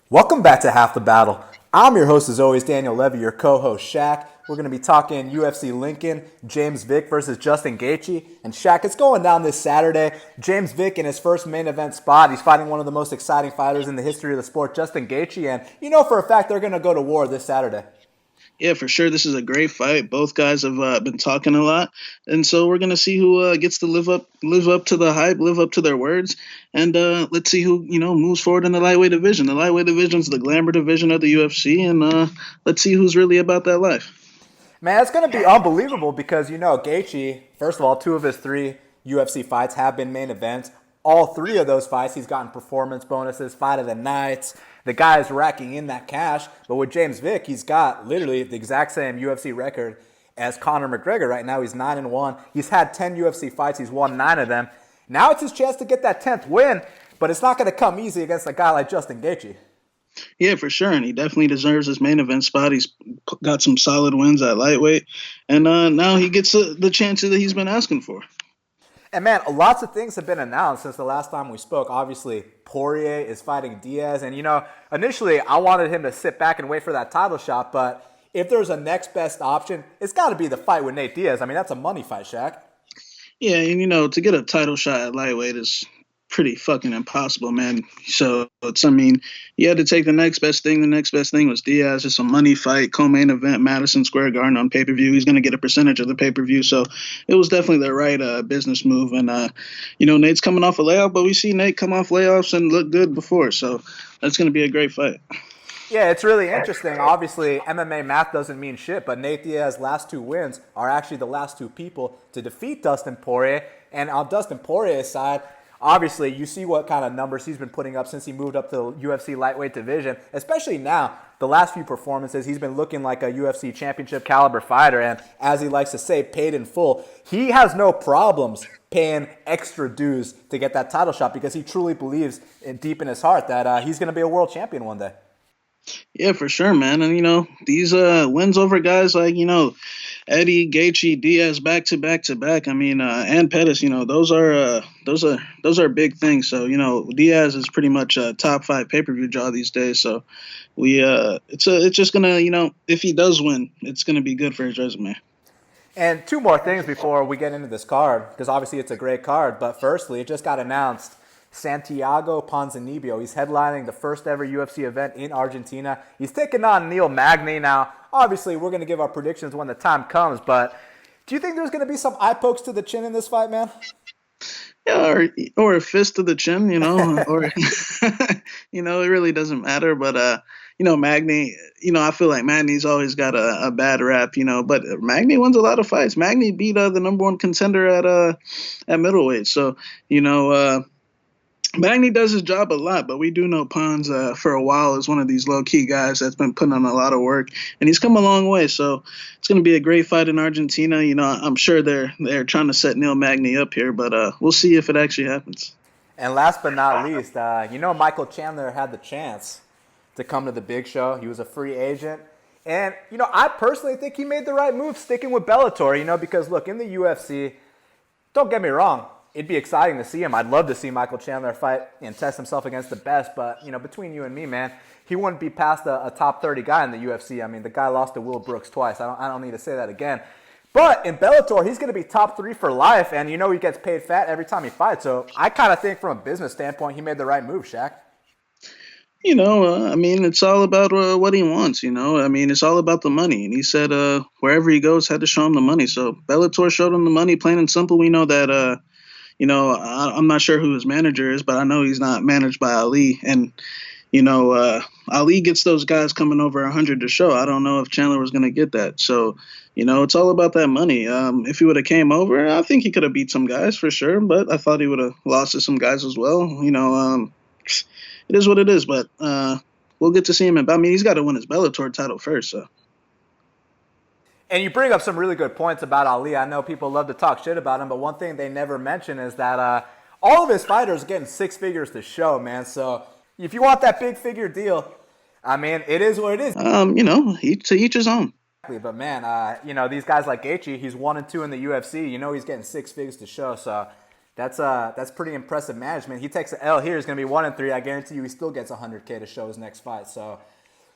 Welcome back to Half the Battle. I'm your host, as always, Daniel Levi, your co-host, Shaq. We're going to be talking UFC Lincoln, James Vick versus Justin Gaethje. And Shaq, it's going down this Saturday. James Vick in his first main event spot. He's fighting one of the most exciting fighters in the history of the sport, Justin Gaethje. And you know for a fact they're going to go to war this Saturday. Yeah, for sure. This is a great fight. Both guys have been talking a lot, and so we're gonna see who gets to live up to the hype, live up to their words, and let's see who moves forward in the lightweight division. The lightweight division is the glamour division of the UFC, and let's see who's really about that life. Man, it's going to be unbelievable because, Gaethje, first of all, two of his three UFC fights have been main events. All three of those fights, he's gotten performance bonuses, fight of the nights. The guy is racking in that cash. But with James Vick, he's got literally the exact same UFC record as Conor McGregor. Right now, he's 9-1. He's had 10 UFC fights. He's won 9 of them. Now it's his chance to get that 10th win, but it's not going to come easy against a guy like Justin Gaethje. Yeah, for sure, and he definitely deserves his main event spot. He's got some solid wins at lightweight, and now he gets the chances that he's been asking for. And man, lots of things have been announced since the last time we spoke. Obviously, Poirier is fighting Diaz. And, initially I wanted him to sit back and wait for that title shot. But if there's a next best option, it's got to be the fight with Nate Diaz. I mean, that's a money fight, Shaq. Yeah, and to get a title shot at lightweight is pretty fucking impossible, man. So you had to take the next best thing. The next best thing was Diaz. It's a money fight, co-main event, Madison Square Garden on pay-per-view. He's going to get a percentage of the pay-per-view. So it was definitely the right business move. And, Nate's coming off a layoff, but we see Nate come off layoffs and look good before. So that's going to be a great fight. Yeah, it's really interesting. Obviously, MMA math doesn't mean shit, but Nate Diaz's last 2 wins are actually the last 2 people to defeat Dustin Poirier. And on Dustin Poirier's side, obviously, you see what kind of numbers he's been putting up since he moved up to the UFC lightweight division, especially now. The last few performances, he's been looking like a UFC championship caliber fighter, and as he likes to say, paid in full. He has no problems paying extra dues to get that title shot because he truly believes deep in his heart that he's going to be a world champion one day. Yeah, for sure, man. And these wins over guys like Eddie, Gaethje, Diaz, back to back to back. I mean, and Perez. Those are big things. So Diaz is pretty much a top 5 pay-per-view draw these days. So it's just gonna if he does win, it's gonna be good for his resume. And 2 more things before we get into this card, because obviously it's a great card. But firstly, it just got announced. Santiago Ponzinibbio. He's headlining the first ever UFC event in Argentina. He's taking on Neil Magny. Now, obviously, we're going to give our predictions when the time comes, but do you think there's going to be some eye pokes to the chin in this fight, man? Yeah, or a fist to the chin, or it really doesn't matter. But Magny, I feel like Magny's always got a bad rap, but Magny wins a lot of fights. Magny beat the number 1 contender at middleweight, so Magny does his job a lot, but we do know Pons for a while is one of these low-key guys that's been putting on a lot of work, and he's come a long way. So it's going to be a great fight in Argentina. I'm sure they're trying to set Neil Magny up here, but we'll see if it actually happens. And last but not least, Michael Chandler had the chance to come to the big show. He was a free agent. And, I personally think he made the right move sticking with Bellator, because, look, in the UFC, don't get me wrong, it'd be exciting to see him. I'd love to see Michael Chandler fight and test himself against the best. But, between you and me, man, he wouldn't be past a top 30 guy in the UFC. I mean, the guy lost to Will Brooks twice. I don't need to say that again. But in Bellator, he's going to be top 3 for life. And, he gets paid fat every time he fights. So I kind of think from a business standpoint, he made the right move, Shaq. It's all about what he wants, it's all about the money. And he said wherever he goes, had to show him the money. So Bellator showed him the money, plain and simple. We know that I'm not sure who his manager is, but I know he's not managed by Ali. And, Ali gets those guys coming over 100 to show. I don't know if Chandler was going to get that. So, it's all about that money. If he would have came over, I think he could have beat some guys for sure, but I thought he would have lost to some guys as well. It is what it is, but we'll get to see him. He's got to win his Bellator title first, so. And you bring up some really good points about Ali. I know people love to talk shit about him, but one thing they never mention is that all of his fighters are getting 6 figures to show, man. So if you want that big figure deal, it is what it is. To each his own. But man, these guys like Gaethje, he's 1-2 in the UFC. He's getting 6 figures to show. So That's pretty impressive management. He takes an L here. He's going to be 1-3. I guarantee you he still gets $100K to show his next fight. So,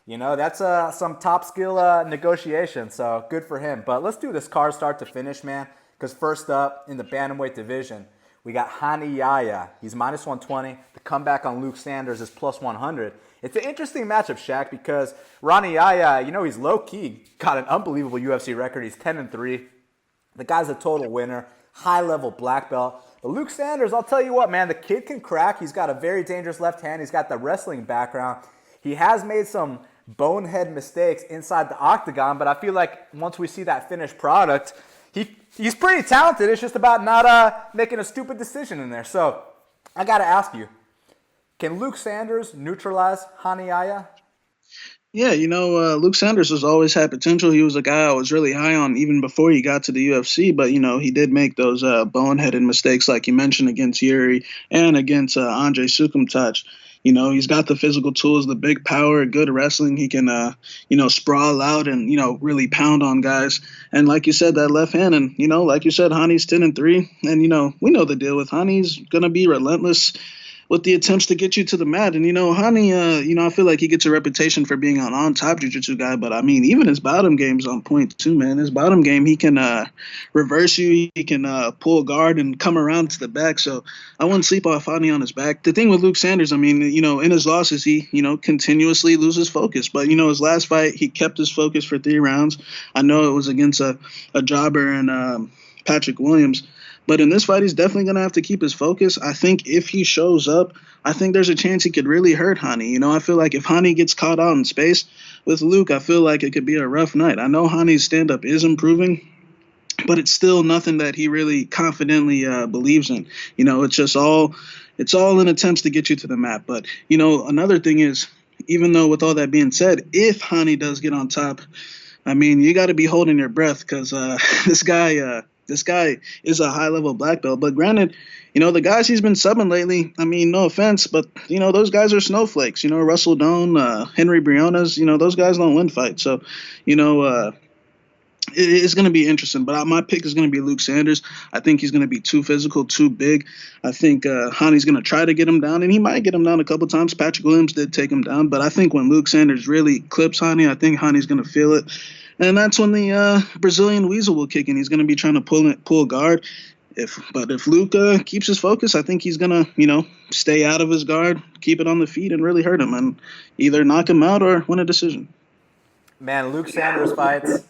that's some top skill negotiation. So good for him. But let's do this card start to finish, man. Because first up in the bantamweight division, we got Yahya. He's minus 120. The comeback on Luke Sanders is plus 100. It's an interesting matchup, Shaq, because Yahya, he's low-key, got an unbelievable UFC record. He's 10-3. The guy's a total winner, high-level black belt. But Luke Sanders, I'll tell you what, man, the kid can crack. He's got a very dangerous left hand. He's got the wrestling background. He has made some bonehead mistakes inside the octagon, but I feel like once we see that finished product, he's pretty talented. It's just about not making a stupid decision in there. So I got to ask you, can Luke Sanders neutralize Yahya? Yeah, Luke Sanders has always had potential. He was a guy I was really high on even before he got to the UFC. But, he did make those boneheaded mistakes like you mentioned against Iuri and against Andre Sukumtach. He's got the physical tools, the big power, good wrestling. He can, sprawl out and, really pound on guys. And like you said, that left hand. And, like you said, Hani's 10-3. And, we know the deal with Hani. He's going to be relentless with the attempts to get you to the mat. And, Hani, I feel like he gets a reputation for being an on-top jiu-jitsu guy. But, I mean, even his bottom game is on point, too, man. His bottom game, he can reverse you. He can pull guard and come around to the back. So I wouldn't sleep off Hani on his back. The thing with Luke Sanders, I mean, in his losses, he, continuously loses focus. But, his last fight, he kept his focus for 3 rounds. I know it was against a jobber and Patrick Williams. But in this fight, he's definitely going to have to keep his focus. I think if he shows up, I think there's a chance he could really hurt Hani. I feel like if Hani gets caught out in space with Luke, I feel like it could be a rough night. I know Hani's stand-up is improving, but it's still nothing that he really confidently believes in. It's all in attempts to get you to the mat. But, another thing is, even though with all that being said, if Hani does get on top, I mean, you got to be holding your breath because this guy is a high-level black belt. But granted, the guys he's been subbing lately, I mean, no offense, but, those guys are snowflakes. Russell Doan, Henry Briones, those guys don't win fights. So, it's going to be interesting. But my pick is going to be Luke Sanders. I think he's going to be too physical, too big. I think Hani's going to try to get him down, and he might get him down a couple times. Patrick Williams did take him down. But I think when Luke Sanders really clips Hani, I think Hani's going to feel it. And that's when the Brazilian weasel will kick in. He's going to be trying to pull guard. If Luke keeps his focus, I think he's going to, stay out of his guard, keep it on the feet, and really hurt him and either knock him out or win a decision. Man, Luke Sanders fights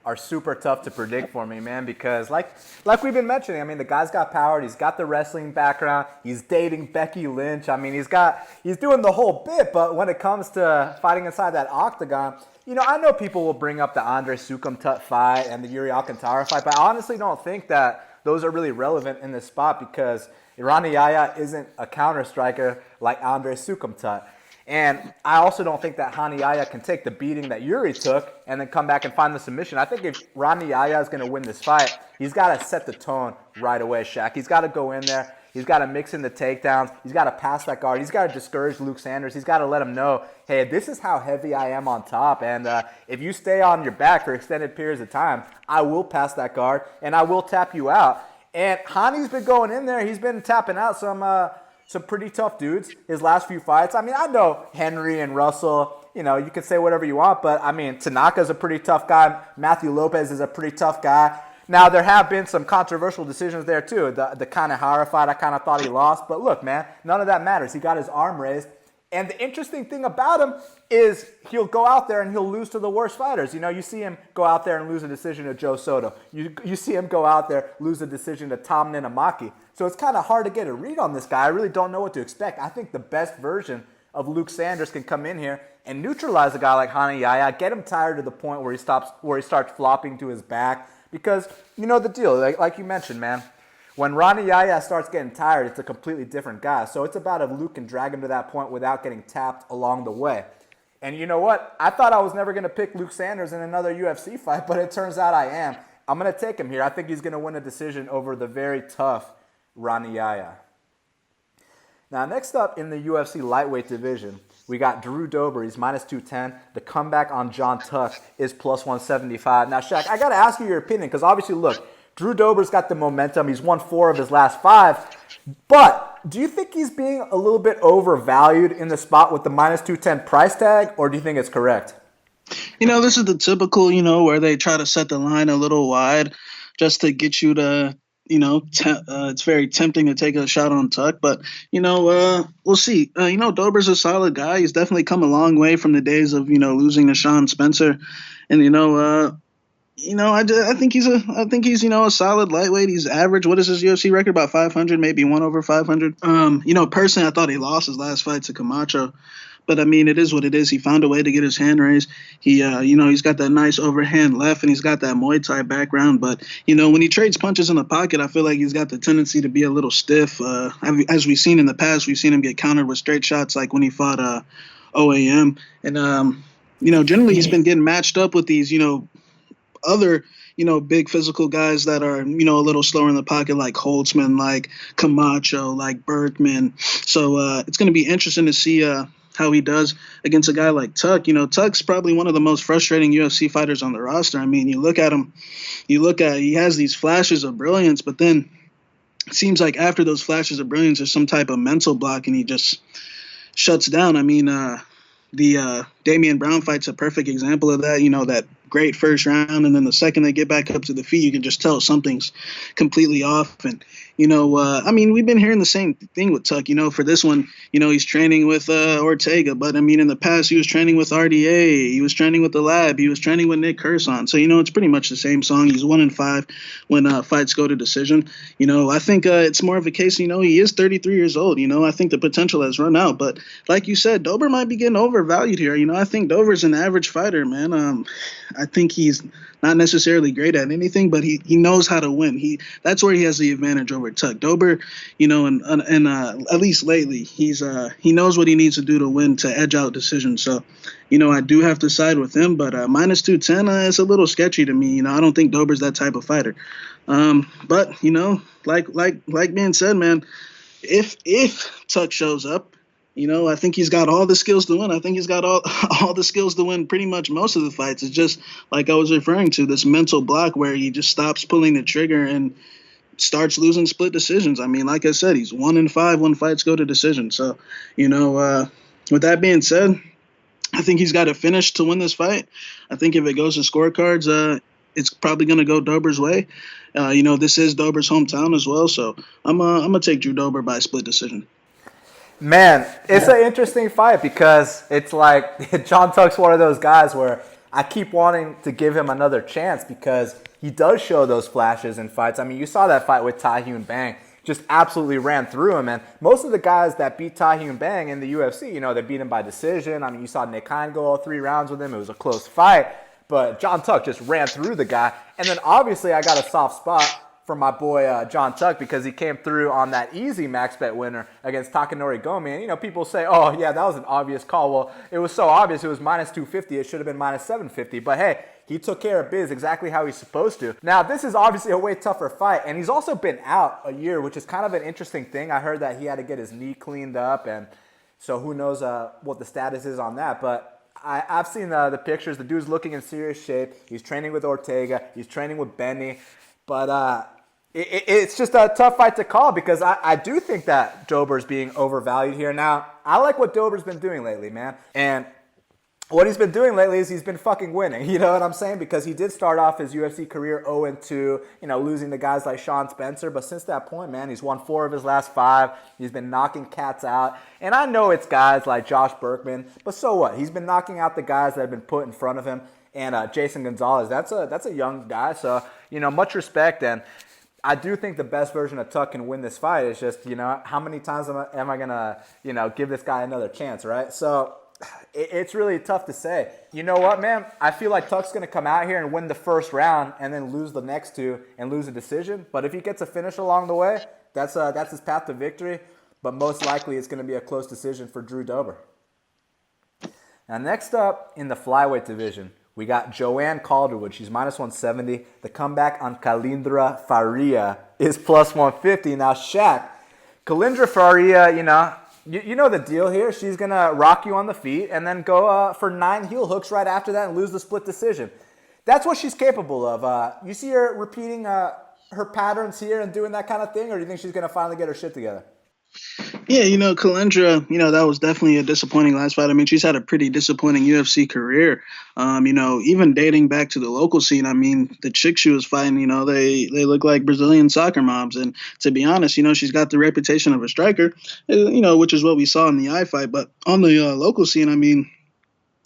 are super tough to predict for me, man, because like we've been mentioning, I mean, the guy's got power. He's got the wrestling background. He's dating Becky Lynch. I mean, he's doing the whole bit, but when it comes to fighting inside that octagon, I know people will bring up the Andre Sukumtut fight and the Yuri Alcantara fight, but I honestly don't think that those are really relevant in this spot because Yahya isn't a counter striker like Andre Sukumtut. And I also don't think that Yahya can take the beating that Yuri took and then come back and find the submission. I think if Yahya is going to win this fight, he's got to set the tone right away, Shaq. He's got to go in there. He's got to mix in the takedowns. He's got to pass that guard. He's got to discourage Luke Sanders. He's got to let him know, hey, this is how heavy I am on top. And if you stay on your back for extended periods of time, I will pass that guard and I will tap you out. And Hani's been going in there. He's been tapping out some pretty tough dudes his last few fights. I mean, I know Henry and Russell, you can say whatever you want, but I mean, Tanaka's a pretty tough guy. Matthew Lopez is a pretty tough guy. Now, there have been some controversial decisions there, too. The Kanehara fight, I kind of thought he lost. But look, man, none of that matters. He got his arm raised. And the interesting thing about him is he'll go out there and he'll lose to the worst fighters. You see him go out there and lose a decision to Joe Soto. You see him go out there, lose a decision to Tom Ninamaki. So it's kind of hard to get a read on this guy. I really don't know what to expect. I think the best version of Luke Sanders can come in here and neutralize a guy like Yahya, get him tired to the point where he starts flopping to his back. Because you know the deal, like you mentioned, man. When Yahya starts getting tired, it's a completely different guy. So it's about if Luke can drag him to that point without getting tapped along the way. And you know what? I thought I was never going to pick Luke Sanders in another UFC fight, but it turns out I am. I'm going to take him here. I think he's going to win a decision over the very tough Yahya. Now, next up in the UFC lightweight division, we got Drew Dober. He's minus 210. The comeback on John Tuck is plus 175. Now, Shaq, I got to ask you your opinion because obviously, look, Drew Dober's got the momentum. He's won 4 of his last 5. But do you think he's being a little bit overvalued in the spot with the minus 210 price tag, or do you think it's correct? This is the typical, where they try to set the line a little wide just to get you to, it's very tempting to take a shot on Tuck. But, we'll see. Dober's a solid guy. He's definitely come a long way from the days of, losing to Sean Spencer. And, I think he's a solid lightweight. He's average. What is his UFC record? About 500, maybe 1 over 500. Personally, I thought he lost his last fight to Camacho. But, I mean, it is what it is. He found a way to get his hand raised. He, he's got that nice overhand left, and he's got that Muay Thai background. But, when he trades punches in the pocket, I feel like he's got the tendency to be a little stiff. As we've seen in the past, we've seen him get countered with straight shots, like when he fought OAM. And, generally he's been getting matched up with these, other, big physical guys that are, a little slower in the pocket, like Holtzman, like Camacho, like Berkman. So it's going to be interesting to see how he does against a guy like Tuck. Tuck's probably one of the most frustrating UFC fighters on the roster. I mean, you look at him, he has these flashes of brilliance, but then it seems like after those flashes of brilliance, there's some type of mental block and he just shuts down. I mean, the Damian Brown fight's a perfect example of that, that great first round, and then the second they get back up to the feet, you can just tell something's completely off. And we've been hearing the same thing with Tuck. For this one, he's training with Ortega, but I mean, in the past, he was training with RDA, he was training with the Lab, he was training with Nick Curson. So it's pretty much the same song. He's 1-5 when fights go to decision. I think it's more of a case. He is 33 years old. I think the potential has run out. But like you said, Dober might be getting overvalued here. I think Dober's an average fighter, man. I think he's not necessarily great at anything, but he knows how to win. That's where he has the advantage over Tuck. Dober, and at least lately, he knows what he needs to do to win, to edge out decisions. So, I do have to side with him, but minus 210 is a little sketchy to me. I don't think Dober's that type of fighter. But like being said, man, if Tuck shows up, I think he's got all the skills to win. I think he's got all the skills to win pretty much most of the fights. It's just like I was referring to, this mental block where he just stops pulling the trigger and starts losing split decisions. I mean, like I said, he's 1-5 when fights go to decision. So, with that being said, I think he's got to finish to win this fight. I think if it goes to scorecards, it's probably going to go Dober's way. This is Dober's hometown as well. So I'm going to take Drew Dober by split decision. Man, it's an interesting fight because it's like John Tuck's one of those guys where I keep wanting to give him another chance because he does show those flashes in fights. I mean, you saw that fight with Tae-Hyun Bang, just absolutely ran through him. And most of the guys that beat Tae-Hyun Bang in the UFC, they beat him by decision. I mean, you saw Nick Hein go all 3 rounds with him. It was a close fight. But John Tuck just ran through the guy. And then obviously I got a soft spot for my boy John Tuck because he came through on that easy max bet winner against Takanori Gomi. And, people say, oh, yeah, that was an obvious call. Well, it was so obvious. It was minus 250. It should have been minus 750. But, hey, he took care of biz exactly how he's supposed to. Now, this is obviously a way tougher fight. And he's also been out a year, which is kind of an interesting thing. I heard that he had to get his knee cleaned up. And so who knows what the status is on that. But I've seen the pictures. The dude's looking in serious shape. He's training with Ortega. He's training with Benny. But it's just a tough fight to call because I do think that Dober's being overvalued here. Now, I like what Dober's been doing lately, man. And what he's been doing lately is he's been fucking winning. You know what I'm saying? Because he did start off his UFC career 0-2, losing to guys like Sean Spencer. But since that point, man, he's won 4 of his last 5. He's been knocking cats out. And I know it's guys like Josh Berkman, but so what? He's been knocking out the guys that have been put in front of him. And Jason Gonzalez, that's a young guy. So, much respect. And I do think the best version of Tuck can win this fight. It's just, how many times am I going to, give this guy another chance, right? So it's really tough to say. You know what, man? I feel like Tuck's going to come out here and win the first round and then lose the next 2 and lose a decision. But if he gets a finish along the way, that's his path to victory. But most likely it's going to be a close decision for Drew Dober. Now, next up in the flyweight division, we got Joanne Calderwood. She's minus 170. The comeback on Kalindra Faria is plus 150. Now, Shaq, Kalindra Faria, you know the deal here. She's going to rock you on the feet and then go for 9 heel hooks right after that and lose the split decision. That's what she's capable of. You see her repeating her patterns here and doing that kind of thing, or do you think she's going to finally get her shit together? Yeah, Kalindra, that was definitely a disappointing last fight. I mean, she's had a pretty disappointing UFC career. Even dating back to the local scene, I mean, the chicks she was fighting, they look like Brazilian soccer moms. And to be honest, she's got the reputation of a striker, which is what we saw in the eye fight. But on the local scene, I mean,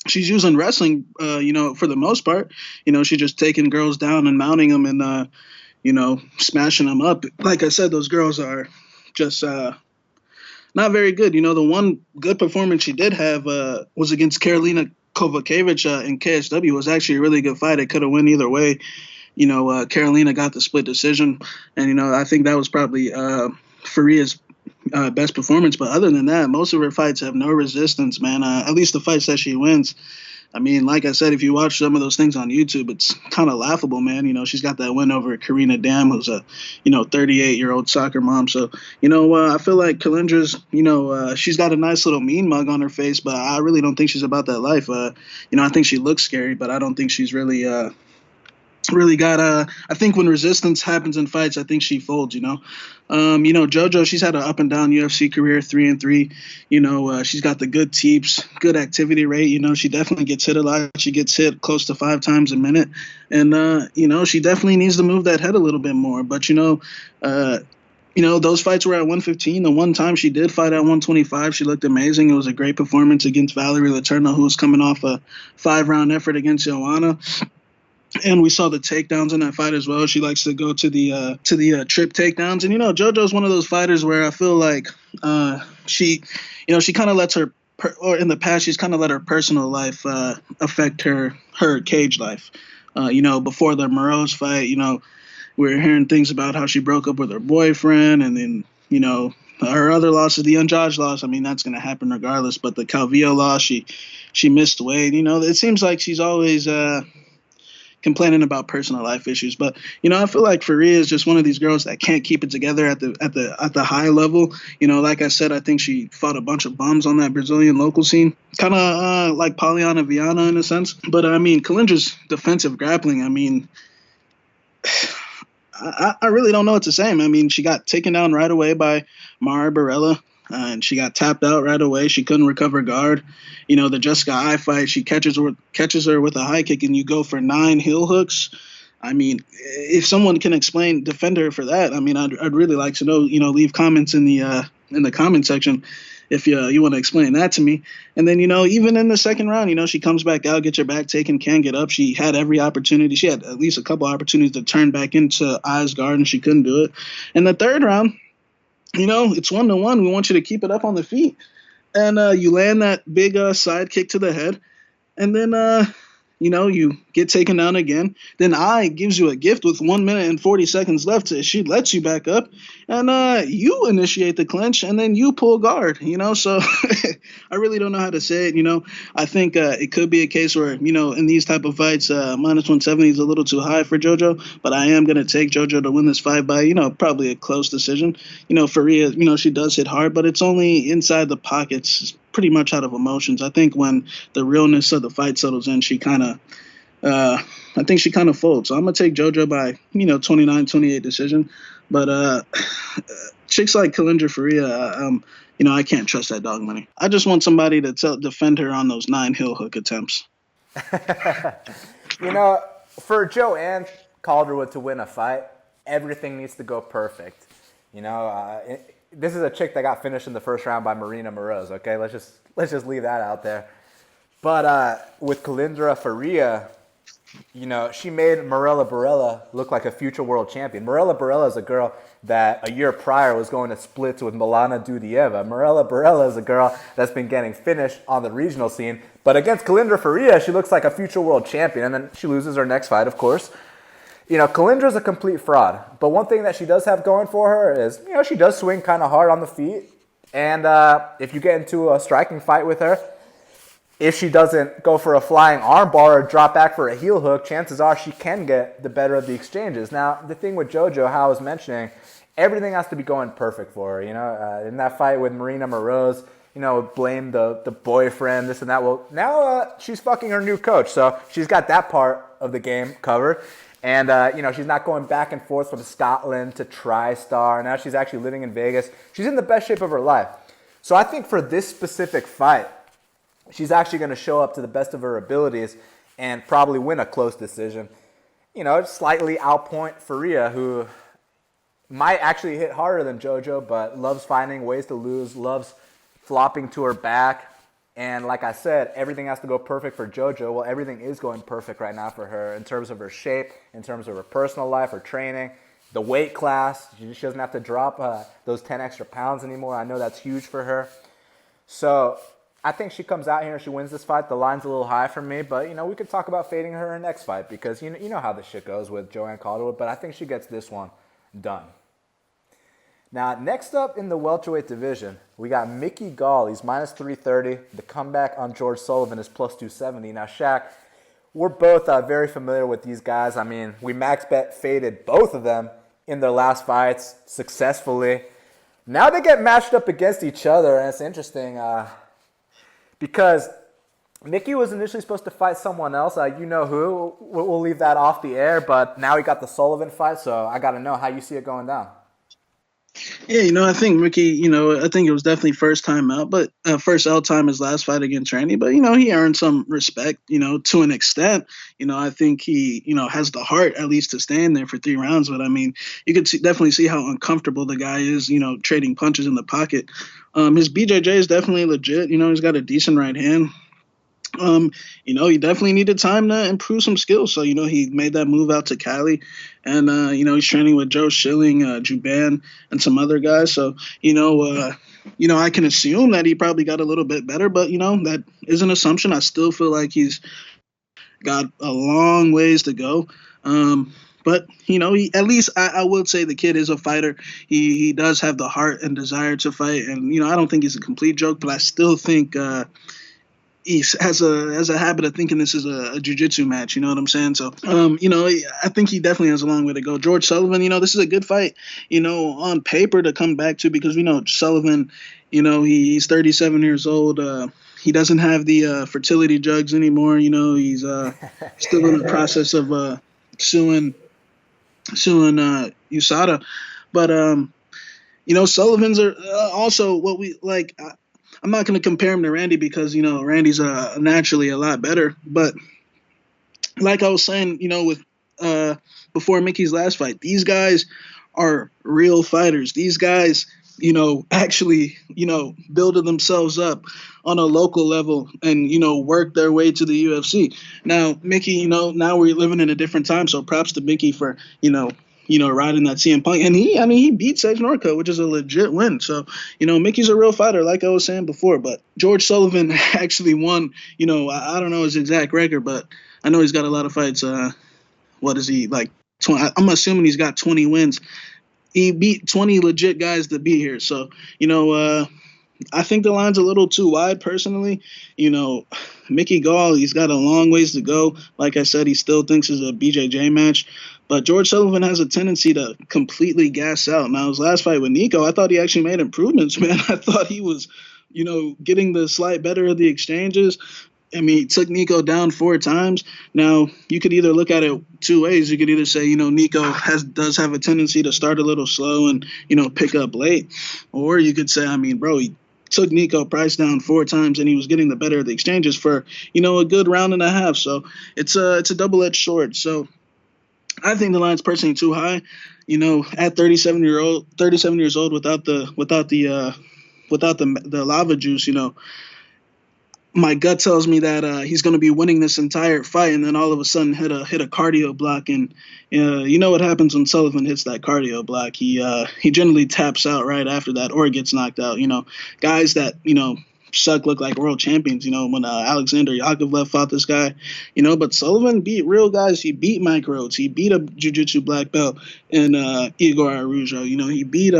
she's using wrestling, for the most part. She's just taking girls down and mounting them and, smashing them up. Like I said, those girls are just not very good. The one good performance she did have was against Karolina Kowalkiewicz in KSW. It was actually a really good fight. It could have went either way. Karolina got the split decision, and I think that was probably Faria's best performance. But other than that, most of her fights have no resistance, man. At least the fights that she wins. I mean, like I said, if you watch some of those things on YouTube, it's kind of laughable, man. She's got that win over Karina Dam, who's a, 38-year-old soccer mom. So, I feel like Kalindra's, she's got a nice little mean mug on her face, but I really don't think she's about that life. I think she looks scary, but I don't think she's really got I think when resistance happens in fights, I think she folds. JoJo, she's had an up and down UFC career, 3-3. She's got the good teeps, good activity rate. She definitely gets hit a lot. She gets hit close to 5 times a minute, and she definitely needs to move that head a little bit more. But those fights were at 115. The one time she did fight at 125, she looked amazing. It was a great performance against Valerie Letourneau, who was coming off a 5-round effort against Joanne. And we saw the takedowns in that fight as well. She likes to go to the trip takedowns. And, JoJo's one of those fighters where I feel like she kind of lets her, or in the past, she's kind of let her personal life affect her cage life. Before the Moraga fight, we were hearing things about how she broke up with her boyfriend. And then, her other losses, the Andrade loss, I mean, that's going to happen regardless. But the Calvillo loss, she missed weight. It seems like she's always complaining about personal life issues. But I feel like Faria is just one of these girls that can't keep it together at the high level. Like I said, I think she fought a bunch of bums on that Brazilian local scene, kind of like Poliana Viana in a sense. But I mean, Kalindra's defensive grappling, I mean, I really don't know what to say. I mean, she got taken down right away by Barberena. And she got tapped out right away. She couldn't recover guard. The Jessica I fight, she catches her with a high kick, and you go for 9 heel hooks. I mean, if someone can defend her for that, I mean, I'd really like to know. Leave comments in the comment section if you want to explain that to me. And then, even in the second round, she comes back out, gets her back taken, can't get up. She had every opportunity. She had at least a couple opportunities to turn back into Eyes guard, and she couldn't do it. In the third round, it's 1-1. We want you to keep it up on the feet. And you land that big side kick to the head. And then, you get taken down again. Then gives you a gift with 1 minute and 40 seconds left. She lets you back up. And you initiate the clinch. And then you pull guard, So I really don't know how to say it. I think it could be a case where, in these type of fights, minus 170 is a little too high for JoJo. But I am going to take JoJo to win this fight by, probably a close decision. Faria, she does hit hard, but it's only inside the pockets, pretty much out of emotions. I think when the realness of the fight settles in, she kind of folds. So I'm going to take JoJo by, 29-28 decision. But chicks like Kalindra Faria, I can't trust that dog money. I just want somebody to defend her on those 9 heel hook attempts. For Joanne Calderwood to win a fight, everything needs to go perfect. This is a chick that got finished in the first round by Marina Moroz. Okay, let's just leave that out there. But with Kalindra Faria, she made Morella Barella look like a future world champion. Morella Barella is a girl that a year prior was going to splits with Milana Dudieva. Morella Barella is a girl that's been getting finished on the regional scene. But against Kalindra Faria, she looks like a future world champion. And then she loses her next fight, of course. Kalindra's a complete fraud. But one thing that she does have going for her is, she does swing kind of hard on the feet. And if you get into a striking fight with her, if she doesn't go for a flying armbar or drop back for a heel hook, chances are she can get the better of the exchanges. Now, the thing with JoJo, how I was mentioning, everything has to be going perfect for her. In that fight with Marina Moroz, blame the boyfriend, this and that. Well, now she's fucking her new coach, so she's got that part of the game covered. And, she's not going back and forth from Scotland to TriStar. Now she's actually living in Vegas. She's in the best shape of her life. So I think for this specific fight, she's actually going to show up to the best of her abilities and probably win a close decision. Slightly outpoint Faria, who might actually hit harder than JoJo, but loves finding ways to lose, loves flopping to her back. And like I said, everything has to go perfect for JoJo. Well, everything is going perfect right now for her in terms of her shape, in terms of her personal life, her training, the weight class. She doesn't have to drop those 10 extra pounds anymore. I know that's huge for her. So I think she comes out here and she wins this fight. The line's a little high for me, but, we could talk about fading her in her next fight because you know how this shit goes with Joanne Calderwood, but I think she gets this one done. Now, next up in the welterweight division, we got Mickey Gall. He's minus 330. The comeback on George Sullivan is plus 270. Now, Shaq, we're both very familiar with these guys. I mean, we max bet faded both of them in their last fights successfully. Now they get matched up against each other, and it's interesting because Mickey was initially supposed to fight someone else. You know who. We'll leave that off the air, but now he got the Sullivan fight, so I got to know how you see it going down. Yeah, I think Mickey, I think it was definitely first time out, but first L time his last fight against Rani. But, he earned some respect, to an extent. I think he, has the heart at least to stand there for 3 rounds. But, I mean, you could definitely see how uncomfortable the guy is, trading punches in the pocket. His BJJ is definitely legit. He's got a decent right hand. He definitely needed time to improve some skills. So, he made that move out to Cali and, he's training with Joe Schilling, Juban, and some other guys. So, I can assume that he probably got a little bit better, but, that is an assumption. I still feel like he's got a long ways to go. But, at least I would say the kid is a fighter. He does have the heart and desire to fight. And, I don't think he's a complete joke, but I still think, he has a habit of thinking this is a jiu-jitsu match, you know what I'm saying? So, I think he definitely has a long way to go. George Sullivan, this is a good fight, on paper to come back to because we know Sullivan, he's 37 years old. He doesn't have the fertility drugs anymore. He's still in the process of suing USADA. But, Sullivan's are also what we like. I'm not going to compare him to Randy because, Randy's naturally a lot better. But like I was saying, with before Mickey's last fight, these guys are real fighters. These guys, actually, building themselves up on a local level and, work their way to the UFC. Now, Mickey, now we're living in a different time. So props to Mickey for, riding that CM Punk. And he beat Sage Norco, which is a legit win. So, Mickey's a real fighter, like I was saying before. But George Sullivan actually won, I don't know his exact record, but I know he's got a lot of fights. What is he, like 20? I'm assuming he's got 20 wins. He beat 20 legit guys to be here. So, I think the line's a little too wide personally. Mickey Gall, he's got a long ways to go. Like I said, he still thinks it's a BJJ match. But George Sullivan has a tendency to completely gas out. Now, his last fight with Nico, I thought he actually made improvements, man. I thought he was, getting the slight better of the exchanges. He took Nico down 4 times. Now, you could either look at it 2 ways. You could either say, Nico does have a tendency to start a little slow and, pick up late. Or you could say, he took Nico Price down 4 times and he was getting the better of the exchanges for, a good round and a half. So it's a double-edged sword. So I think the line's personally too high. At 37 years old without the lava juice, my gut tells me that he's going to be winning this entire fight, and then all of a sudden hit a cardio block. And what happens when Sullivan hits that cardio block? He generally taps out right after that, or gets knocked out. Guys that suck look like world champions. When Alexander Yakovlev fought this guy, but Sullivan beat real guys. He beat Mike Rhodes. He beat a jiu-jitsu black belt and Igor Arujo. He beat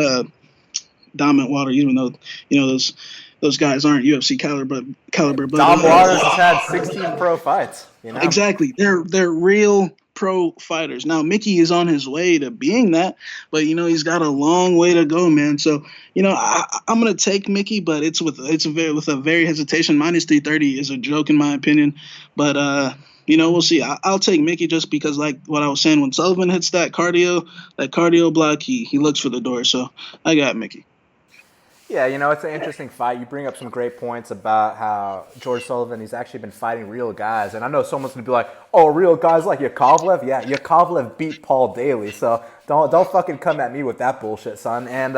Dominic Water, even though those guys aren't UFC caliber. But Dom Waters has had 16 pro fights. Exactly. They're real pro fighters. Now, Mickey is on his way to being that, but he's got a long way to go, man. So, I'm gonna take Mickey, but it's with a very hesitation. Minus 330 is a joke in my opinion, but we'll see. I'll take Mickey just because, like what I was saying, when Sullivan hits that cardio block, he looks for the door. So I got Mickey. Yeah, it's an interesting fight. You bring up some great points about how George Sullivan, he's actually been fighting real guys. And I know someone's going to be like, oh, real guys like Yakovlev? Yeah, Yakovlev beat Paul Daly. So don't fucking come at me with that bullshit, son. And,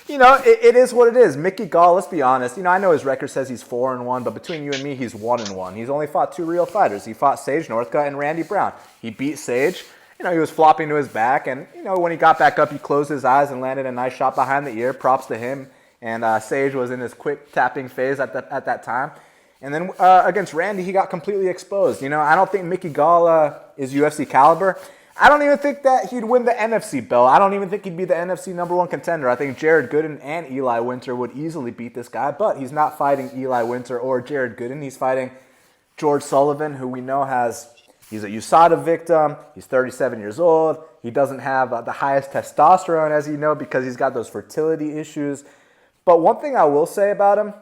it is what it is. Mickey Gall, let's be honest. I know his record says he's 4-1, but between you and me, he's 1-1. He's only fought 2 real fighters. He fought Sage Northcutt and Randy Brown. He beat Sage. He was flopping to his back. And, when he got back up, he closed his eyes and landed a nice shot behind the ear. Props to him. And Sage was in his quick tapping phase at that time. And then against Randy, he got completely exposed. I don't think Mickey Gall is UFC caliber. I don't even think that he'd win the NFC belt. I don't even think he'd be the NFC #1 contender. I think Jared Gooden and Eli Winter would easily beat this guy. But he's not fighting Eli Winter or Jared Gooden. He's fighting George Sullivan, who we know he's a USADA victim. He's 37 years old. He doesn't have the highest testosterone, as you know, because he's got those fertility issues. But one thing I will say about him,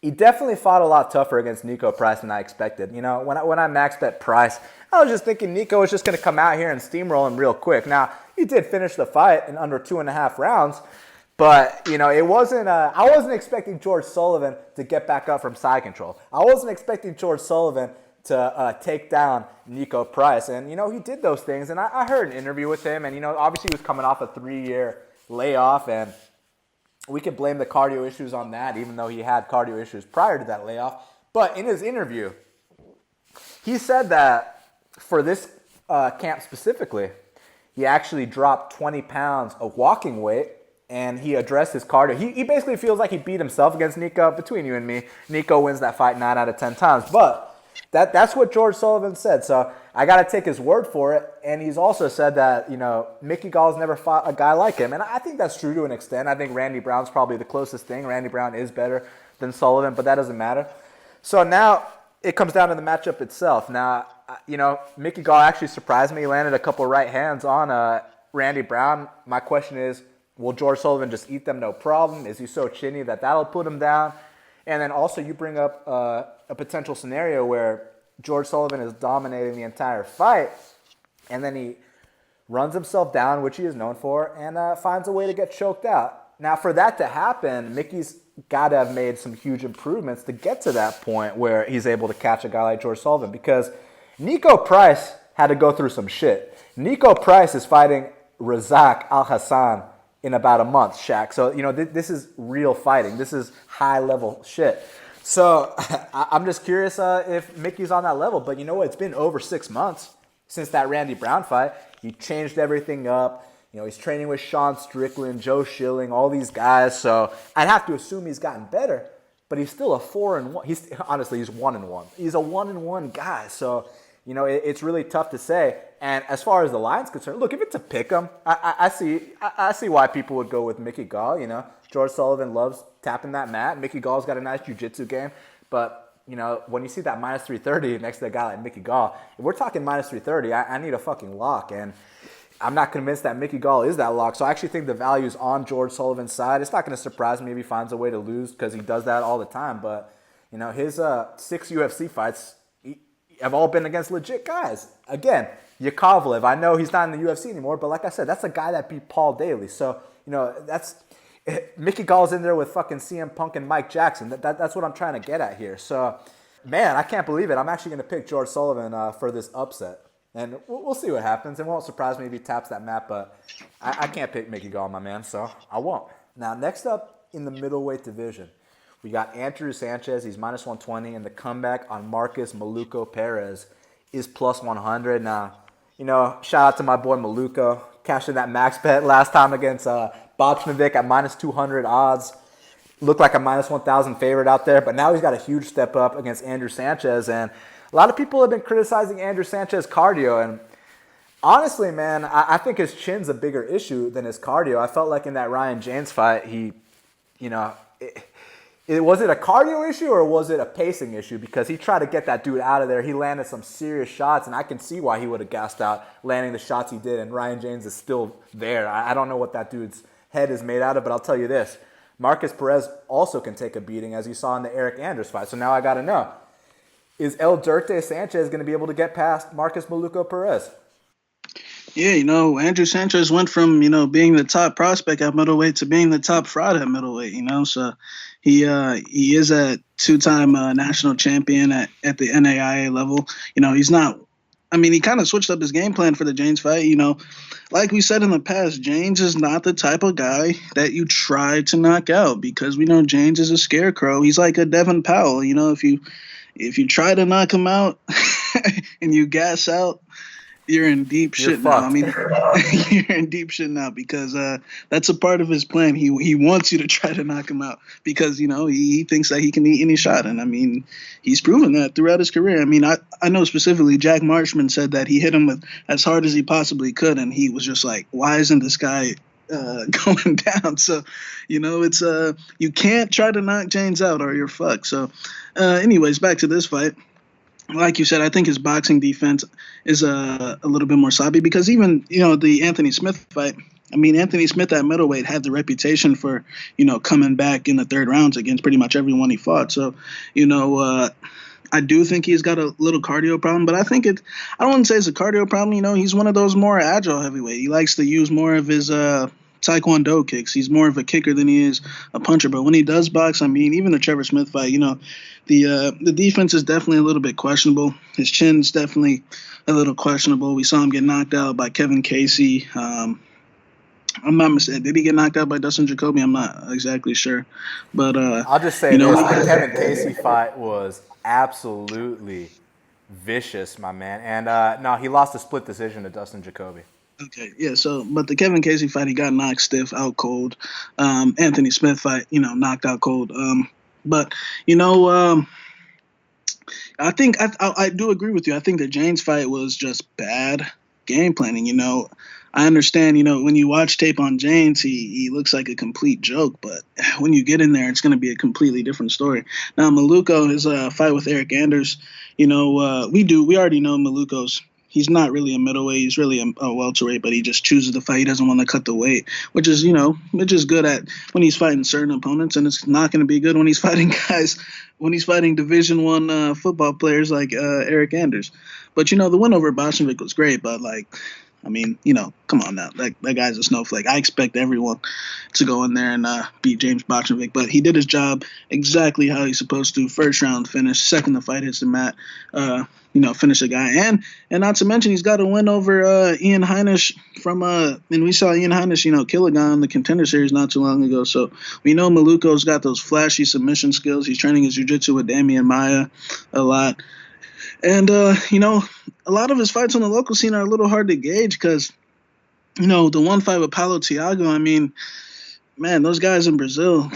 he definitely fought a lot tougher against Nico Price than I expected. When I max bet Price, I was just thinking Nico was just going to come out here and steamroll him real quick. Now, he did finish the fight in under 2.5 rounds, but, it wasn't, I wasn't expecting George Sullivan to get back up from side control. I wasn't expecting George Sullivan to take down Nico Price. And, he did those things. And I heard an interview with him, and, obviously he was coming off a 3-year layoff, and we could blame the cardio issues on that, even though he had cardio issues prior to that layoff. But in his interview, he said that for this camp specifically, he actually dropped 20 pounds of walking weight, and he addressed his cardio. He basically feels like he beat himself against Nico. Between you and me, Nico wins that fight 9 out of 10 times. But that's what George Sullivan said. So I got to take his word for it. And he's also said that, Mickey Gall's never fought a guy like him. And I think that's true to an extent. I think Randy Brown's probably the closest thing. Randy Brown is better than Sullivan, but that doesn't matter. So now it comes down to the matchup itself. Now, Mickey Gall actually surprised me. He landed a couple right hands on Randy Brown. My question is, will George Sullivan just eat them no problem? Is he so chinny that that'll put him down? And then also you bring up a potential scenario where George Sullivan is dominating the entire fight, and then he runs himself down, which he is known for, and finds a way to get choked out. Now, for that to happen, Mickey's got to have made some huge improvements to get to that point where he's able to catch a guy like George Sullivan, because Nico Price had to go through some shit. Nico Price is fighting Razak Al-Hassan in about a month, Shaq. So, this is real fighting. This is high-level shit. So, I'm just curious if Mickey's on that level. But you know what? It's been over 6 months since that Randy Brown fight. He changed everything up. He's training with Sean Strickland, Joe Schilling, all these guys. So, I'd have to assume he's gotten better. But he's still a 4-1. He's 1-1. He's a 1-1 guy. So, it's really tough to say. And as far as the line's concerned, look, if it's a pick 'em, I see why people would go with Mickey Gall. George Sullivan loves tapping that mat. Mickey Gall's got a nice jiu-jitsu game. But, when you see that minus 330 next to a guy like Mickey Gall, if we're talking minus 330, I need a fucking lock. And I'm not convinced that Mickey Gall is that lock. So I actually think the value's on George Sullivan's side. It's not going to surprise me if he finds a way to lose, because he does that all the time. But, his 6 UFC fights have all been against legit guys. Again, Yakovlev, I know he's not in the UFC anymore, but like I said, that's a guy that beat Paul Daly. So, that's Mickey Gall's in there with fucking CM Punk and Mike Jackson. That's what I'm trying to get at here. So, man, I can't believe it. I'm actually going to pick George Sullivan for this upset. And we'll see what happens. It won't surprise me if he taps that mat, but I can't pick Mickey Gall, my man, so I won't. Now, next up in the middleweight division, we got Andrew Sanchez. He's minus 120, and the comeback on Markus Maluko Perez is plus 100. Now, shout out to my boy Maluko. Cashing that max bet last time against Vick at minus 200 odds. Looked like a minus 1,000 favorite out there, but now he's got a huge step up against Andrew Sanchez. And a lot of people have been criticizing Andrew Sanchez cardio, and honestly, man, I think his chin's a bigger issue than his cardio. I felt like in that Ryan James fight, Was it a cardio issue or was it a pacing issue? Because he tried to get that dude out of there. He landed some serious shots, and I can see why he would have gassed out landing the shots he did, and Ryan James is still there. I don't know what that dude's head is made out of, but I'll tell you this. Markus Perez also can take a beating, as you saw in the Eryk Anders fight. So now I got to know, is El Dirte Sanchez going to be able to get past Markus Maluco Perez? Yeah, Andrew Sanchez went from, being the top prospect at middleweight to being the top fraud at middleweight, so he is a two-time national champion at the NAIA level. He's not, he kind of switched up his game plan for the James fight. Like we said in the past, James is not the type of guy that you try to knock out, because we know James is a scarecrow. He's like a Devin Powell. If you try to knock him out and you gas out, you're in deep shit now. You're in deep shit now, because that's a part of his plan. He wants you to try to knock him out because, he thinks that he can eat any shot. And, he's proven that throughout his career. I know specifically Jack Marshman said that he hit him with as hard as he possibly could, and he was just like, why isn't this guy going down? So, it's you can't try to knock James out or you're fucked. So, anyways, back to this fight. Like you said, I think his boxing defense is a little bit more sloppy, because even, the Anthony Smith fight, Anthony Smith at middleweight had the reputation for, coming back in the third rounds against pretty much everyone he fought. So, I do think he's got a little cardio problem, but I don't want to say it's a cardio problem. He's one of those more agile heavyweight. He likes to use more of his Taekwondo kicks. He's more of a kicker than he is a puncher. But when he does box, even the Trevor Smith fight, the defense is definitely a little bit questionable. His chin's definitely a little questionable. We saw him get knocked out by Kevin Casey. I'm not mistaken. Did he get knocked out by Dustin Jacoby? I'm not exactly sure. But I'll just say this: the Kevin Casey fight was absolutely vicious, my man. And no, he lost a split decision to Dustin Jacoby. Okay, yeah, but the Kevin Casey fight, he got knocked stiff, out cold. Anthony Smith fight, knocked out cold. But I think I do agree with you. I think the James fight was just bad game planning. I understand, when you watch tape on James, he looks like a complete joke, but when you get in there, it's going to be a completely different story. Now, Maluco, his fight with Eryk Anders, we already know Maluco's. He's not really a middleweight. He's really a welterweight, but he just chooses to fight. He doesn't want to cut the weight, which is good at when he's fighting certain opponents, and it's not going to be good when he's fighting Division I football players like Eryk Anders. But the win over Boschenvik was great, but come on now. That guy's a snowflake. I expect everyone to go in there and beat James Boschenvik, but he did his job exactly how he's supposed to. First round finish, second the fight hits the mat, finish the guy. And not to mention, he's got a win over Ian Heinisch from and we saw Ian Heinisch, kill a guy in the Contender Series not too long ago. So we know Maluco's got those flashy submission skills. He's training his jiu-jitsu with Damian Maia a lot. And, a lot of his fights on the local scene are a little hard to gauge because, the one fight with Paulo Thiago, man, those guys in Brazil,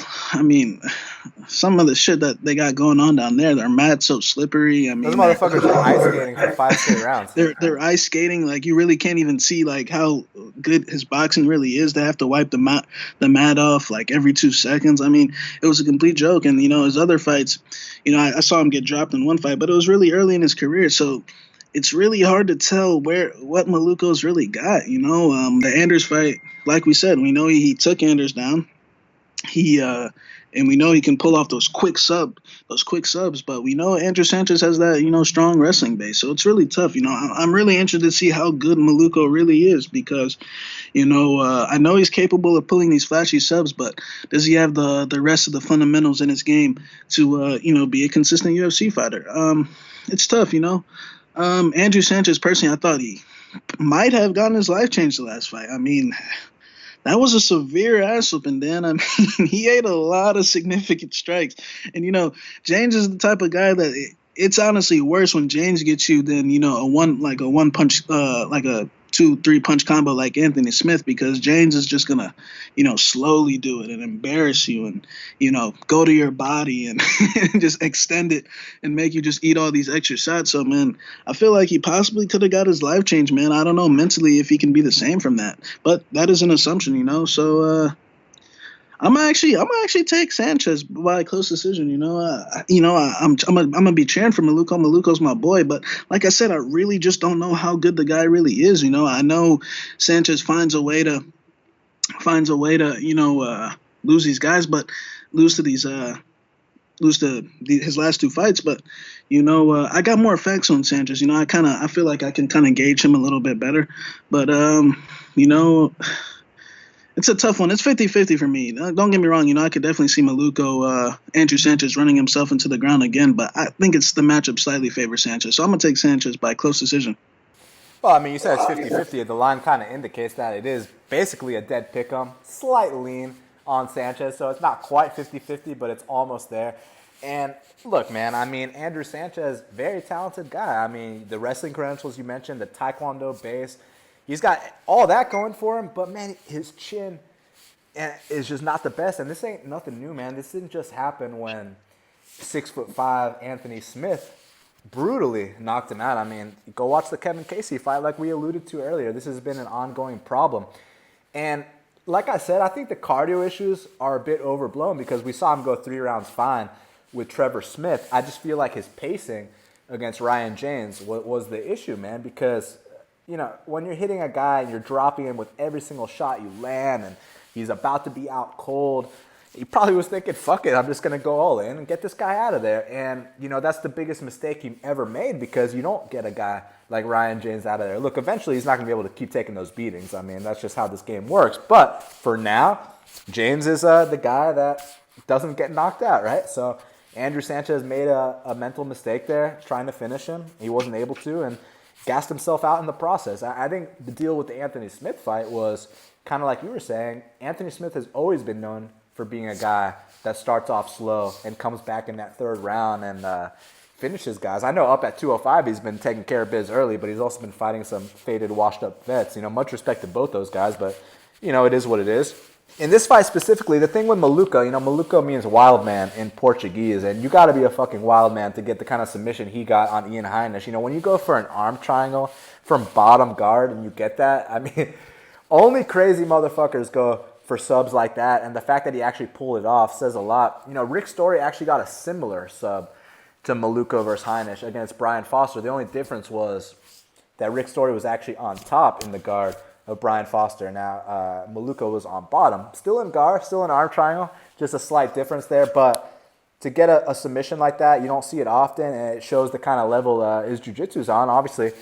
some of the shit that they got going on down there, their mat's so slippery. Those motherfuckers are ice skating for 5 straight rounds. They're ice skating. Like, you really can't even see, like, how good his boxing really is. They have to wipe the mat off, like, every 2 seconds. It was a complete joke. And, his other fights, I saw him get dropped in one fight, but it was really early in his career. So it's really hard to tell what Maluco's really got. The Anders fight, like we said, we know he took Anders down. And we know he can pull off those quick subs, but we know Andrew Sanchez has that, strong wrestling base. So it's really tough. I'm really interested to see how good Maluco really is because, I know he's capable of pulling these flashy subs, but does he have the rest of the fundamentals in his game to, be a consistent UFC fighter? It's tough, Andrew Sanchez, personally, I thought he might have gotten his life changed the last fight. That was a severe ass whooping, Dan. He ate a lot of significant strikes. And, James is the type of guy that it's honestly worse when James gets you than, a one punch, like a 2-3 punch combo like Anthony Smith, because James is just going to, slowly do it and embarrass you and, go to your body and just extend it and make you just eat all these extra shots. So, man, I feel like he possibly could have got his life changed, man. I don't know mentally if he can be the same from that, but that is an assumption, So, I'm gonna actually take Sanchez by a close decision. I'm gonna be cheering for Maluko. Maluko's my boy, but like I said, I really just don't know how good the guy really is. I know Sanchez finds a way to lose these guys, but lose to these his last two fights. But I got more facts on Sanchez. I feel like I can kind of gauge him a little bit better, but you know. It's a tough one. It's 50-50 for me. Don't get me wrong. I could definitely see Maluko, Andrew Sanchez running himself into the ground again, but I think it's the matchup slightly favors Sanchez. So I'm going to take Sanchez by close decision. Well, I mean, you said it's 50-50. The line kind of indicates that it is basically a dead pick-em, slight lean on Sanchez. So it's not quite 50-50, but it's almost there. And look, man, I mean, Andrew Sanchez, very talented guy. I mean, the wrestling credentials you mentioned, the Taekwondo base, he's got all that going for him, but, man, his chin is just not the best. And this ain't nothing new, man. This didn't just happen when 6'5" Anthony Smith brutally knocked him out. I mean, go watch the Kevin Casey fight like we alluded to earlier. This has been an ongoing problem. And like I said, I think the cardio issues are a bit overblown because we saw him go 3 rounds fine with Trevor Smith. I just feel like his pacing against Ryan James was the issue, man, because when you're hitting a guy and you're dropping him with every single shot you land and he's about to be out cold, he probably was thinking, fuck it, I'm just going to go all in and get this guy out of there. And, that's the biggest mistake he ever made because you don't get a guy like Ryan James out of there. Look, eventually he's not going to be able to keep taking those beatings. I mean, that's just how this game works. But for now, James is the guy that doesn't get knocked out, right? So Andrew Sanchez made a mental mistake there trying to finish him. He wasn't able to, and gassed himself out in the process. I think the deal with the Anthony Smith fight was kind of like you were saying. Anthony Smith has always been known for being a guy that starts off slow and comes back in that third round and finishes guys. I know up at 205 he's been taking care of biz early, but he's also been fighting some faded, washed-up vets. Much respect to both those guys, but, it is what it is. In this fight specifically, the thing with Maluko, Maluko means wild man in Portuguese, and you got to be a fucking wild man to get the kind of submission he got on Ian Heinisch. When you go for an arm triangle from bottom guard and you get that, I mean, only crazy motherfuckers go for subs like that, and the fact that he actually pulled it off says a lot. Rick Story actually got a similar sub to Maluko versus Heinisch against Brian Foster. The only difference was that Rick Story was actually on top in the guard of Brian Foster. Now, Maluko was on bottom. Still in guard, still in arm triangle, just a slight difference there. But to get a submission like that, you don't see it often, and it shows the kind of level his jiu-jitsu's on. Obviously,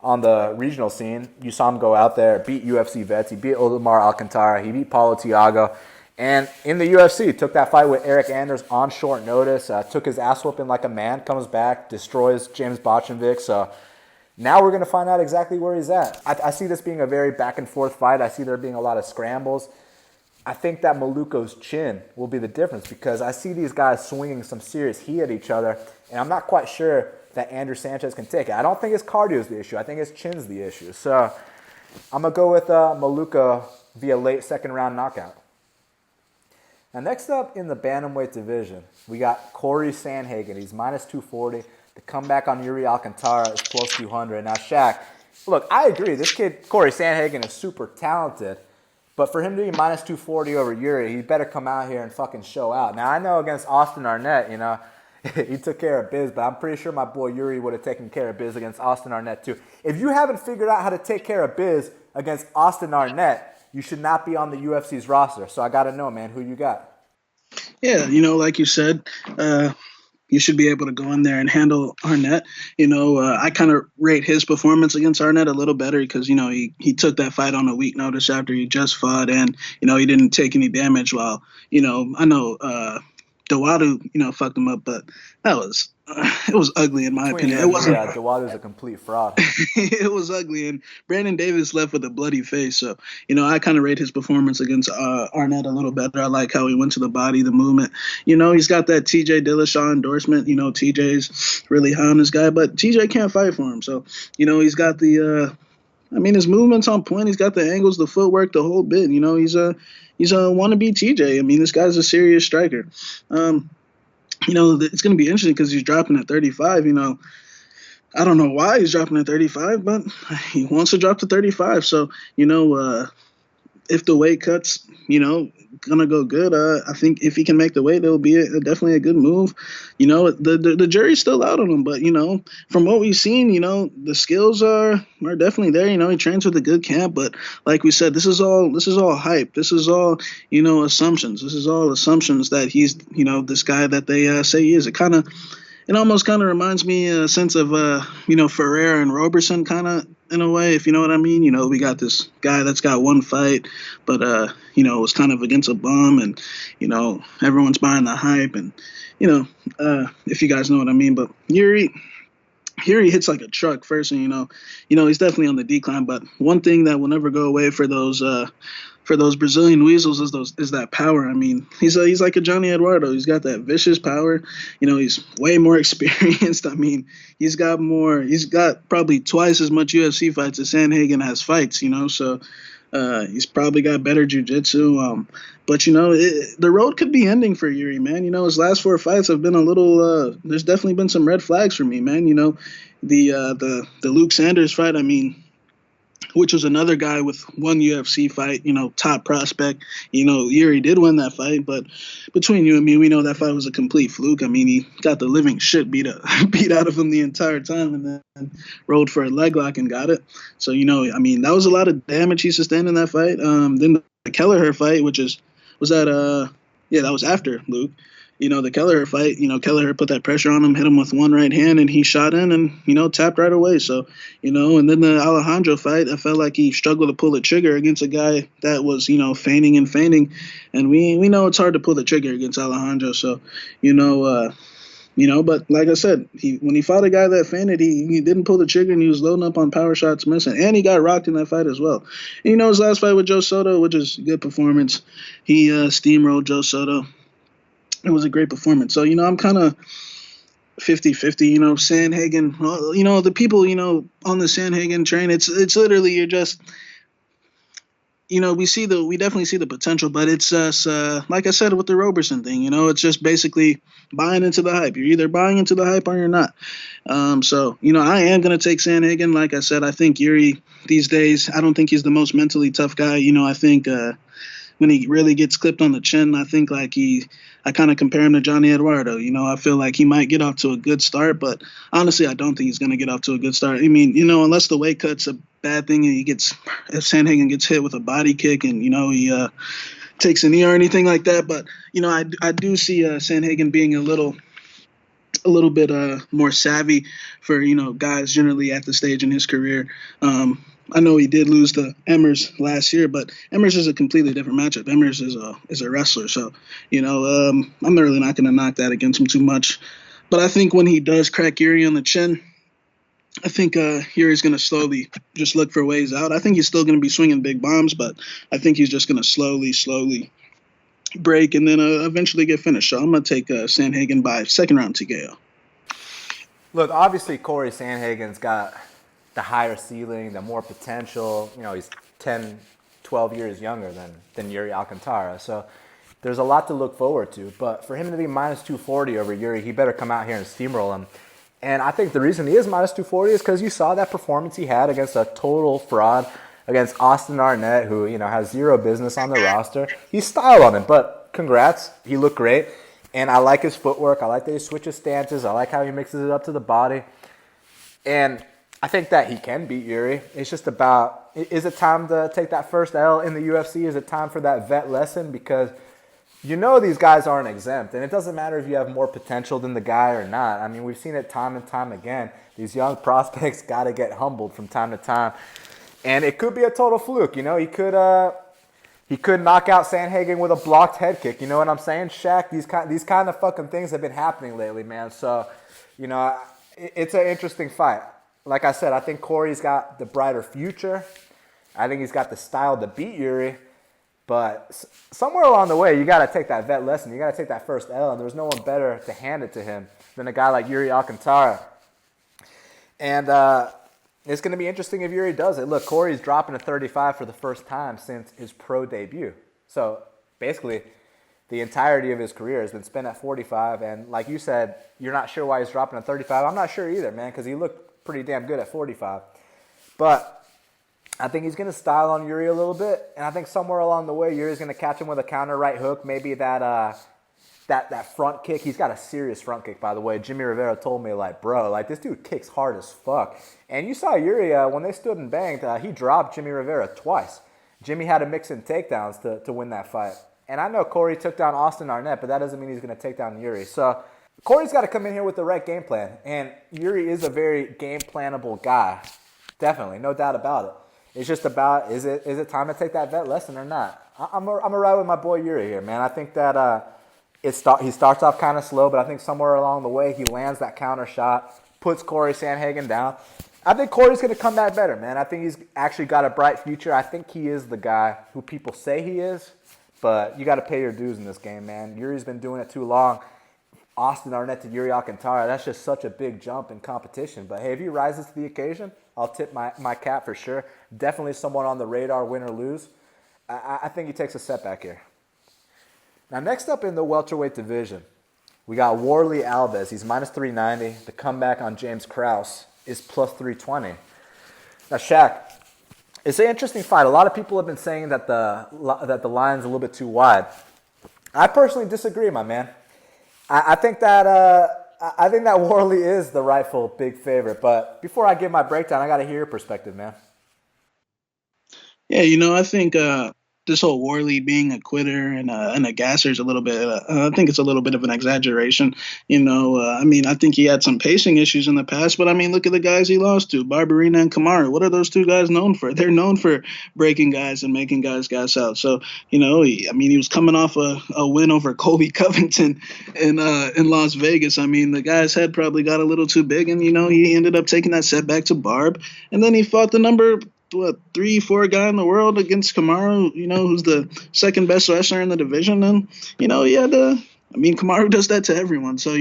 on the regional scene, you saw him go out there, beat UFC vets. He beat Odemar Alcantara. He beat Paulo Thiago. And in the UFC, took that fight with Eryk Anders on short notice, took his ass whooping like a man, comes back, destroys James Bochenvik. So now we're going to find out exactly where he's at. I see this being a very back-and-forth fight. I see there being a lot of scrambles. I think that Maluko's chin will be the difference because I see these guys swinging some serious heat at each other, and I'm not quite sure that Andrew Sanchez can take it. I don't think his cardio is the issue. I think his chin's the issue. So I'm going to go with Maluko via late second-round knockout. Now, next up in the bantamweight division, we got Corey Sandhagen. He's minus 240. The comeback on Iuri Alcantara is plus 200. Now, Shaq, look, I agree. This kid, Corey Sandhagen, is super talented. But for him to be minus 240 over Iuri, he better come out here and fucking show out. Now, I know against Austin Arnett, he took care of biz, but I'm pretty sure my boy Iuri would have taken care of biz against Austin Arnett too. If you haven't figured out how to take care of biz against Austin Arnett, you should not be on the UFC's roster. So I got to know, man, who you got? Yeah, like you said, you should be able to go in there and handle Arnett. I kind of rate his performance against Arnett a little better because, he took that fight on a week notice after he just fought and, he didn't take any damage while, I know Dawadu, fucked him up, but it was ugly in my opinion. It wasn't. Yeah, Dawadu's a complete fraud. It was ugly, and Brandon Davis left with a bloody face. So, I kind of rate his performance against Arnett a little better. I like how he went to the body, the movement. He's got that TJ Dillashaw endorsement. TJ's really high on this guy, but TJ can't fight for him. So, he's got the. His movement's on point. He's got the angles, the footwork, the whole bit. He's a wannabe TJ. This guy's a serious striker. It's going to be interesting because he's dropping at 35. I don't know why he's dropping at 35, but he wants to drop to 35. So, if the weight cuts, gonna go good. I think if he can make the weight, it'll be definitely a good move. The jury's still out on him, but from what we've seen, the skills are definitely there. He trains with a good camp, but like we said, this is all hype. This is all assumptions. This is all assumptions that he's this guy that they say he is. It almost kind of reminds me a sense of Ferrer and Roberson kind of in a way, if you know what I mean. We got this guy that's got one fight, but it was kind of against a bum, and everyone's buying the hype, and if you guys know what I mean. But Iuri hits like a truck first, and he's definitely on the decline. But one thing that will never go away for those Brazilian weasels is that power. I mean, he's like a Johnny Eduardo. He's got that vicious power. He's way more experienced. I mean, he's got probably twice as much UFC fights as Sandhagen has fights. So he's probably got better jiu-jitsu. But the road could be ending for Iuri, man. His last 4 fights have been a little. There's definitely been some red flags for me, man. The Luke Sanders fight. I mean, which was another guy with one UFC fight, top prospect. Iuri did win that fight, but between you and me, we know that fight was a complete fluke. I mean, he got the living shit beat out of him the entire time, and then rolled for a leg lock and got it. So, I mean, that was a lot of damage he sustained in that fight. Then the Kelleher fight, that was after Luke. The Kelleher fight, Kelleher put that pressure on him, hit him with one right hand, and he shot in and, tapped right away. So, and then the Alejandro fight, I felt like he struggled to pull the trigger against a guy that was, feigning. And we know it's hard to pull the trigger against Alejandro. So, but like I said, when he fought a guy that feinted, he didn't pull the trigger, and he was loading up on power shots, missing. And he got rocked in that fight as well. And, his last fight with Joe Soto, which is a good performance, he steamrolled Joe Soto. It was a great performance. So, I'm kind of 50-50, Sandhagen. The people, on the Sandhagen train, it's literally you're just, we definitely see the potential, but it's just, like I said with the Roberson thing, it's just basically buying into the hype. You're either buying into the hype or you're not. So, I am going to take Sandhagen. Like I said, I think Iuri these days, I don't think he's the most mentally tough guy. I think, when he really gets clipped on the chin, I think I kind of compare him to Johnny Eduardo. I feel like he might get off to a good start, but honestly, I don't think he's going to get off to a good start. I mean, unless the weight cut's a bad thing and if Sandhagen gets hit with a body kick and, he takes a knee or anything like that. But, I do see Sandhagen being a little bit more savvy for, guys generally at the stage in his career. I know he did lose to Emmers last year, but Emmers is a completely different matchup. Emmers is a wrestler, so I'm really not going to knock that against him too much. But I think when he does crack Iuri on the chin, I think Iuri's going to slowly just look for ways out. I think he's still going to be swinging big bombs, but I think he's just going to slowly break and then eventually get finished. So I'm going to take Sandhagen by second round TKO. Look, obviously Corey Sandhagen's got the higher ceiling, the more potential. He's 10, 12 years younger than Iuri Alcantara. So there's a lot to look forward to. But for him to be minus 240 over Iuri, he better come out here and steamroll him. And I think the reason he is minus 240 is because you saw that performance he had against a total fraud, against Austin Arnett, who has zero business on the roster. He styled on him, but congrats. He looked great. And I like his footwork. I like that he switches stances. I like how he mixes it up to the body. And I think that he can beat Iuri. It's just about, is it time to take that first L in the UFC? Is it time for that vet lesson? Because these guys aren't exempt. And it doesn't matter if you have more potential than the guy or not. I mean, we've seen it time and time again. These young prospects got to get humbled from time to time. And it could be a total fluke. He could knock out Sandhagen with a blocked head kick. You know what I'm saying? Shaq, these kind of fucking things have been happening lately, man. So, it's an interesting fight. Like I said, I think Corey's got the brighter future. I think he's got the style to beat Iuri. But somewhere along the way, you got to take that vet lesson. You got to take that first L, and there's no one better to hand it to him than a guy like Iuri Alcantara. And it's going to be interesting if Iuri does it. Look, Corey's dropping to 35 for the first time since his pro debut. So basically, the entirety of his career has been spent at 45. And like you said, you're not sure why he's dropping to 35. I'm not sure either, man, because he looked pretty damn good at 45. But I think he's going to style on Iuri a little bit, and I think somewhere along the way, Yuri's going to catch him with a counter right hook, maybe that front kick. He's got a serious front kick, by the way. Jimmy Rivera told me, like, bro, like, this dude kicks hard as fuck. And you saw Iuri, when they stood and banged, he dropped Jimmy Rivera twice. Jimmy had to mix in takedowns to win that fight. And I know Corey took down Austin Arnett, but that doesn't mean he's going to take down Iuri. So Corey's got to come in here with the right game plan. And Iuri is a very game planable guy. Definitely, no doubt about it. It's just about, is it time to take that vet lesson or not? I'm going to ride with my boy Iuri here, man. I think that he starts off kind of slow, but I think somewhere along the way he lands that counter shot, puts Corey Sandhagen down. I think Corey's going to come back better, man. I think he's actually got a bright future. I think he is the guy who people say he is, but you got to pay your dues in this game, man. Yuri's been doing it too long. Austin Arnett to Yuri Alcantara, that's just such a big jump in competition. But hey, if he rises to the occasion, I'll tip my cap for sure. Definitely someone on the radar, win or lose. I think he takes a setback here. Now, next up in the welterweight division, we got Warlley Alves. He's minus 390. The comeback on James Krause is plus 320. Now, Shaq, it's an interesting fight. A lot of people have been saying that the line's a little bit too wide. I personally disagree, my man. I think that Warlley is the rightful big favorite. But before I give my breakdown, I got to hear your perspective, man. Yeah, I think this whole Warlley being a quitter and a gasser is a little bit, I think it's a little bit of an exaggeration. I think he had some pacing issues in the past, but I mean, look at the guys he lost to, Barberena and Kamaru. What are those two guys known for? They're known for breaking guys and making guys gas out. So, he was coming off a win over Colby Covington in Las Vegas. I mean, the guy's head probably got a little too big, and, he ended up taking that setback to Barb, and then he fought the number 3-4 guy in the world against Kamaru, who's the second best wrestler in the division. And, Kamaru does that to everyone. So,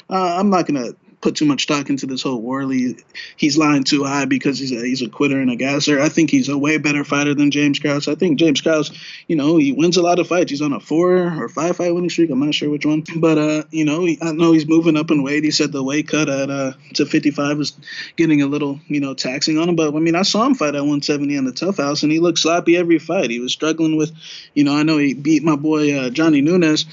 I'm not going to put too much stock into this whole Warlley. He's lying too high because he's a quitter and a gasser. I think he's a way better fighter than James Krause. I think James Krause, he wins a lot of fights. He's on a 4 or 5 fight winning streak. I'm not sure which one. But, I know he's moving up in weight. He said the weight cut to 55 was getting a little, taxing on him. But, I saw him fight at 170 on the Tough House, and he looked sloppy every fight. He was struggling with, I know he beat my boy Johnny Nunes.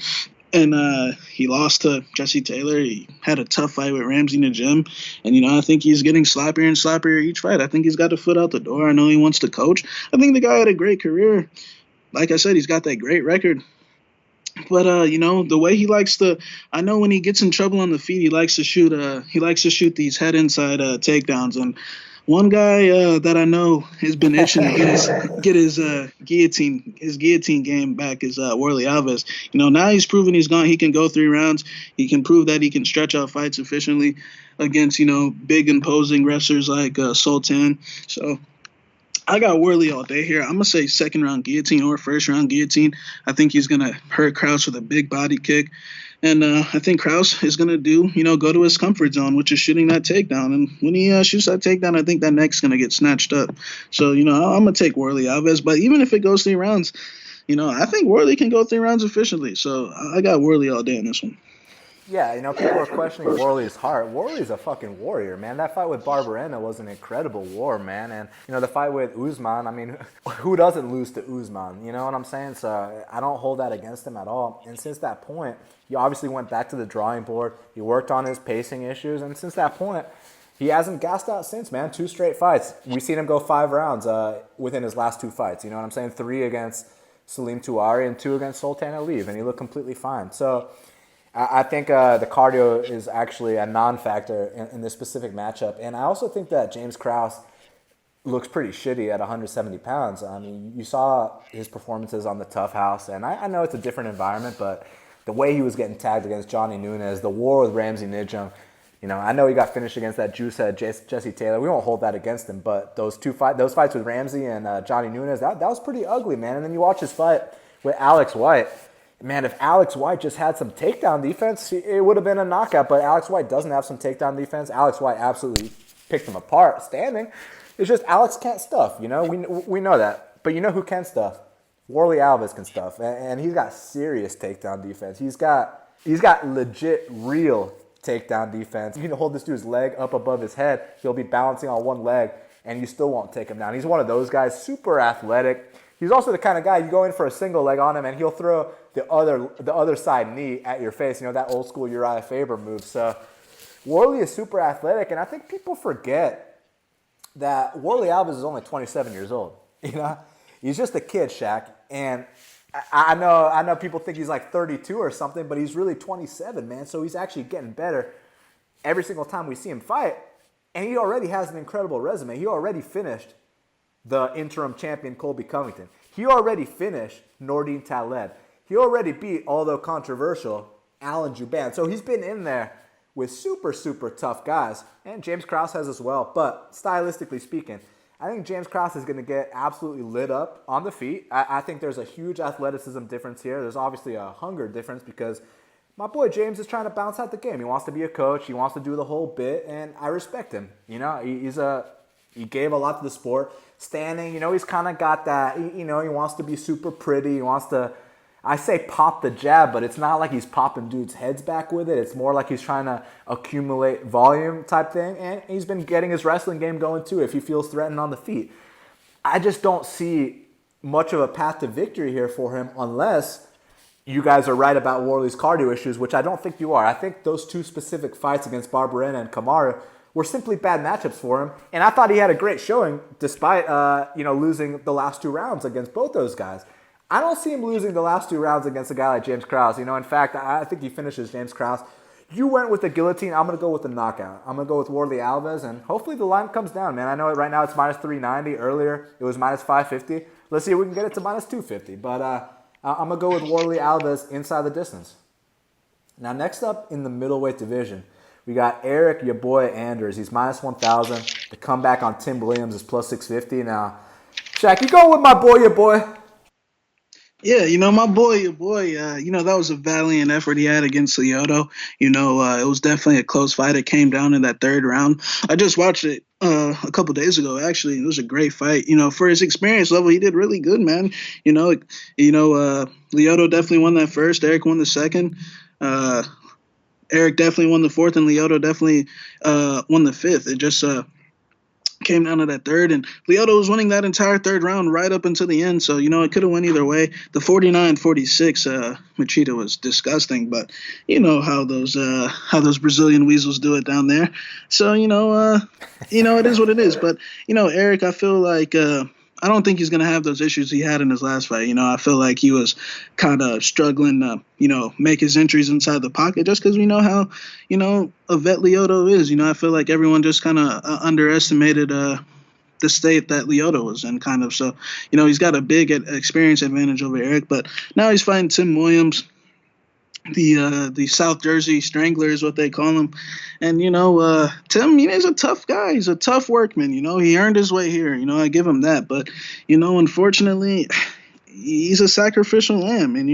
And he lost to Jesse Taylor. He had a tough fight with Ramsey in the gym. And, I think he's getting sloppier and sloppier each fight. I think he's got a foot out the door. I know he wants to coach. I think the guy had a great career. Like I said, he's got that great record. But, the way he likes to – I know when he gets in trouble on the feet, he likes to shoot these head inside takedowns. And one guy that I know has been itching to get his guillotine game back is Warlley Alves. Now he's proven he can go 3 rounds. He can prove that he can stretch out fights efficiently against, big imposing wrestlers like Sultan. So I got Warlley all day here. I'm going to say second round guillotine or first round guillotine. I think he's going to hurt Krause with a big body kick. And I think Krause is going to go to his comfort zone, which is shooting that takedown. And when he shoots that takedown, I think that neck's going to get snatched up. So, I'm going to take Warlley Alves. But even if it goes 3 rounds, I think Warlley can go 3 rounds efficiently. So I got Warlley all day in this one. Yeah, people are questioning Warlley's heart. Warlley's a fucking warrior, man. That fight with Barberena was an incredible war, man. And, the fight with Usman, who doesn't lose to Usman? You know what I'm saying? So I don't hold that against him at all. And since that point, he obviously went back to the drawing board. He worked on his pacing issues. And since that point, he hasn't gassed out since, man. 2 straight fights. We've seen him go 5 rounds within his last 2 fights. You know what I'm saying? 3 against Salim Touari and 2 against Sultan Aliyev. And he looked completely fine. So I think the cardio is actually a non-factor in this specific matchup. And I also think that James Krause looks pretty shitty at 170 pounds. You saw his performances on the Tough House, and I know it's a different environment, but the way he was getting tagged against Johnny Nunes, the war with Ramsey Nijum, I know he got finished against that juicehead Jesse Taylor. We won't hold that against him, but those fights with Ramsey and Johnny Nunes, that was pretty ugly, man. And then you watch his fight with Alex White. Man, if Alex White just had some takedown defense, it would have been a knockout. But Alex White doesn't have some takedown defense. Alex White absolutely picked him apart standing. It's just Alex can't stuff, We know that. But you know who can stuff? Warlley Alves can stuff. And he's got serious takedown defense. He's got legit, real takedown defense. You can hold this dude's leg up above his head. He'll be balancing on one leg, and you still won't take him down. He's one of those guys, super athletic. He's also the kind of guy you go in for a single leg on him, and he'll throw the other side knee at your face. You know, that old school Uriah Faber move. So Warlley is super athletic, and I think people forget that Warlley Alves is only 27 years old. You know, he's just a kid, Shaq, and I know people think he's like 32 or something, but he's really 27, man. So he's actually getting better every single time we see him fight, and he already has an incredible resume. He already finished the interim champion Colby Covington. He already finished Nordine Taleb. He already beat, although controversial, Alan Jouban. So he's been in there with super, super tough guys, and James Krause has as well. But stylistically speaking, I think James Krause is going to get absolutely lit up on the feet. I think there's a huge athleticism difference here. There's obviously a hunger difference because my boy James is trying to bounce out the game. He wants to be a coach. He wants to do the whole bit, and I respect him. You know, he gave a lot to the sport. Standing, you know, he's kind of got that, you know, he wants to be super pretty. He wants to, I say pop the jab, but it's not like he's popping dudes' heads back with it. It's more like he's trying to accumulate volume type thing. And he's been getting his wrestling game going too if he feels threatened on the feet. I just don't see much of a path to victory here for him unless you guys are right about Warlley's cardio issues, which I don't think you are. I think those two specific fights against Barberena and Kamaru were simply bad matchups for him. And I thought he had a great showing despite losing the last two rounds against both those guys. I don't see him losing the last two rounds against a guy like James Krause. You know, in fact, I think he finishes James Krause. You went with the guillotine. I'm going to go with the knockout. I'm going to go with Warlley Alves, and hopefully the line comes down, man. I know right now it's minus 390. Earlier, it was minus 550. Let's see if we can get it to minus 250. But I'm going to go with Warlley Alves inside the distance. Now, next up in the middleweight division, we got Eryk, your boy, Anders. He's minus 1,000. The comeback on Tim Williams is plus 650. Now, Shaq, you going with my boy, your boy? Yeah, you know, my boy, your boy, that was a valiant effort he had against Lyoto. You know, it was definitely a close fight. It came down in that third round. I just watched it a couple days ago, actually. It was a great fight. You know, for his experience level, he did really good, man. Lyoto definitely won that first. Eryk won the second. Eryk definitely won the fourth, and Lyoto definitely won the fifth. It just came down to that third, and Lyoto was winning that entire third round right up until the end. So, you know, it could have went either way. The 49-46 Machida was disgusting, but you know how those Brazilian weasels do it down there. So, it is what it is. But, you know, Eryk, I feel like I don't think he's going to have those issues he had in his last fight. You know, I feel like he was kind of struggling to, make his entries inside the pocket just because we know how, a vet Lyoto is. You know, I feel like everyone just kind of underestimated the state that Lyoto was in, kind of. So, you know, he's got a big experience advantage over Eryk, but now he's fighting Tim Williams, the South Jersey Strangler is what they call him. And, Tim, he's a tough guy. He's a tough workman. You know, he earned his way here. You know, I give him that. But, unfortunately, he's a sacrificial lamb. And,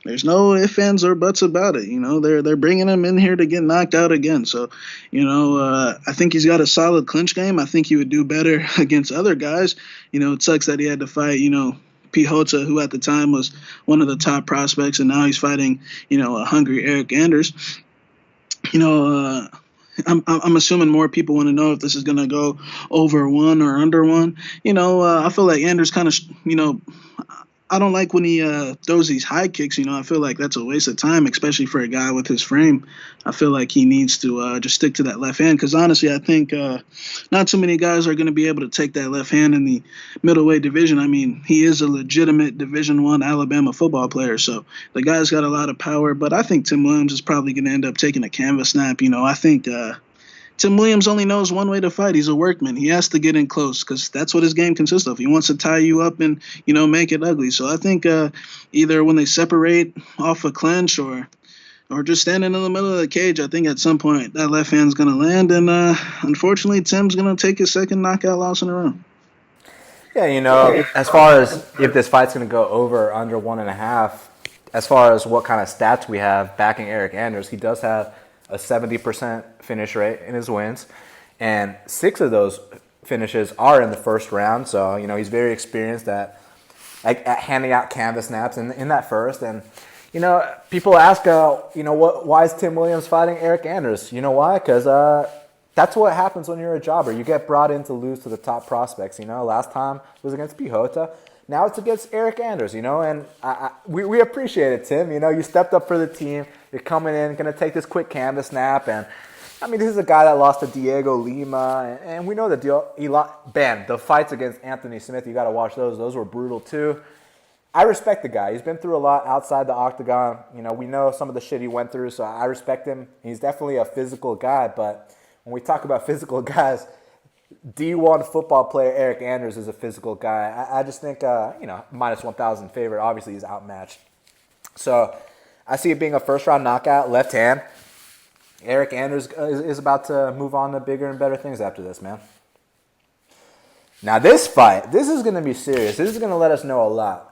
there's no ifs, ands, or buts about it. You know, they're bringing him in here to get knocked out again. So, I think he's got a solid clinch game. I think he would do better against other guys. You know, it sucks that he had to fight, Pihota, who at the time was one of the top prospects, and now he's fighting, a hungry Eryk Anders. I'm assuming more people want to know if this is going to go over one or under one. I feel like Anders kind of, I don't like when he throws these high kicks. I feel like that's a waste of time, especially for a guy with his frame. I feel like he needs to just stick to that left hand because, honestly, I think not too many guys are going to be able to take that left hand in the middleweight division. I mean, he is a legitimate Division I Alabama football player, so the guy's got a lot of power. But I think Tim Williams is probably going to end up taking a canvas snap. I think Tim Williams only knows one way to fight. He's a workman. He has to get in close because that's what his game consists of. He wants to tie you up and, make it ugly. So I think either when they separate off a clinch or just standing in the middle of the cage, I think at some point that left hand's going to land. And unfortunately, Tim's going to take his second knockout loss in a row. Yeah, as far as if this fight's going to go over or under 1.5, as far as what kind of stats we have backing Eryk Anders, he does have a 70% finish rate in his wins, and 6 of those finishes are in the first round. So, he's very experienced at handing out canvas snaps in that first. And, people ask, why is Tim Williams fighting Eryk Anders? You know why? Because that's what happens when you're a jobber. You get brought in to lose to the top prospects, you know. Last time it was against Pihota. Now it's against Eryk Anders, you know. And we appreciate it, Tim. You know, you stepped up for the team. You're coming in, going to take this quick canvas snap. And, I mean, this is a guy that lost to Diego Lima. And we know that the fights against Anthony Smith, you got to watch those. Those were brutal, too. I respect the guy. He's been through a lot outside the octagon. You know, we know some of the shit he went through, so I respect him. He's definitely a physical guy, but when we talk about physical guys, D1 football player Eryk Anders is a physical guy. I just think, you know, minus 1,000 favorite. Obviously, he's outmatched. So I see it being a first-round knockout, left hand. Eryk Anders is about to move on to bigger and better things after this, man. Now, this fight, this is going to be serious. This is going to let us know a lot.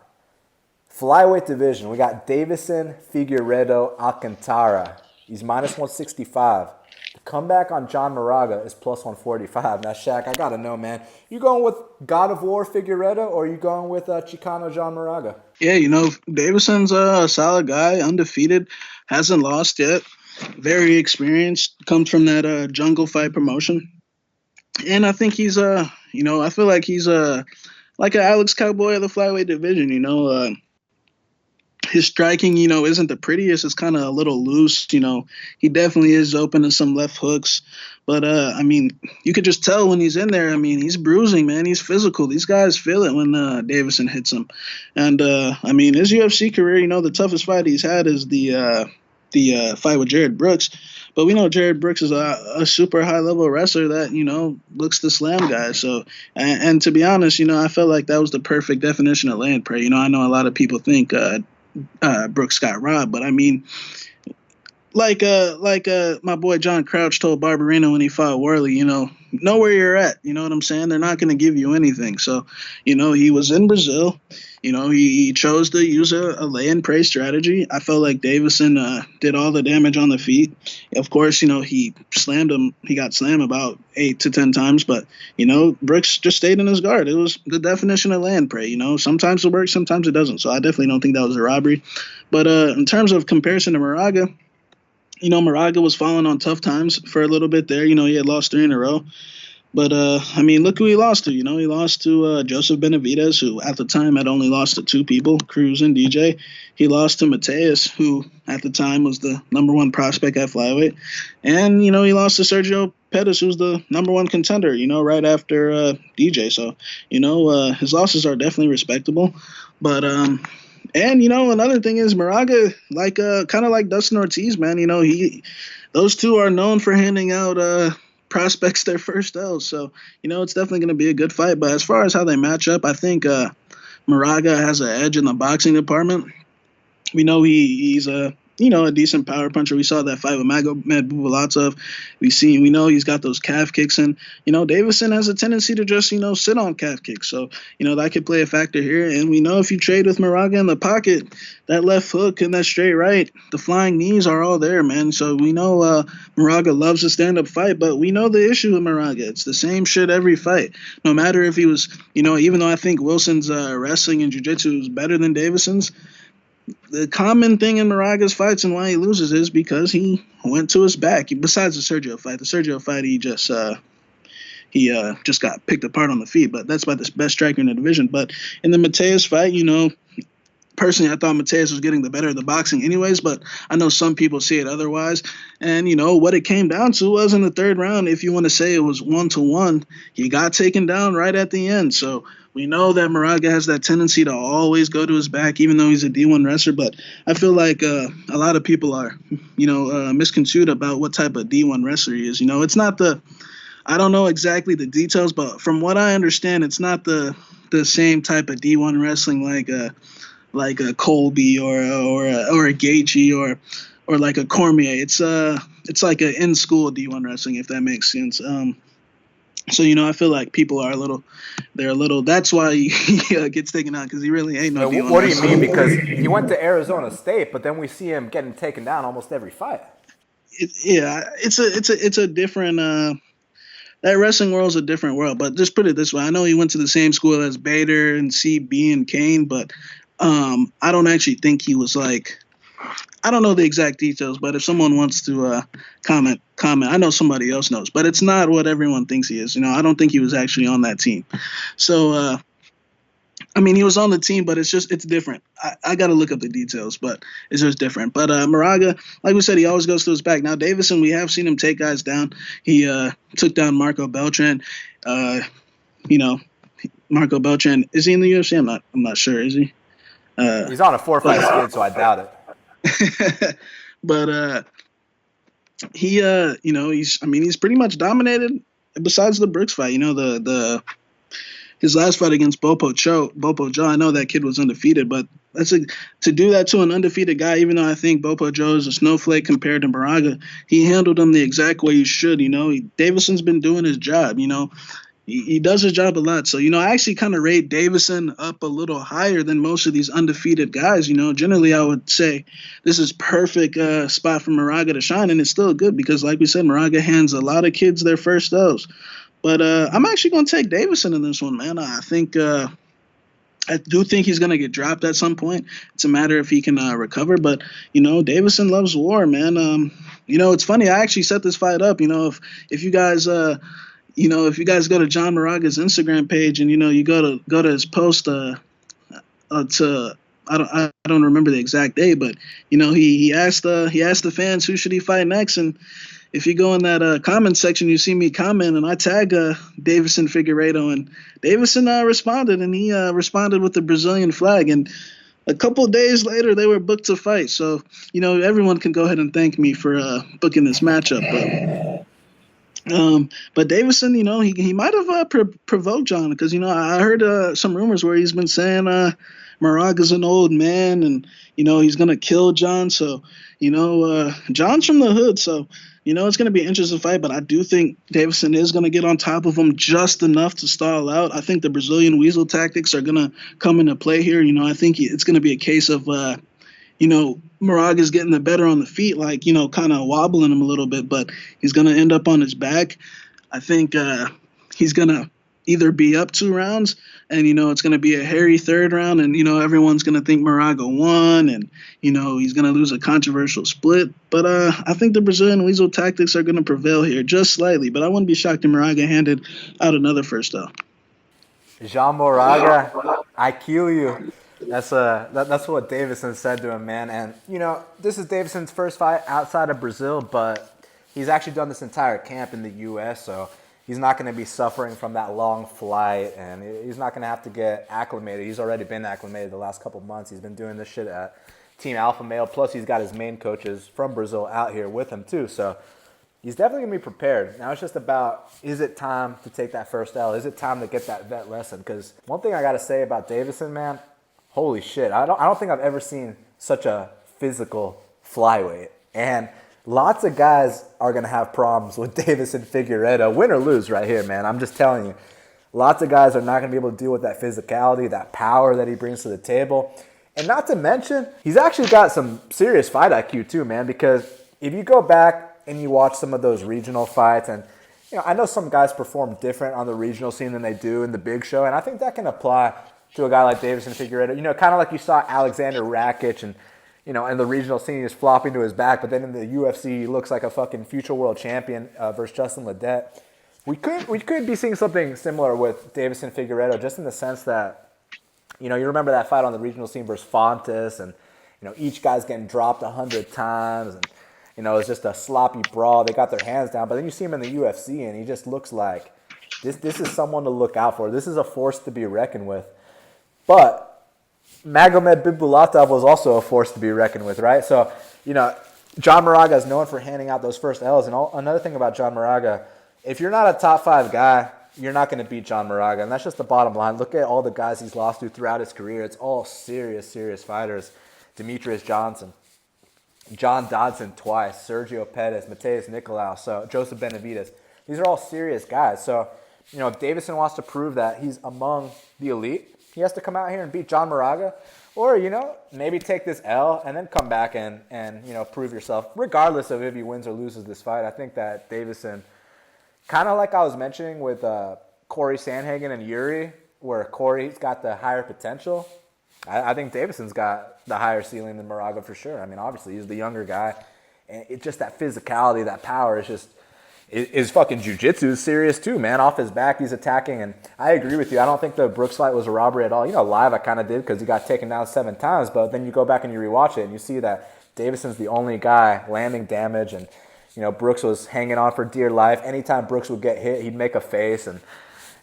Flyweight division, we got Deiveson, Figueiredo, Alcantara. He's minus 165. The comeback on John Moraga is plus 145. Now, Shaq, I got to know, man. You going with God of War Figueiredo, or are you going with Chicano John Moraga? Yeah, you know, Davison's a solid guy, undefeated, hasn't lost yet, very experienced, comes from that jungle fight promotion. And I think he's, you know, I feel like he's like an Alex Cowboy of the flyweight division, you know. His striking, you know, isn't the prettiest. It's kind of a little loose, you know. He definitely is open to some left hooks. But, I mean, you could just tell when he's in there. I mean, he's bruising, man. He's physical. These guys feel it when Deiveson hits him. And, I mean, his UFC career, you know, the toughest fight he's had is the fight with Jared Brooks. But we know Jared Brooks is a super high-level wrestler that, you know, looks to slam guys. So, and to be honest, you know, I felt like that was the perfect definition of land prey. You know, I know a lot of people think Brooks got robbed, but I mean, like my boy John Crouch told Barberena when he fought Warlley, you know where you're at. You know what I'm saying? They're not going to give you anything. So, you know, he was in Brazil. You know, he chose to use a lay and pray strategy. I felt like Deiveson did all the damage on the feet. Of course, you know, he slammed him. He got slammed about 8 to 10 times. But, you know, Brooks just stayed in his guard. It was the definition of lay and pray. You know, sometimes it works, sometimes it doesn't. So I definitely don't think that was a robbery. But in terms of comparison to Moraga, you know, Moraga was falling on tough times for a little bit there. You know, he had lost 3 in a row. But, I mean, look who he lost to. You know, he lost to Joseph Benavidez, who at the time had only lost to 2 people, Krause and DJ. He lost to Mateus, who at the time was the number 1 prospect at flyweight. And, you know, he lost to Sergio Pettis, who's the number 1 contender, you know, right after DJ. So, you know, his losses are definitely respectable. But, and, you know, another thing is Moraga, like, kind of like Dustin Ortiz, man, you know, those two are known for handing out prospects their first L's. So, you know, it's definitely going to be a good fight. But as far as how they match up, I think Moraga has an edge in the boxing department. We know he's a decent power puncher. We saw that fight with Magomedov. We know he's got those calf kicks, and you know Deiveson has a tendency to just sit on calf kicks. So you know that could play a factor here. And we know if you trade with Moraga in the pocket, that left hook and that straight right, the flying knees are all there, man. So we know Moraga loves a stand-up fight, but we know the issue with Moraga. It's the same shit every fight. No matter if he was, even though I think Wilson's wrestling and jiu-jitsu is better than Deiveson's, the common thing in Moraga's fights and why he loses is because he went to his back. Besides the Sergio fight, he just got picked apart on the feet. But that's about the best striker in the division. But in the Mateus fight, personally, I thought Mateus was getting the better of the boxing anyways, but I know some people see it otherwise. And, what it came down to was in the 3rd round, if you want to say it was 1-1, he got taken down right at the end. So we know that Moraga has that tendency to always go to his back, even though he's a D1 wrestler. But I feel like a lot of people are, misconstrued about what type of D1 wrestler he is. It's not I don't know exactly the details, but from what I understand, it's not the same type of D1 wrestling like a Colby or a Gaethje or like a Cormier. It's like an in-school D1 wrestling, if that makes sense. So, I feel like people are they're a little, that's why he gets taken out, because he really ain't no D1 What do you mean? Because he went to Arizona State, but then we see him getting taken down almost every fight. It's a different, that wrestling world's a different world. But just put it this way, I know he went to the same school as Bader and CB and Kane, but I don't actually think he was like I don't know the exact details, but if someone wants to comment. I know somebody else knows, but it's not what everyone thinks he is. I don't think he was actually on that team. So, I mean, he was on the team, but it's different. I got to look up the details, but it's just different. But Moraga, like we said, he always goes to his back. Now, Deiveson, we have seen him take guys down. He took down Marco Beltran. You know, Marco Beltran, is he in the UFC? I'm not sure. Is he? He's on a 4-fight skid, so I doubt it. But he's pretty much dominated. Besides the Brooks fight, his last fight against Bopo Joe, I know that kid was undefeated, but to do that to an undefeated guy, even though I think Bopo Joe is a snowflake compared to Moraga, he handled him the exact way he should. Deiveson's been doing his job. He does his job a lot. So, I actually kind of rate Deiveson up a little higher than most of these undefeated guys. Generally I would say this is perfect spot for Moraga to shine, and it's still good because, like we said, Moraga hands a lot of kids their first L's. But I'm actually going to take Deiveson in this one, man. I do think he's going to get dropped at some point. It's a matter if he can recover. But, Deiveson loves war, man. It's funny. I actually set this fight up. If you guys if you guys go to John Moraga's Instagram page and you go to his post to I don't remember the exact day, but he asked the fans who should he fight next, and if you go in that comment section, you see me comment, and I tag Deiveson Figueiredo, and Deiveson responded, and he responded with the Brazilian flag, and a couple of days later they were booked to fight. So everyone can go ahead and thank me for booking this matchup, but Deiveson, he might have provoked John because I heard some rumors where he's been saying Moraga's an old man and he's gonna kill John. So John's from the hood, so it's gonna be an interesting fight. But I do think Deiveson is gonna get on top of him just enough to stall out. I think the Brazilian weasel tactics are gonna come into play here. I think it's gonna be a case of Moraga's getting the better on the feet, like, kind of wobbling him a little bit, but he's going to end up on his back. I think he's going to either be up 2 rounds and, it's going to be a hairy 3rd round and, everyone's going to think Moraga won and, he's going to lose a controversial split. But I think the Brazilian weasel tactics are going to prevail here just slightly, but I wouldn't be shocked if Moraga handed out another first though. Jean Moraga, I kill you. That's what Deiveson said to him, man. And, this is Deiveson's first fight outside of Brazil, but he's actually done this entire camp in the U.S., so he's not going to be suffering from that long flight, and he's not going to have to get acclimated. He's already been acclimated the last couple months. He's been doing this shit at Team Alpha Male, plus he's got his main coaches from Brazil out here with him, too. So he's definitely going to be prepared. Now it's just about, is it time to take that first L? Is it time to get that vet lesson? Because one thing I got to say about Deiveson, man, holy shit, I don't think I've ever seen such a physical flyweight. And lots of guys are going to have problems with Deiveson Figueiredo, win or lose right here, man. I'm just telling you. Lots of guys are not going to be able to deal with that physicality, that power that he brings to the table. And not to mention, he's actually got some serious fight IQ too, man, because if you go back and you watch some of those regional fights, and I know some guys perform different on the regional scene than they do in the big show, and I think that can apply to a guy like Deiveson Figueiredo. Kind of like you saw Alexander Rakic and, in the regional scene, he's flopping to his back, but then in the UFC, he looks like a fucking future world champion versus Justin Ledet. We could be seeing something similar with Deiveson Figueiredo, just in the sense that, you remember that fight on the regional scene versus Fontes, and, each guy's getting dropped 100 times, and, it's just a sloppy brawl. They got their hands down, but then you see him in the UFC, and he just looks like this is someone to look out for. This is a force to be reckoned with. But Magomed Bibulatov was also a force to be reckoned with, right? So, John Moraga is known for handing out those first L's. And another thing about John Moraga, if you're not a top 5 guy, you're not going to beat John Moraga. And that's just the bottom line. Look at all the guys he's lost to throughout his career. It's all serious, serious fighters. Demetrius Johnson, John Dodson twice, Sergio Pettis, Mateus Nicolau, so Joseph Benavidez. These are all serious guys. So, if Deiveson wants to prove that he's among the elite, he has to come out here and beat John Moraga, or, maybe take this L and then come back and prove yourself, regardless of if he wins or loses this fight. I think that Deiveson, kind of like I was mentioning with Corey Sandhagen and Iuri, where Corey's got the higher potential, I think Deiveson's got the higher ceiling than Moraga for sure. I mean, obviously, he's the younger guy. And it's just that physicality, that power is just his fucking jiu-jitsu is serious too, man. Off his back, he's attacking. And I agree with you. I don't think the Brooks fight was a robbery at all. You know, live I kind of did because he got taken down 7 times. But then you go back and you rewatch it and you see that Deiveson's the only guy landing damage. And, you know, Brooks was hanging on for dear life. Anytime Brooks would get hit, he'd make a face. And,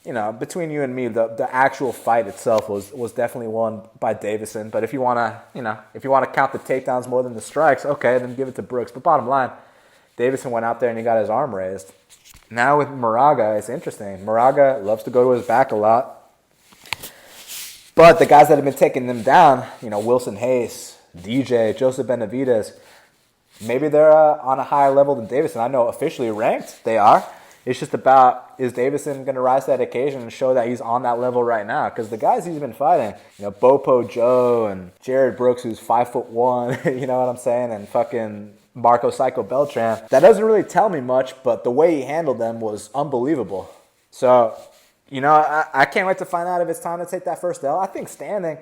you know, between you and me, the actual fight itself was definitely won by Deiveson. But if you want to count the takedowns more than the strikes, okay, then give it to Brooks. But bottom line, Deiveson went out there and he got his arm raised. Now with Moraga, it's interesting. Moraga loves to go to his back a lot. But the guys that have been taking them down, you know, Wilson Hayes, DJ, Joseph Benavidez, maybe they're on a higher level than Deiveson. I know officially ranked they are. It's just about, is Deiveson going to rise to that occasion and show that he's on that level right now? Because the guys he's been fighting, you know, Bopo Joe and Jared Brooks, who's 5'1", you know what I'm saying, and fucking Marco Psycho Beltran. That doesn't really tell me much, but the way he handled them was unbelievable. So, you know, I can't wait to find out if it's time to take that first L. I think standing,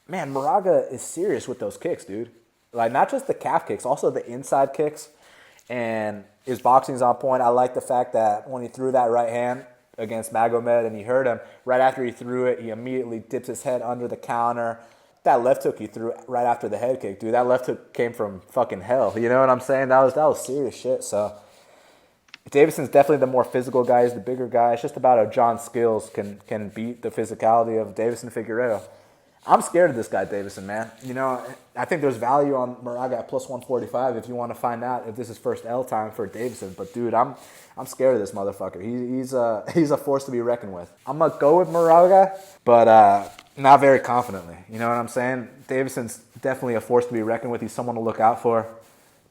man, Moraga is serious with those kicks, dude. Like, not just the calf kicks, also the inside kicks. And his boxing's on point. I like the fact that when he threw that right hand against Magomed and he hurt him, right after he threw it, he immediately dipped his head under the counter. That left hook he threw right after the head kick, dude. That left hook came from fucking hell. You know what I'm saying? That was serious shit. So Deiveson's definitely the more physical guy. He's the bigger guy. It's just about how John Skills can beat the physicality of Deiveson Figueiredo. I'm scared of this guy, Deiveson, man. You know, I think there's value on Moraga at plus 145 if you want to find out if this is first L time for Deiveson. But, dude, I'm scared of this motherfucker. He's a force to be reckoned with. I'm going to go with Moraga, but not very confidently. You know what I'm saying? Deiveson's definitely a force to be reckoned with. He's someone to look out for.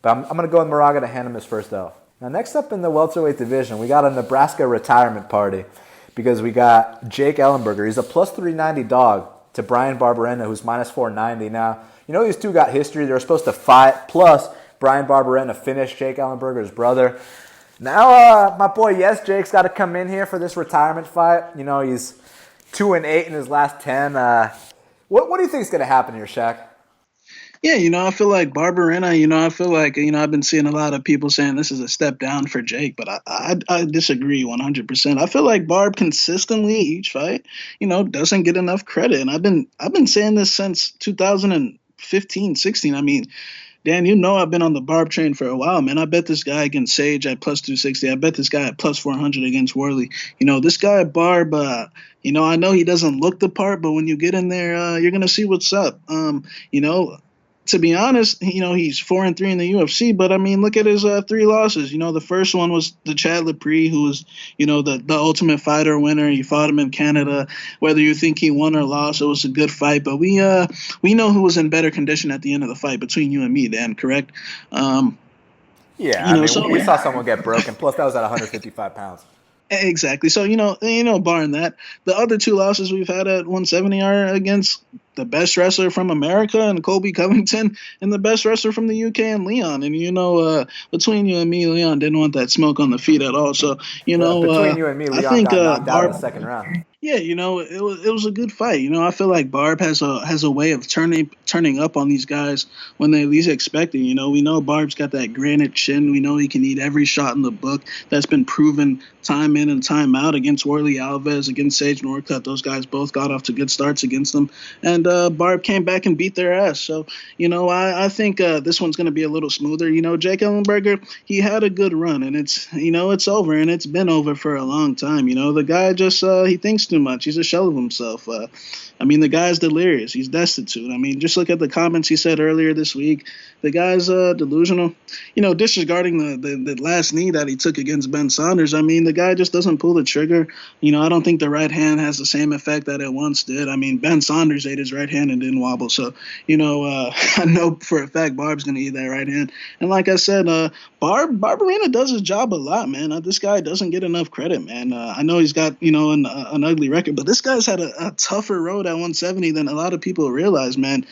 But I'm going to go with Moraga to hand him his first L. Now, next up in the welterweight division, we got a Nebraska retirement party because we got Jake Ellenberger. He's a plus 390 dog to Bryan Barberena, who's minus 490. Now, you know these two got history. They were supposed to fight. Plus, Bryan Barberena finished Jake Ellenberger's brother. Now, my boy, yes, Jake's got to come in here for this retirement fight. You know, he's 2-8 in his last 10. What do you think is going to happen here, Shaq? Yeah, you know, I feel like Barberena, you know, I feel like, you know, I've been seeing a lot of people saying this is a step down for Jake, but I disagree 100%. I feel like Barb consistently each fight, you know, doesn't get enough credit. And I've been saying this since 2015, 16. I mean, Dan, you know I've been on the Barb train for a while, man. I bet this guy against Sage at plus 260. I bet this guy at plus 400 against Warlley. You know, this guy Barb, you know, I know he doesn't look the part, but when you get in there, you're going to see what's up. You know, to be honest, you know, he's 4-3 in the UFC, but I mean, look at his 3 losses. You know, the first one was the Chad Lepre, who was, you know, the Ultimate Fighter winner. You fought him in Canada. Whether you think he won or lost, it was a good fight. But we know who was in better condition at the end of the fight between you and me, Dan, correct? Yeah, I mean, we saw someone get broken. Plus, that was at 155 pounds. Exactly. So, you know, barring that, the other 2 losses we've had at 170 are against the best wrestler from America and Colby Covington and the best wrestler from the UK and Leon. And, you know, between you and me, Leon didn't want that smoke on the feet at all. So, you know, between you and me, Leon got knocked out in the second round. Yeah, you know, it was a good fight. You know, I feel like Barb has a way of turning up on these guys when they least expect it. You know, we know Barb's got that granite chin. We know he can eat every shot in the book. That's been proven time in and time out against Warlley, Alves, against Sage Northcutt. Those guys both got off to good starts against them. And Barb came back and beat their ass. So, you know, I think this one's going to be a little smoother. You know, Jake Ellenberger, he had a good run, and it's over, and it's been over for a long time. You know, the guy just, he thinks too much. He's a shell of himself. I mean, the guy's delirious. He's destitute. I mean, just look at the comments he said earlier this week. The guy's delusional. You know, disregarding the last knee that he took against Ben Saunders, I mean, the guy just doesn't pull the trigger. You know, I don't think the right hand has the same effect that it once did. I mean, Ben Saunders ate his right hand and didn't wobble. So, you know, I know for a fact Barb's going to eat that right hand. And like I said, Barberena does his job a lot, man. This guy doesn't get enough credit, man. I know he's got, you know, an ugly record, but this guy's had a tougher road at 170 than a lot of people realize, man.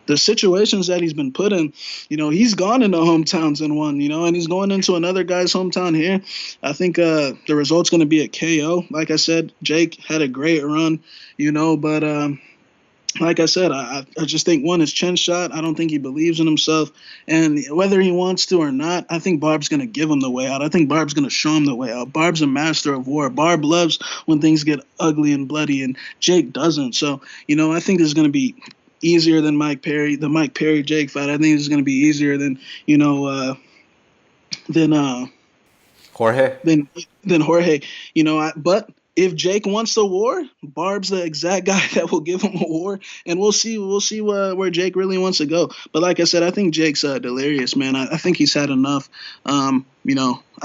The situations that he's been put in, you know, he's gone into hometowns and won, you know, and he's going into another guy's hometown here. I think the result's going to be a KO. Like I said, Jake had a great run, you know, but like I said, I just think one is chin shot. I don't think he believes in himself, and whether he wants to or not, I think Barb's gonna give him the way out. I think Barb's gonna show him the way out. Barb's a master of war. Barb loves when things get ugly and bloody, and Jake doesn't. So I think this is gonna be easier than the Mike Perry Jake fight. I think this is gonna be easier than than Jorge. than Jorge. But if Jake wants a war, Barb's the exact guy that will give him a war, and we'll see where Jake really wants to go. But like I said, I think Jake's delirious, man. I think he's had enough. I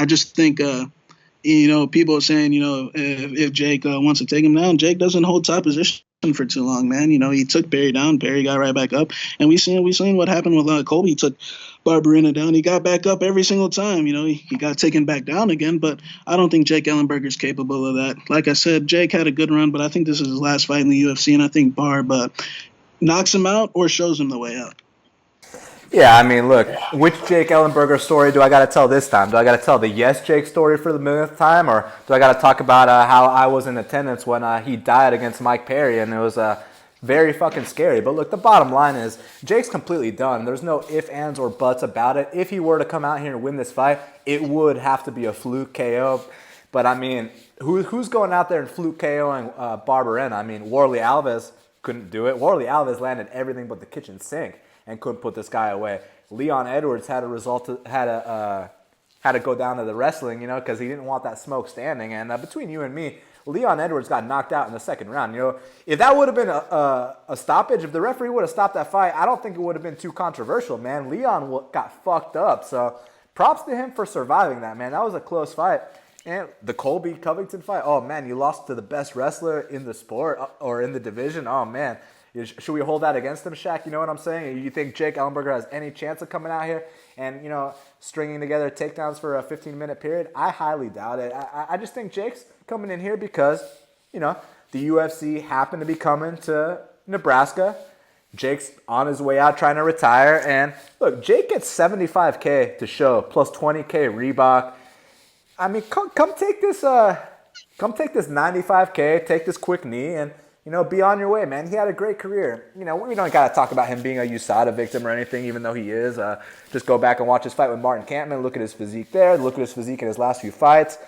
just think people are saying if Jake wants to take him down, Jake doesn't hold top position for too long, man. He took Perry down, Perry got right back up, and we seen what happened with Colby. He took Barberena down, he got back up every single time. He got taken back down again, but I don't think Jake Ellenberger's capable of that. Like I said, Jake had a good run, but I think this is his last fight in the UFC, and I think Barb knocks him out or shows him the way out. Yeah, I mean, look, which Jake Ellenberger story do I got to tell this time? Do I got to tell the yes Jake story for the millionth time, or do I got to talk about how I was in attendance when he died against Mike Perry, and it was very fucking scary? But look, the bottom line is Jake's completely done. There's no ifs, ands, or buts about it. If he were to come out here and win this fight, it would have to be a fluke KO. But I mean, who's going out there and fluke KOing Barberena? I mean, Warlley Alves couldn't do it. Warlley Alves landed everything but the kitchen sink and couldn't put this guy away. Leon Edwards had to go down to the wrestling, because he didn't want that smoke standing. And between you and me, Leon Edwards got knocked out in the second round. If that would have been a stoppage, if the referee would have stopped that fight, I don't think it would have been too controversial, man. Leon got fucked up. So props to him for surviving that, man. That was a close fight. And the Colby Covington fight, oh, man, you lost to the best wrestler in the sport or in the division. Oh, man. Should we hold that against him, Shaq? You know what I'm saying? You think Jake Ellenberger has any chance of coming out here and, stringing together takedowns for a 15-minute period? I highly doubt it. I just think Jake's coming in here because, the UFC happened to be coming to Nebraska. Jake's on his way out trying to retire. And, look, Jake gets $75K to show plus $20K Reebok. I mean, come take this $95K, take this quick knee, and be on your way, man. He had a great career. We don't got to talk about him being a USADA victim or anything, even though he is. Just go back and watch his fight with Martin Kampmann. Look at his physique there. Look at his physique in his last few fights.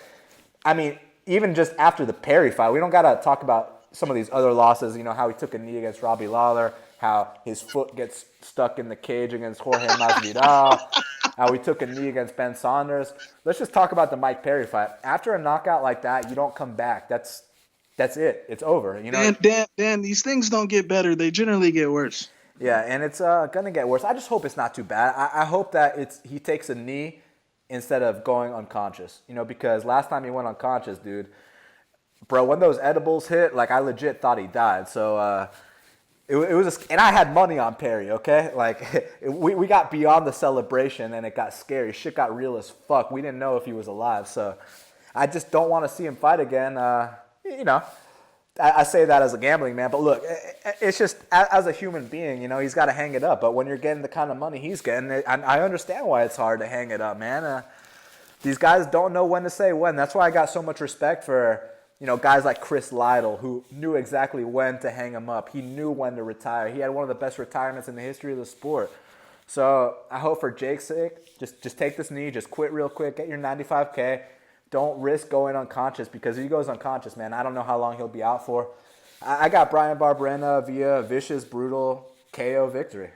I mean, even just after the Perry fight, we don't got to talk about some of these other losses. How he took a knee against Robbie Lawler, how his foot gets stuck in the cage against Jorge Masvidal, how he took a knee against Ben Saunders. Let's just talk about the Mike Perry fight. After a knockout like that, you don't come back. That's it. It's over. Dan, these things don't get better. They generally get worse. Yeah, and it's going to get worse. I just hope it's not too bad. I hope that he takes a knee instead of going unconscious. Because last time he went unconscious, dude, bro, when those edibles hit, I legit thought he died. So it was and I had money on Perry, okay? We got beyond the celebration, and it got scary. Shit got real as fuck. We didn't know if he was alive. So I just don't want to see him fight again. I say that as a gambling man, but look, it's just as a human being, he's got to hang it up. But when you're getting the kind of money he's getting, I understand why it's hard to hang it up, man. These guys don't know when to say when. That's why I got so much respect for, guys like Chris Lytle, who knew exactly when to hang him up. He knew when to retire. He had one of the best retirements in the history of the sport. So I hope for Jake's sake, just take this knee, just quit real quick, get your $95K. Don't risk going unconscious, because if he goes unconscious, man, I don't know how long he'll be out for. I got Bryan Barberena via vicious, brutal KO victory.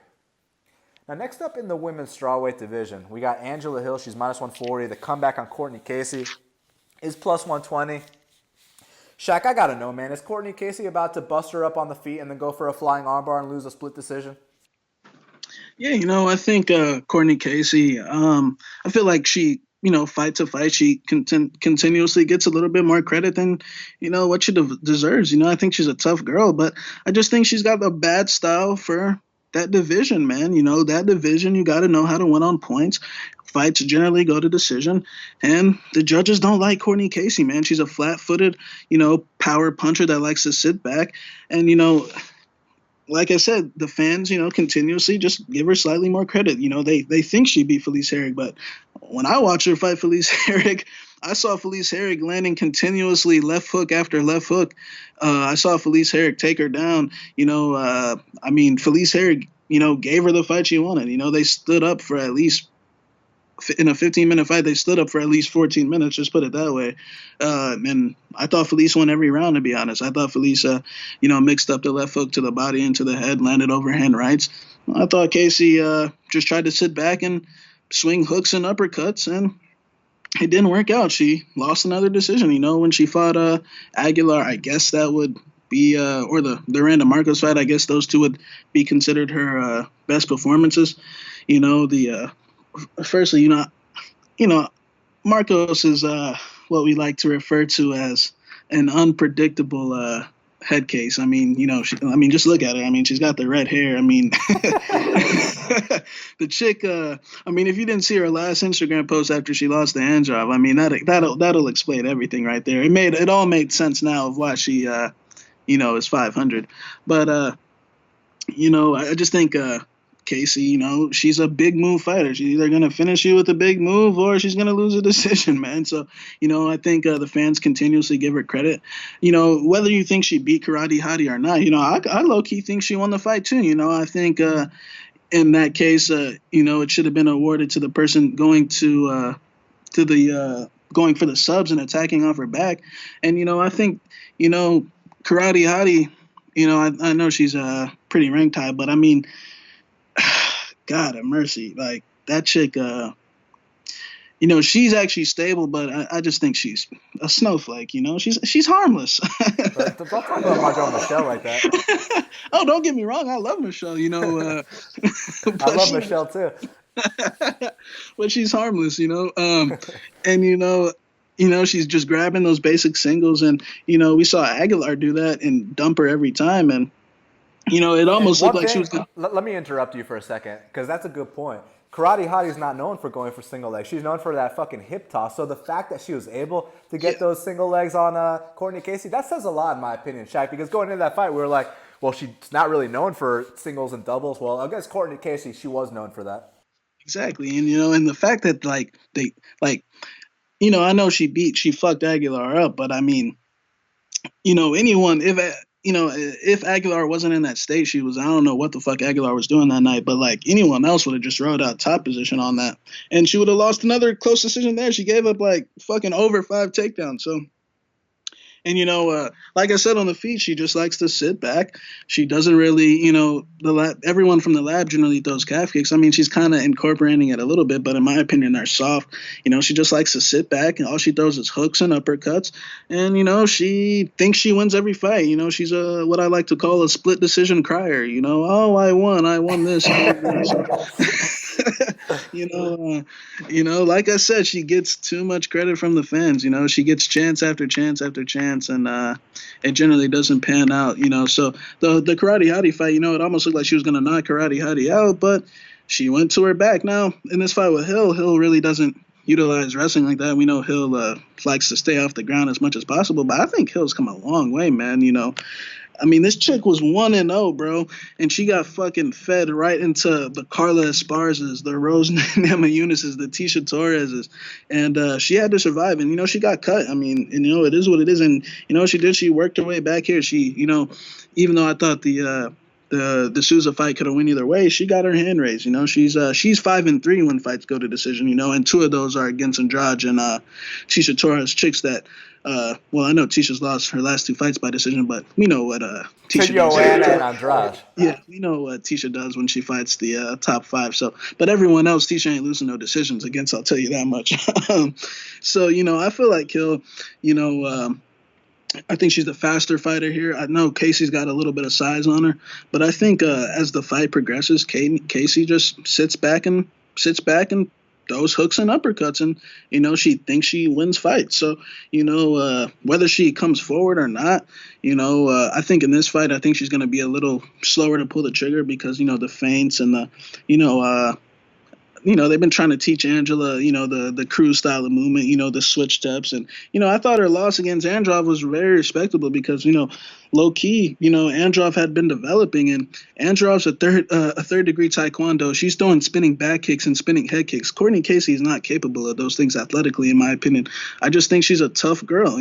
Now, next up in the women's strawweight division, we got Angela Hill. She's minus 140. The comeback on Courtney Casey is plus 120. Shaq, I got to know, man, is Courtney Casey about to bust her up on the feet and then go for a flying armbar and lose a split decision? Yeah, I think Courtney Casey, I feel like she, fight to fight, she continuously gets a little bit more credit than, what she deserves. I think she's a tough girl, but I just think she's got a bad style for that division, man. That division, you got to know how to win on points. Fights generally go to decision, and the judges don't like Courtney Casey, man. She's a flat-footed, power puncher that likes to sit back, and, like I said, the fans, continuously just give her slightly more credit. They think she beat Felice Herrig, but when I watch her fight Felice Herrig, I saw Felice Herrig landing continuously left hook after left hook. I saw Felice Herrig take her down. Felice Herrig, gave her the fight she wanted. They stood up for at least in a 15-minute fight, they stood up for at least 14 minutes, just put it that way. And I thought Felice won every round, to be honest. I thought Felice, mixed up the left hook to the body and to the head, landed overhand rights. I thought Casey just tried to sit back and swing hooks and uppercuts, and it didn't work out. She lost another decision. When she fought Aguilar, I guess that would be, or the random Markus fight, I guess those two would be considered her best performances. Firstly, Markus is what we like to refer to as an unpredictable head case. Just look at her. She's got the red hair. The chick. If you didn't see her last Instagram post after she lost the hand job, that'll explain everything right there. It all made sense now of why she, is 500. But I just think. Casey, she's a big move fighter. She's either going to finish you with a big move or she's going to lose a decision, man. So, I think the fans continuously give her credit. Whether you think she beat Karate Hottie or not, I low-key think she won the fight too. I think in that case, it should have been awarded to the person going going for the subs and attacking off her back. And, I think, Karate Hottie, I know she's pretty ranked high, but God have mercy. Like, that chick, she's actually stable, but I just think she's a snowflake, She's harmless. Don't talk about my girl Michelle like that. Oh, don't get me wrong. I love Michelle, I love Michelle, too. But she's harmless, and, she's just grabbing those basic singles. And, we saw Aguilar do that and dump her every time. And, it almost looked like she was going to... Let me interrupt you for a second, because that's a good point. Karate Hottie's not known for going for single legs. She's known for that fucking hip toss. So the fact that she was able to get those single legs on Cortney Casey, that says a lot, in my opinion, Shaq, because going into that fight, we were like, well, she's not really known for singles and doubles. Well, against Cortney Casey, she was known for that. Exactly. And, and the fact that, I know she fucked Aguilar up, but anyone, if Aguilar wasn't in that state, I don't know what the fuck Aguilar was doing that night, but anyone else would have just rode out top position on that. And she would have lost another close decision there. She gave up fucking over 5 takedowns. So, and like I said on the feed, she just likes to sit back. She doesn't really, everyone from the lab generally throws calf kicks. She's kind of incorporating it a little bit, but in my opinion, they're soft. She just likes to sit back, and all she throws is hooks and uppercuts. And, she thinks she wins every fight. She's what I like to call a split decision crier. Oh, I won this. Like I said, she gets too much credit from the fans. She gets chance after chance after chance, and it generally doesn't pan out. So the Karate Hottie fight, it almost looked like she was going to knock Karate Hottie out, but she went to her back. Now, in this fight with Hill really doesn't utilize wrestling like that. We know Hill likes to stay off the ground as much as possible, but I think Hill's come a long way, man. This chick was 1-0, bro, and she got fucking fed right into the Carla Esparzas, the Rose Namajunas, the Tisha Torreses, and she had to survive. And she got cut. It is what it is. And she worked her way back here. She, even though I thought the Souza fight could have went either way, she got her hand raised. She's 5-3 when fights go to decision. And 2 of those are against Andrade and Tisha Torres, chicks that. I know Tisha's lost her last 2 fights by decision, but we know what Tisha does. Joanne and Andrade. Yeah, we know what Tisha does when she fights the top 5. So, but everyone else, Tisha ain't losing no decisions against. I'll tell you that much. So, I feel like Hill, I think she's the faster fighter here. I know Casey's got a little bit of size on her, but I think as the fight progresses, Casey just sits back and those hooks and uppercuts, and she thinks she wins fights. So whether she comes forward or not, I think in this fight, I think she's going to be a little slower to pull the trigger because the feints and the they've been trying to teach Angela, the Krause style of movement, the switch steps. And, I thought her loss against Androv was very respectable because, low key, Androv had been developing, and Androv's a third degree Taekwondo. She's throwing spinning back kicks and spinning head kicks. Courtney Casey is not capable of those things athletically, in my opinion. I just think she's a tough girl.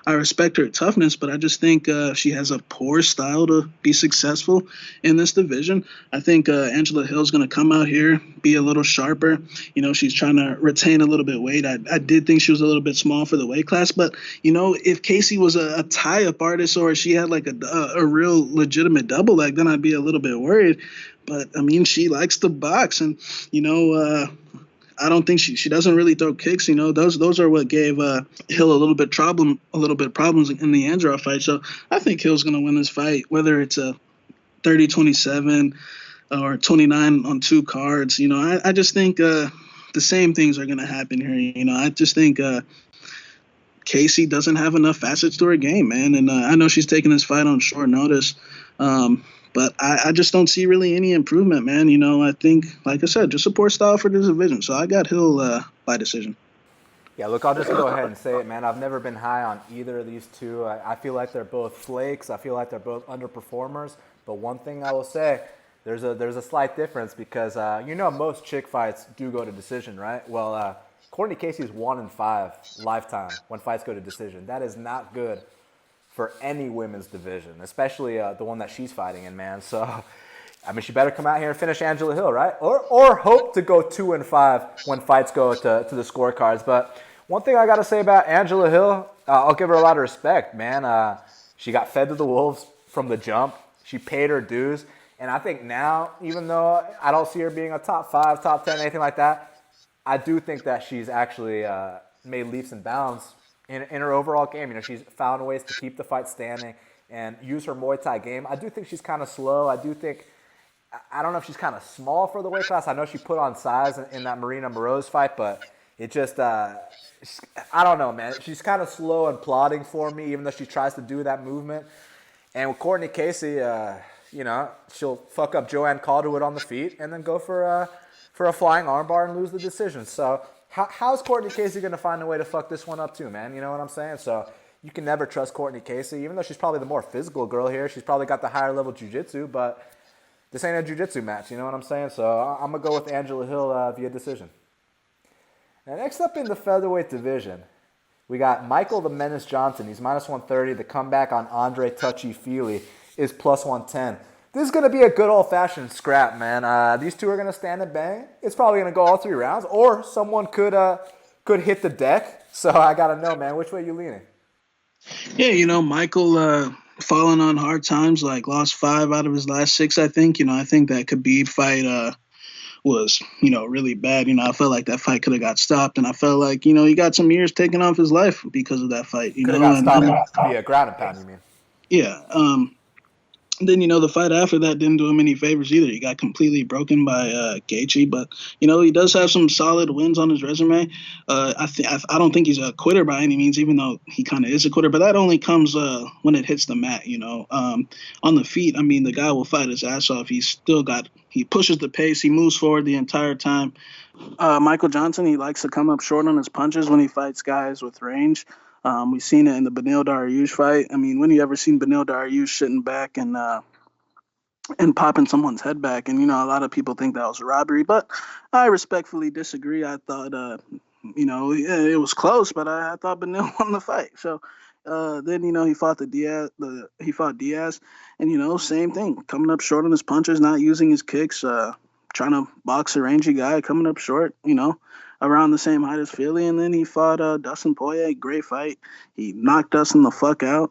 I respect her toughness, but I just think she has a poor style to be successful in this division. I think Angela Hill's going to come out here, be a little sharper. She's trying to retain a little bit of weight. I did think she was a little bit small for the weight class, but if Casey was a tie-up artist or she had like a real legitimate double leg, then I'd be a little bit worried. But I mean, she likes to box, and I don't think she doesn't really throw kicks. Those are what gave Hill a little bit problems in the Androv fight. So I think Hill's going to win this fight, whether it's a 30-27 or 29 on 2 cards. I just think the same things are going to happen here. I just think Casey doesn't have enough facets to her game, man. And I know she's taking this fight on short notice, but I just don't see really any improvement, man. I think, like I said, just a poor style for this division. So I got Hill by decision. Yeah, look, I'll just go ahead and say it, man. I've never been high on either of these two. I feel like they're both flakes. I feel like they're both underperformers. But one thing I will say, there's a slight difference because, most chick fights do go to decision, right? Well, Courtney Casey's 1-5 lifetime when fights go to decision. That is not good for any women's division, especially the one that she's fighting in, man. So, I mean, she better come out here and finish Angela Hill, right? Or hope to go 2-5 when fights go to the scorecards. But one thing I got to say about Angela Hill, I'll give her a lot of respect, man. She got fed to the wolves from the jump. She paid her dues. And I think now, even though I don't see her being a top 5, top 10, anything like that, I do think that she's actually made leaps and bounds in her overall game. She's found ways to keep the fight standing and use her Muay Thai game. I do think she's kind of slow. I don't know if she's kind of small for the weight class. I know she put on size in that Marina Moroz fight, but it just, I don't know, man. She's kind of slow and plodding for me, even though she tries to do that movement. And with Courtney Casey, she'll fuck up Joanne Calderwood on the feet and then go for a flying armbar and lose the decision. So how's Courtney Casey going to find a way to fuck this one up too, man? You know what I'm saying? So you can never trust Courtney Casey, even though she's probably the more physical girl here. She's probably got the higher level jiu-jitsu, but this ain't a jiu-jitsu match, you know what I'm saying? So I'm going to go with Angela Hill via decision. Now, next up in the featherweight division, we got Michael the Menace Johnson. He's minus 130. The comeback on Andre Touchy Fili is plus 110. This is going to be a good old-fashioned scrap, man. These two are going to stand and bang. It's probably going to go all 3 rounds, or someone could hit the deck. So I got to know, man, which way you leaning? Yeah, Michael falling on hard times, like lost 5 out of his last 6, I think. I think that Khabib fight was, really bad. I felt like that fight could have got stopped, and I felt like, he got some years taken off his life because of that fight. Could have got stopped via ground and pound, you mean? Yeah. Then, the fight after that didn't do him any favors either. He got completely broken by Gaethje, but, he does have some solid wins on his resume. I don't think he's a quitter by any means, even though he kind of is a quitter, but that only comes when it hits the mat, on the feet. I mean, the guy will fight his ass off. He pushes the pace. He moves forward the entire time. Michael Johnson, he likes to come up short on his punches when he fights guys with range. We've seen it in the Beneil Dariush fight. I mean, when you ever seen Beneil Dariush sitting back and popping someone's head back? And, a lot of people think that was a robbery, but I respectfully disagree. I thought, it was close, but I thought Beneil won the fight. So then, he fought Diaz, and, same thing, coming up short on his punches, not using his kicks, trying to box a rangy guy, coming up short, around the same height as Fili. And then he fought Dustin Poirier, great fight. He knocked Dustin the fuck out.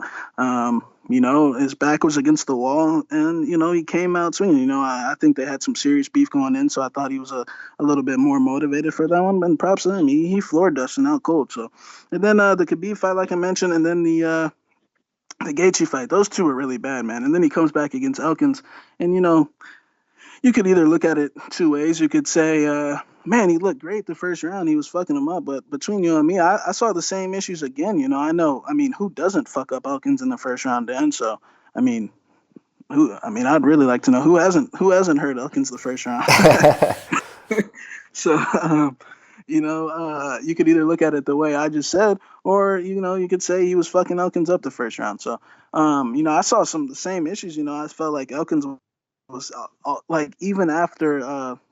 His back was against the wall, and, he came out swinging. I think they had some serious beef going in, so I thought he was a little bit more motivated for that one. And props to him. He floored Dustin out cold. So, and then the Khabib fight, like I mentioned, and then the Gaethje fight. Those two were really bad, man. And then he comes back against Elkins, and, you could either look at it 2 ways. You could say, man, he looked great the first round. He was fucking him up. But between you and me, I saw the same issues again. Who doesn't fuck up Elkins in the first round then? So, I'd really like to know who hasn't hurt Elkins the first round. So, you could either look at it the way I just said, or you could say he was fucking Elkins up the first round. So, I saw some of the same issues. I felt like Elkins was like even after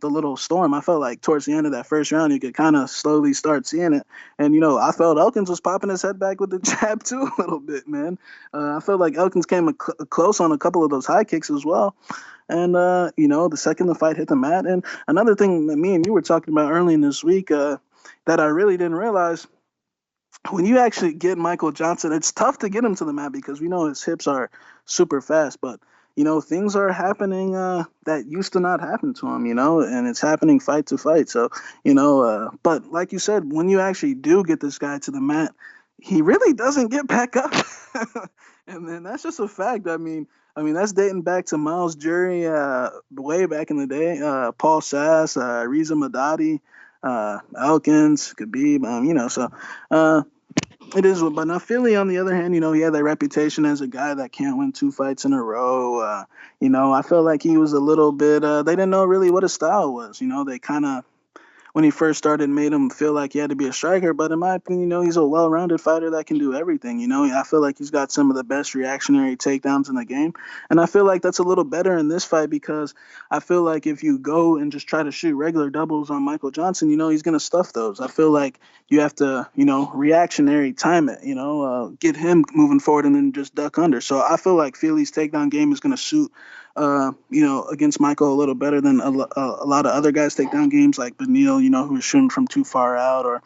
the little storm, I felt like towards the end of that first round, you could kind of slowly start seeing it. And I felt Elkins was popping his head back with the jab too a little bit, man. I felt like Elkins came close on a couple of those high kicks as well. And the second the fight hit the mat, and another thing that me and you were talking about early in this week that I really didn't realize, when you actually get Michael Johnson, it's tough to get him to the mat because we know his hips are super fast, but things are happening that used to not happen to him, and it's happening fight to fight. So, but like you said, when you actually do get this guy to the mat, he really doesn't get back up. And then that's just a fact. I mean that's dating back to Miles Jury, way back in the day, Paul Sass, Reza Madadi, Elkins, Khabib, so it is. But now Philly, on the other hand, he had that reputation as a guy that can't win two fights in a row. I felt like he was a little bit. They didn't know really what his style was. They kind of, when he first started, made him feel like he had to be a striker. But in my opinion, he's a well-rounded fighter that can do everything. I feel like he's got some of the best reactionary takedowns in the game. And I feel like that's a little better in this fight because I feel like if you go and just try to shoot regular doubles on Michael Johnson, he's going to stuff those. I feel like you have to, reactionary time it, get him moving forward and then just duck under. So I feel like Fili's takedown game is going to suit against Michael a little better than a lot of other guys take down games like Benil, who was shooting from too far out, or,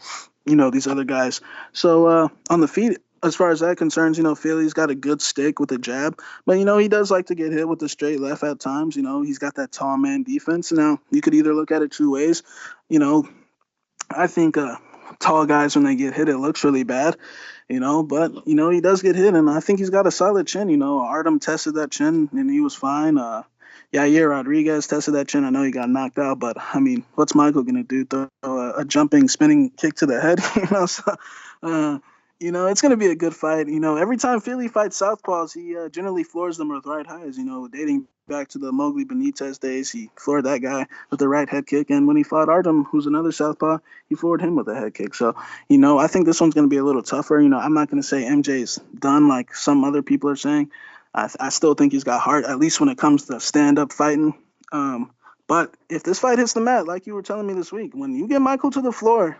these other guys. So on the feet, as far as that concerns, Fili's got a good stick with a jab, but, he does like to get hit with the straight left at times. He's got that tall man defense. Now, you could either look at it two ways. I think tall guys, when they get hit, it looks really bad. But he does get hit, and I think he's got a solid chin. Artem tested that chin, and he was fine. Yahya Rodriguez tested that chin. I know he got knocked out, but I mean, what's Michael gonna do? Throw a jumping, spinning kick to the head? It's gonna be a good fight. Every time Fili fights southpaws, he generally floors them with right highs. Dating back to the Mowgli Benitez days, he floored that guy with the right head kick, and when he fought Artem, who's another southpaw, he floored him with a head kick. So, I think this one's gonna be a little tougher. I'm not gonna say MJ's done like some other people are saying. I still think he's got heart, at least when it comes to stand-up fighting. But if this fight hits the mat, like you were telling me this week, when you get Michael to the floor,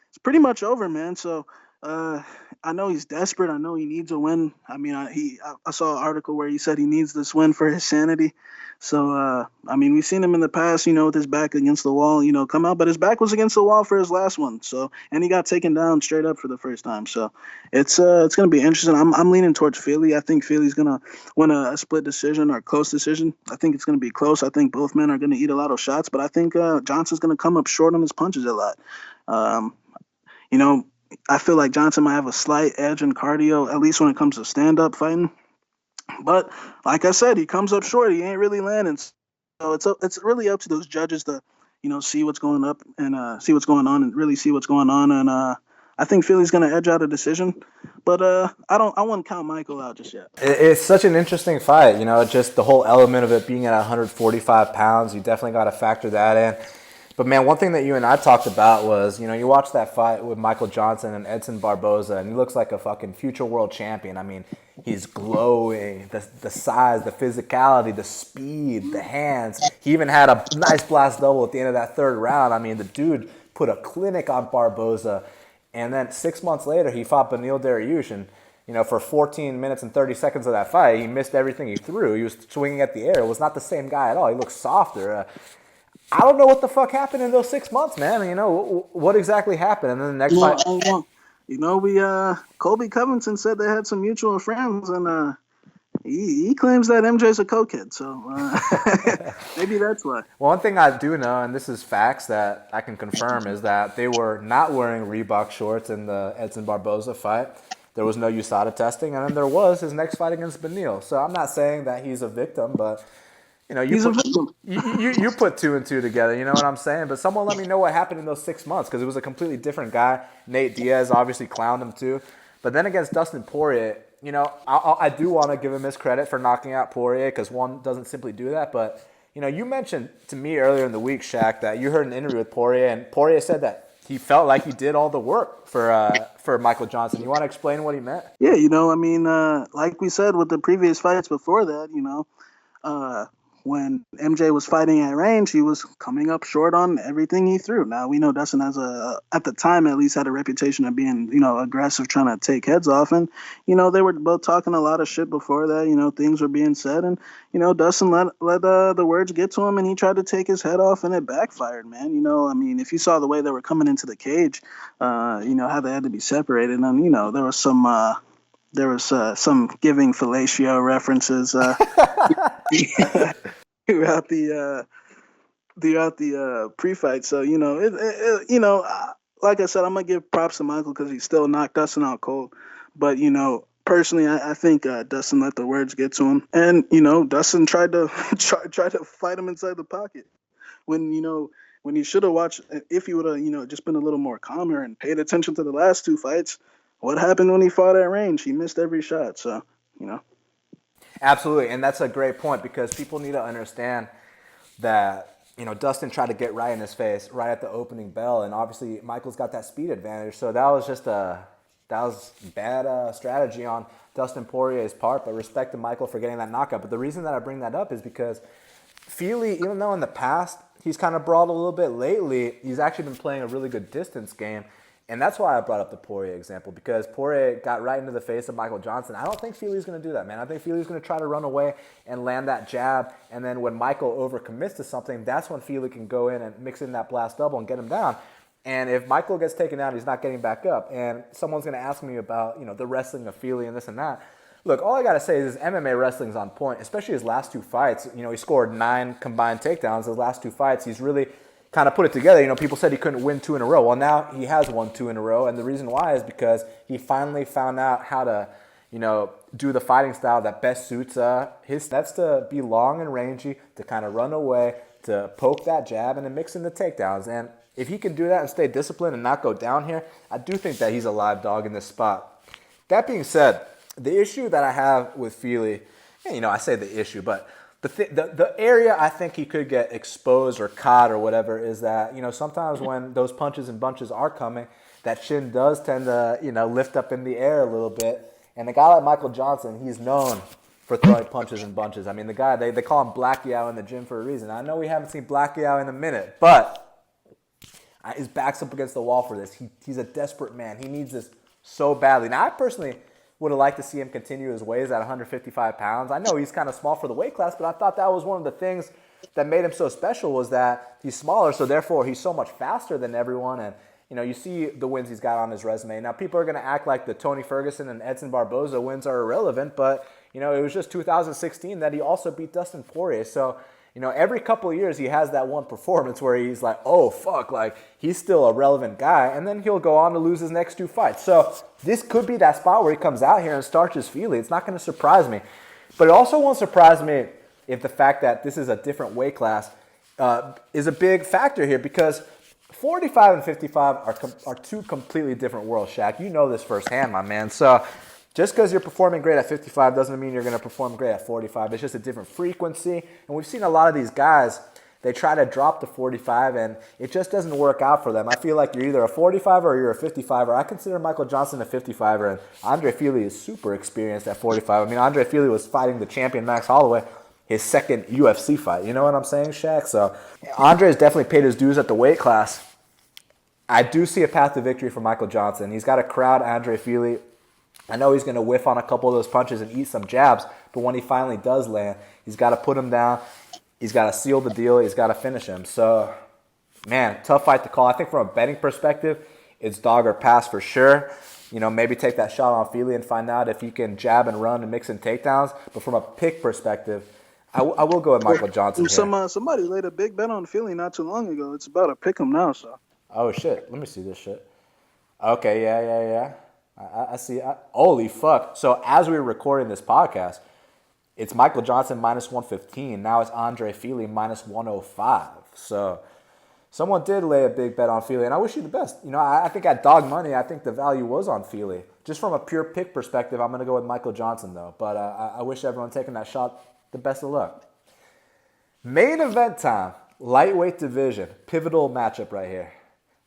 it's pretty much over, man. So I know he's desperate. I know he needs a win. I mean, I saw an article where he said he needs this win for his sanity. So, we've seen him in the past, with his back against the wall, come out, but his back was against the wall for his last one. So, and he got taken down straight up for the first time. So it's going to be interesting. I'm leaning towards Fili. I think Fili's going to win a split decision or close decision. I think it's going to be close. I think both men are going to eat a lot of shots, but I think Johnson's going to come up short on his punches a lot. I feel like Johnson might have a slight edge in cardio, at least when it comes to stand-up fighting. But like I said, he comes up short. He ain't really landing. So it's really up to those judges to, see what's going up and see what's going on and really see what's going on. And I think Fili's going to edge out a decision. But I wouldn't count Michael out just yet. It's such an interesting fight. Just the whole element of it being at 145 pounds. You definitely got to factor that in. But, man, one thing that you and I talked about was, you watch that fight with Michael Johnson and Edson Barboza, and he looks like a fucking future world champion. I mean, he's glowing, the size, the physicality, the speed, the hands. He even had a nice blast double at the end of that third round. I mean, the dude put a clinic on Barboza. And then 6 months later, he fought Beneil Dariush, and, for 14 minutes and 30 seconds of that fight, he missed everything he threw. He was swinging at the air. It was not the same guy at all. He looked softer. I don't know what the fuck happened in those 6 months, man. What exactly happened? And then the next fight. Colby Covington said they had some mutual friends, and he claims that MJ's a cokehead. So maybe that's why. One thing I do know, and this is facts that I can confirm, is that they were not wearing Reebok shorts in the Edson Barboza fight. There was no USADA testing, and then there was his next fight against Beneil. So I'm not saying that he's a victim, but. You put two and two together, you know what I'm saying? But someone let me know what happened in those 6 months, because it was a completely different guy. Nate Diaz obviously clowned him too. But then against Dustin Poirier, I do want to give him his credit for knocking out Poirier, because one doesn't simply do that. But, You mentioned to me earlier in the week, Shaq, that you heard an interview with Poirier, and Poirier said that he felt like he did all the work for Michael Johnson. You want to explain what he meant? Yeah, like we said with the previous fights before that, when MJ was fighting at range, he was coming up short on everything he threw. Now we know Dustin at the time at least, had a reputation of being, aggressive, trying to take heads off, and they were both talking a lot of shit before that. Things were being said, and Dustin let the words get to him, and he tried to take his head off, and it backfired, man. If you saw the way they were coming into the cage, how they had to be separated, and there was some giving fellatio references throughout the pre-fight. So like I said, I'm gonna give props to Michael because he still knocked Dustin out cold. But personally, I think Dustin let the words get to him, and Dustin tried to fight him inside the pocket when he should have watched. If he would have just been a little more calmer and paid attention to the last two fights. What happened when he fought at range? He missed every shot. So, Absolutely, and that's a great point because people need to understand that, Dustin tried to get right in his face right at the opening bell, and obviously Michael's got that speed advantage. So that was bad strategy on Dustin Poirier's part, but respect to Michael for getting that knockout. But the reason that I bring that up is because Fili, even though in the past he's kind of brawled a little bit lately, he's actually been playing a really good distance game. And that's why I brought up the Poirier example, because Poirier got right into the face of Michael Johnson. I don't think Fili's going to do that, man. I think Fili's going to try to run away and land that jab, and then when Michael overcommits to something, that's when Fili can go in and mix in that blast double and get him down. And if Michael gets taken out, he's not getting back up. And someone's going to ask me about, the wrestling of Fili and this and that. Look, all I got to say is his MMA wrestling's on point, especially his last two fights. He scored 9 combined takedowns. His last two fights, he's really kind of put it together. People said he couldn't win 2 in a row. Well, now he has won 2 in a row, and the reason why is because he finally found out how to, do the fighting style that best suits his. That's to be long and rangy, to kind of run away, to poke that jab, and to mix in the takedowns. And if he can do that and stay disciplined and not go down here, I do think that he's a live dog in this spot. That being said, the issue that I have with Fili, I say the issue, but the area I think he could get exposed or caught or whatever is that, sometimes when those punches and bunches are coming, that chin does tend to, lift up in the air a little bit. And a guy like Michael Johnson, he's known for throwing punches and bunches. I mean, the guy, they call him Blackout in the gym for a reason. I know we haven't seen Blackout in a minute, but his back's up against the wall for this. He's a desperate man. He needs this so badly. Now, I personally would have liked to see him continue his ways at 155 pounds. I know he's kind of small for the weight class, but I thought that was one of the things that made him so special was that he's smaller, so therefore he's so much faster than everyone. And, you see the wins he's got on his resume. Now, people are going to act like the Tony Ferguson and Edson Barboza wins are irrelevant, but, it was just 2016 that he also beat Dustin Poirier. So, every couple of years he has that one performance where he's like, oh, fuck, like he's still a relevant guy. And then he'll go on to lose his next 2 fights. So this could be that spot where he comes out here and starches Fili. It's not going to surprise me. But it also won't surprise me if the fact that this is a different weight class is a big factor here, because 45 and 55 are 2 completely different worlds, Shaq. You know this firsthand, my man. So just because you're performing great at 55 doesn't mean you're going to perform great at 45. It's just a different frequency. And we've seen a lot of these guys, they try to drop to 45, and it just doesn't work out for them. I feel like you're either a 45er or you're a 55er. I consider Michael Johnson a 55er, and Andre Fili is super experienced at 45. I mean, Andre Fili was fighting the champion Max Holloway, his second UFC fight. You know what I'm saying, Shaq? So Andre has definitely paid his dues at the weight class. I do see a path to victory for Michael Johnson. He's got to crowd Andre Fili. I know he's going to whiff on a couple of those punches and eat some jabs, but when he finally does land, he's got to put him down. He's got to seal the deal. He's got to finish him. So, man, tough fight to call. I think from a betting perspective, it's dog or pass for sure. Maybe take that shot on Fili and find out if he can jab and run and mix in takedowns. But from a pick perspective, I will go with Michael Johnson here. Somebody laid a big bet on Fili not too long ago. It's about to pick him now, so. Oh, shit. Let me see this shit. Okay, yeah. I see. Holy fuck. So as we were recording this podcast, it's Michael Johnson minus 115. Now it's Andre Fili minus 105. So someone did lay a big bet on Fili, and I wish you the best. I think at dog money, I think the value was on Fili. Just from a pure pick perspective, I'm going to go with Michael Johnson, though. But I wish everyone taking that shot the best of luck. Main event time. Lightweight division. Pivotal matchup right here.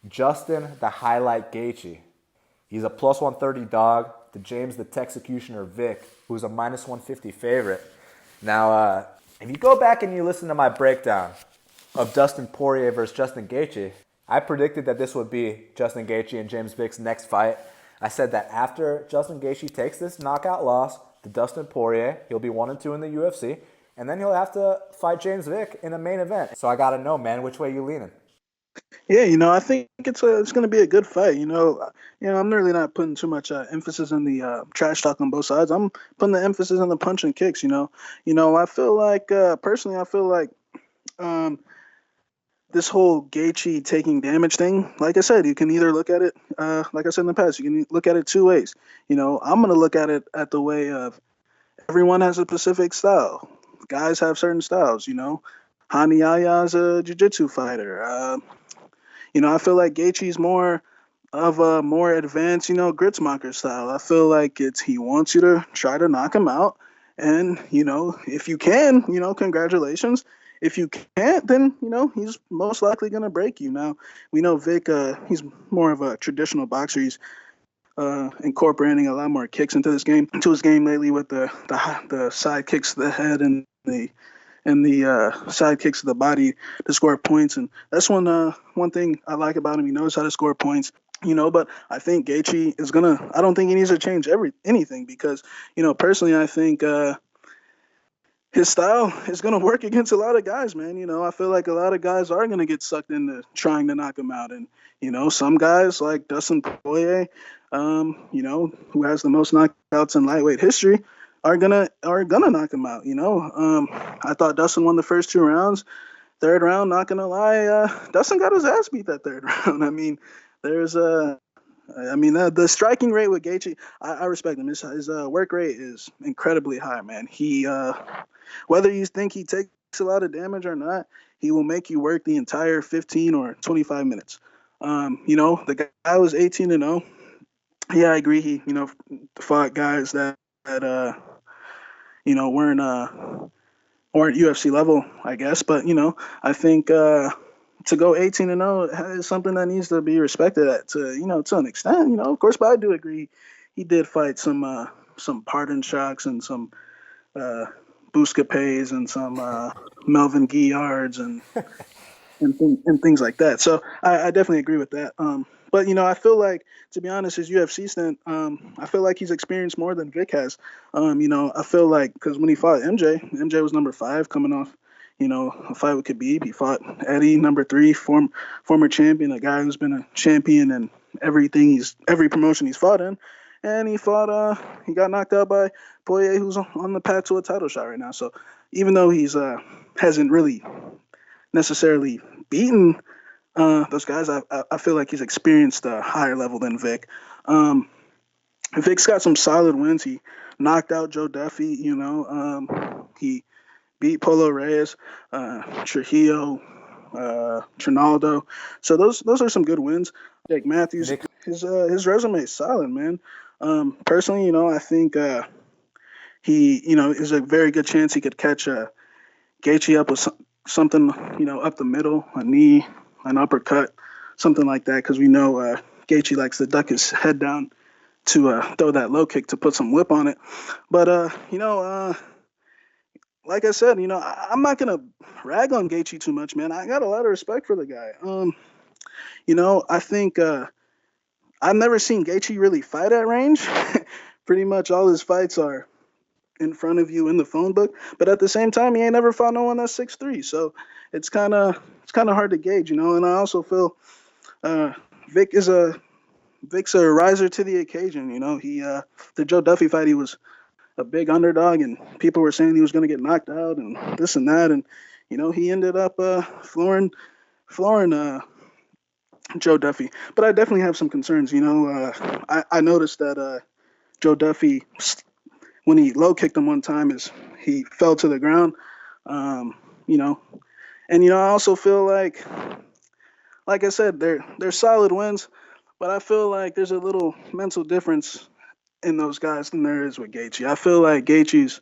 Justin the Highlight Gaethje. He's a plus 130 dog to James the Texecutioner Vick, who's a minus 150 favorite. Now, if you go back and you listen to my breakdown of Dustin Poirier versus Justin Gaethje, I predicted that this would be Justin Gaethje and James Vick's next fight. I said that after Justin Gaethje takes this knockout loss to Dustin Poirier, he'll be 1-2 in the UFC, and then he'll have to fight James Vick in a main event. So I gotta know, man, which way you leaning? Yeah, I think it's going to be a good fight. I'm really not putting too much emphasis on the trash talk on both sides. I'm putting the emphasis on the punch and kicks. I feel like personally, this whole Gaethje taking damage thing. Like I said, you can either look at it, like I said in the past, you can look at it two ways. I'm going to look at it at the way of everyone has a specific style. Guys have certain styles. Yahya is a jiu-jitsu fighter. I feel like Gaethje's more of a more advanced, Gritzmacher style. I feel like he wants you to try to knock him out. And, if you can, congratulations. If you can't, then, he's most likely going to break you. Now, we know Vick, he's more of a traditional boxer. He's incorporating a lot more kicks into his game lately with the side kicks to the head and the side kicks to the body to score points. And that's one thing I like about him. He knows how to score points, but I think Gaethje is I don't think he needs to change anything because, personally, I think his style is going to work against a lot of guys, man. I feel like a lot of guys are going to get sucked into trying to knock him out. And, some guys like Dustin Poirier, who has the most knockouts in lightweight history, are gonna knock him out. I thought Dustin won the first 2 rounds. Third round, not gonna lie, Dustin got his ass beat that third round. I mean, the striking rate with Gaethje, I respect him. His work rate is incredibly high, man. He whether you think he takes a lot of damage or not, he will make you work the entire 15 or 25 minutes. The guy was 18-0. Yeah, I agree. He fought guys that weren't UFC level, I guess. But I think to go 18-0 is something that needs to be respected to an extent. Of course, but I do agree he did fight some pardon shocks and some Buscapes and some Melvin Guillards and things like that. So I definitely agree with that. But I feel like, to be honest, his UFC stint, I feel like he's experienced more than Vick has. I feel like because when he fought MJ was number 5 coming off, a fight with Khabib. He fought Eddie, number 3, former champion, a guy who's been a champion in every promotion he's fought in. And he got knocked out by Poirier, who's on the path to a title shot right now. So even though he's hasn't really necessarily beaten those guys, I feel like he's experienced a higher level than Vick. Vick's got some solid wins. He knocked out Joe Duffy, he beat Polo Reyes, Trujillo, Trinaldo. So those are some good wins. Jake Matthews, his resume is solid, man. Personally, I think he, is a very good chance he could catch Gaethje up with something, up the middle, a knee, an uppercut, something like that, because we know Gaethje likes to duck his head down to throw that low kick to put some whip on it. But, like I said, I'm not going to rag on Gaethje too much, man. I got a lot of respect for the guy. I think I've never seen Gaethje really fight at range. Pretty much all his fights are in front of you in the phone book, but at the same time, he ain't never fought no one that's 6'3", so it's kind of hard to gauge, And I also feel Vick's a riser to the occasion. He the Joe Duffy fight, he was a big underdog, and people were saying he was going to get knocked out and this and that, and he ended up flooring Joe Duffy. But I definitely have some concerns. I noticed that Joe Duffy, when he low kicked him one time, he fell to the ground. And I also feel like I said, they're solid wins, but I feel like there's a little mental difference in those guys than there is with Gaethje. I feel like Gaethje's